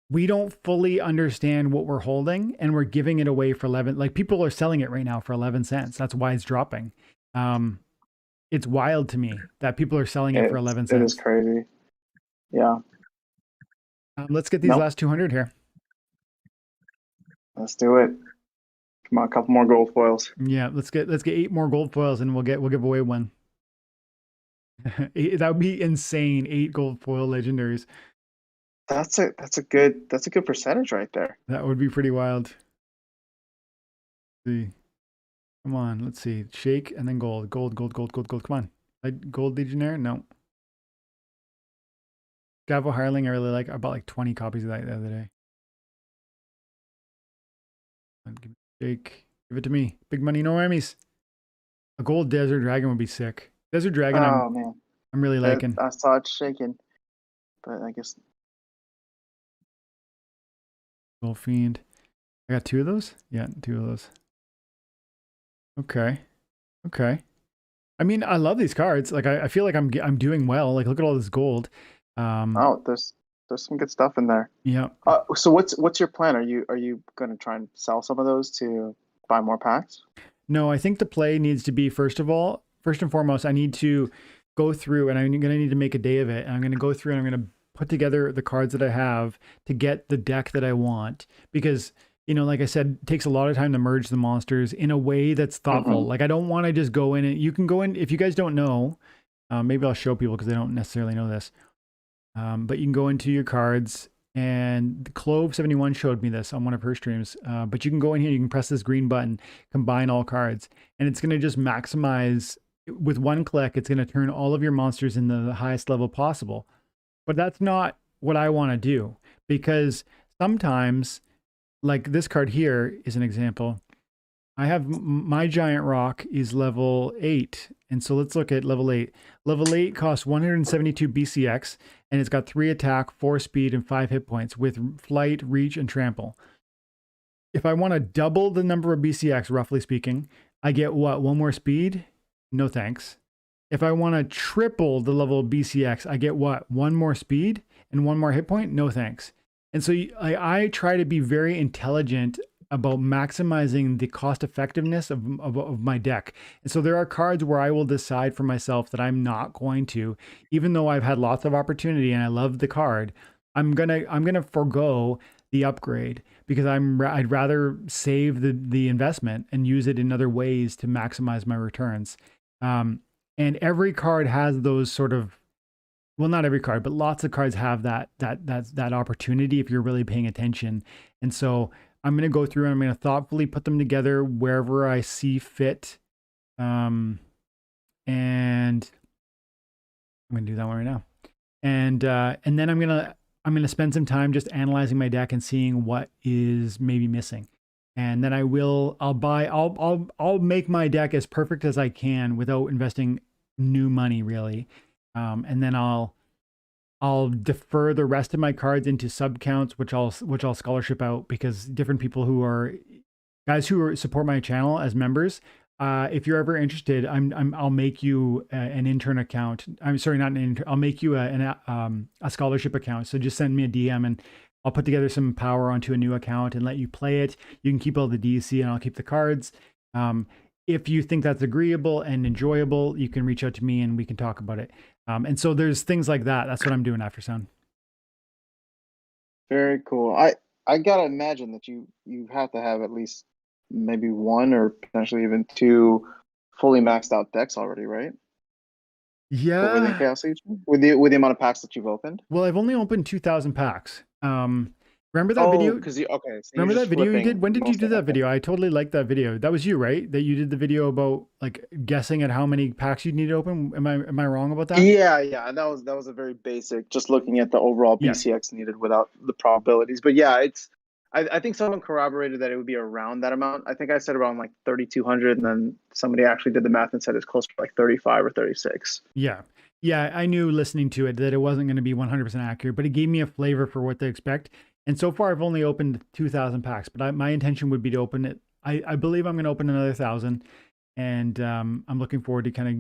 A: we don't fully understand what we're holding, and we're giving it away for 11. Like, people are selling it right now for 11 cents. That's why it's dropping. It's wild to me that people are selling it for 11 cents.
D: It is crazy. Yeah.
A: Let's get these last 200 here.
D: Let's do it. Come on, a couple more gold foils.
A: Yeah, let's get 8 more gold foils, and we'll give away one. That would be insane. 8 gold foil legendaries.
D: That's a good percentage right there.
A: That would be pretty wild. Let's see. Come on, let's see. Shake and then gold. Gold. Come on. Gold Legionnaire? No. Gavo Hireling, I really like. I bought like 20 copies of that the other day. Give me Shake. Give it to me. Big money, no whammies. A gold Desert Dragon would be sick. Desert Dragon,
D: man.
A: I'm really liking.
D: I saw it shaking, but I guess.
A: Gold Fiend. I got 2 of those? Yeah, 2 of those. Okay. I mean, I love these cards. Like, I feel like I'm doing well. Like, look at all this gold.
D: There's some good stuff in there.
A: Yeah.
D: So what's your plan? Are you going to try and sell some of those to buy more packs?
A: No, I think the play needs to be, first and foremost, I need to go through, and I'm going to need to make a day of it. And I'm going to go through and I'm going to put together the cards that I have to get the deck that I want, because, like I said, it takes a lot of time to merge the monsters in a way that's thoughtful. Like, I don't want to just go in, and you can go in, if you guys don't know, maybe I'll show people because they don't necessarily know this. But you can go into your cards, and Clove71 showed me this on one of her streams. But you can go in here, you can press this green button, combine all cards, and it's going to just maximize with one click. It's going to turn all of your monsters into the highest level possible. But that's not what I want to do, because sometimes, like this card here is an example. I have my giant rock is level 8. And so let's look at level 8. Level 8 costs 172 BCX, and it's got 3 attack, 4 speed, and 5 hit points with flight, reach, and trample. If I want to double the number of BCX, roughly speaking, I get what? 1 more speed? No thanks. If I want to triple the level of BCX, I get what? 1 more speed and 1 more hit point? No thanks. And so I try to be very intelligent about maximizing the cost effectiveness of my deck. And so there are cards where I will decide for myself that I'm not going to, even though I've had lots of opportunity and I love the card, I'm gonna forego the upgrade because I'd rather save the investment and use it in other ways to maximize my returns. And every card has those sort of, well, not every card, but lots of cards have that opportunity if you're really paying attention. And so I'm going to go through and I'm going to thoughtfully put them together wherever I see fit. And I'm going to do that one right now. And then I'm going to spend some time just analyzing my deck and seeing what is maybe missing. And then I'll make my deck as perfect as I can without investing new money really. And then I'll defer the rest of my cards into sub counts, which I'll scholarship out, because different people who support my channel as members, if you're ever interested, I'll make you an intern account. I'm sorry, not an intern. I'll make you a scholarship account. So just send me a DM and I'll put together some power onto a new account and let you play it. You can keep all the DC and I'll keep the cards. If you think that's agreeable and enjoyable, you can reach out to me and we can talk about it. And so there's things like that. That's what I'm doing after Sound.
D: Very cool. I gotta imagine that you have to have at least maybe one or potentially even two fully maxed out decks already, right? Within
A: Yeah.
D: Chaos Legion, with the amount of packs that you've opened.
A: Well, I've only opened 2,000 packs. Remember that video?
D: Because so
A: remember that video you did? When did you do that
D: okay.
A: video? I totally liked that video. That was you, right? That you did the video about like guessing at how many packs you'd need to open. Am I wrong about that?
D: Yeah. That was a very basic, just looking at the overall BCX needed without the probabilities. But yeah, I think someone corroborated that it would be around that amount. I think I said around like 3,200, and then somebody actually did the math and said it's close to like 35 or 36.
A: Yeah. Yeah, I knew listening to it that it wasn't going to be 100% accurate, but it gave me a flavor for what to expect. And so far, I've only opened 2,000 packs, but my intention would be to open it. I believe I'm going to open another 1,000, and I'm looking forward to kind of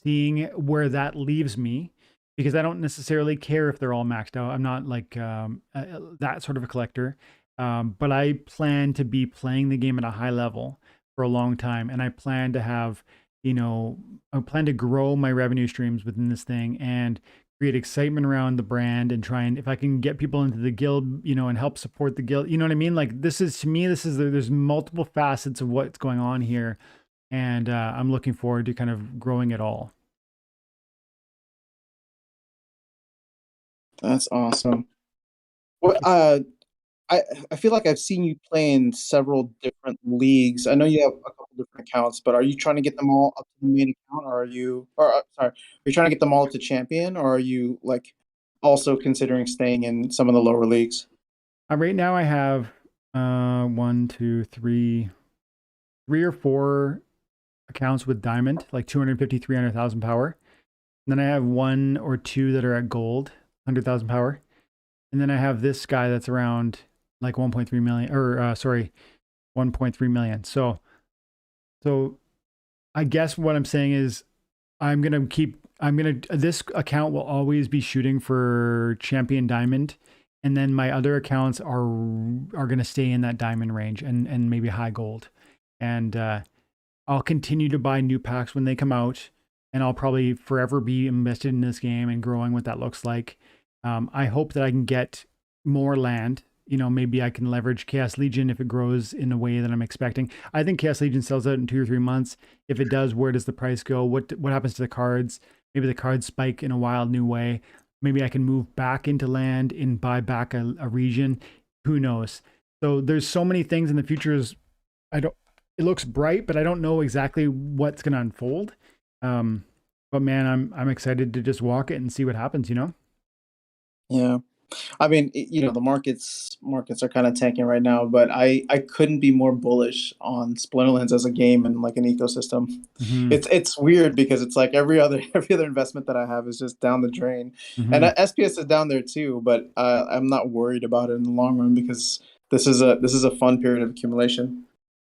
A: seeing where that leaves me, because I don't necessarily care if they're all maxed out. I'm not like that sort of a collector, but I plan to be playing the game at a high level for a long time, and I plan to have, I plan to grow my revenue streams within this thing and create excitement around the brand, and try and, if I can get people into the guild, and help support the guild, you know what I mean? Like to me, there's multiple facets of what's going on here. And I'm looking forward to kind of growing it all.
E: That's awesome. Well, I feel like I've seen you play in several different leagues. I know you have a couple different accounts, but are you trying to get them all up to the main account, or are you trying to get them all up to champion, or are you like also considering staying in some of the lower leagues?
A: Right now I have 1, 2, 3 or 4 accounts with diamond, like 250, 300,000 power. And then I have 1 or 2 that are at gold, 100,000 power. And then I have this guy that's around like 1.3 million, or 1.3 million. So I guess what I'm saying is this account will always be shooting for champion diamond. And then my other accounts are going to stay in that diamond range and maybe high gold. And I'll continue to buy new packs when they come out, and I'll probably forever be invested in this game and growing what that looks like. I hope that I can get more land. Maybe I can leverage Chaos Legion if it grows in a way that I'm expecting. I think Chaos Legion sells out in 2 or 3 months. If it does, where does the price go? What happens to the cards? Maybe the cards spike in a wild new way. Maybe I can move back into land and buy back a region. Who knows? So there's so many things in the future. It looks bright, but I don't know exactly what's going to unfold. But man, I'm excited to just walk it and see what happens,
E: Yeah. I mean, the markets are kind of tanking right now, but I couldn't be more bullish on Splinterlands as a game and like an ecosystem.
A: Mm-hmm.
E: It's weird because it's like every other investment that I have is just down the drain.
A: Mm-hmm.
E: And SPS is down there too, but I'm not worried about it in the long run because this is a fun period of accumulation.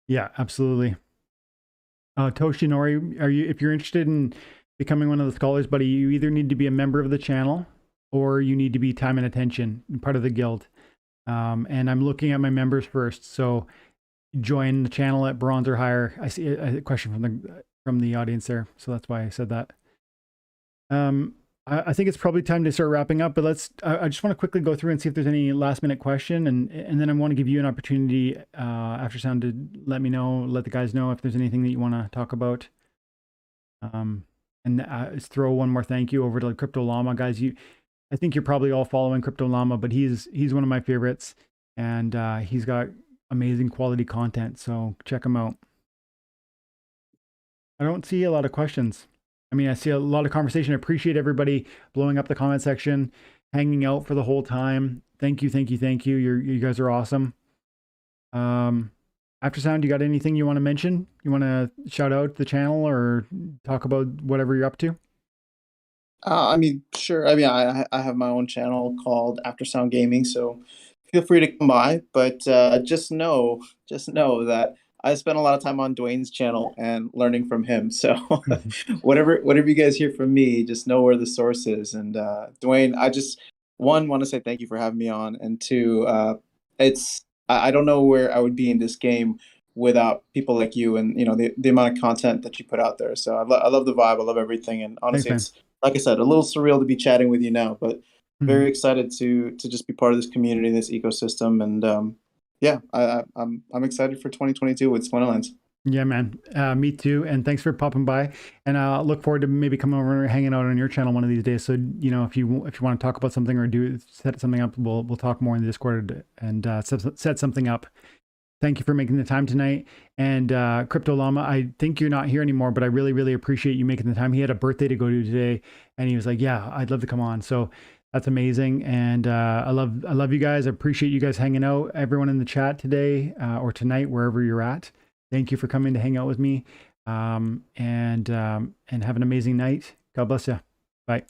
A: Yeah, absolutely. Toshinori, if you're interested in becoming one of the scholars, buddy, you either need to be a member of the channel or you need to be time and attention, part of the guild. And I'm looking at my members first. So join the channel at bronze or higher. I see a question from the audience there, so that's why I said that. I think it's probably time to start wrapping up, but I just want to quickly go through and see if there's any last minute question. And then I want to give you an opportunity after Sound to let the guys know if there's anything that you want to talk about. And throw one more thank you over to Crypto Llama. Guys, I think you're probably all following Crypto Llama, but he's one of my favorites, and he's got amazing quality content. So check them out. I don't see a lot of questions. I mean, I see a lot of conversation. I appreciate everybody blowing up the comment section, hanging out for the whole time. Thank you, thank you, thank you. You guys are awesome. After Sound, you got anything you want to mention? You want to shout out the channel or talk about whatever you're up to?
E: I mean, sure. I mean, I have my own channel called After Sound Gaming, so feel free to come by. But just know that I spent a lot of time on Dwayne's channel and learning from him. So whatever you guys hear from me, just know where the source is. And Dwayne, I just want to say thank you for having me on, and two, I don't know where I would be in this game without people like you and the amount of content that you put out there. So I love the vibe, I love everything, and honestly,
A: Thanks,
E: it's like I said, a little surreal to be chatting with you now, but very excited to just be part of this community, this ecosystem, and yeah, I'm excited for 2022 with Splinterlands.
A: Yeah, man. Me too. And thanks for popping by. And I look forward to maybe coming over and hanging out on your channel one of these days. So, if you want to talk about something or set something up, we'll talk more in the Discord and set something up. Thank you for making the time tonight. And Crypto Llama, I think you're not here anymore, but I really, really appreciate you making the time. He had a birthday to go to today, and he was like, "Yeah, I'd love to come on." So that's amazing. And I love you guys. I appreciate you guys hanging out. Everyone in the chat today or tonight, wherever you're at. Thank you for coming to hang out with me, and have an amazing night. God bless you. Bye.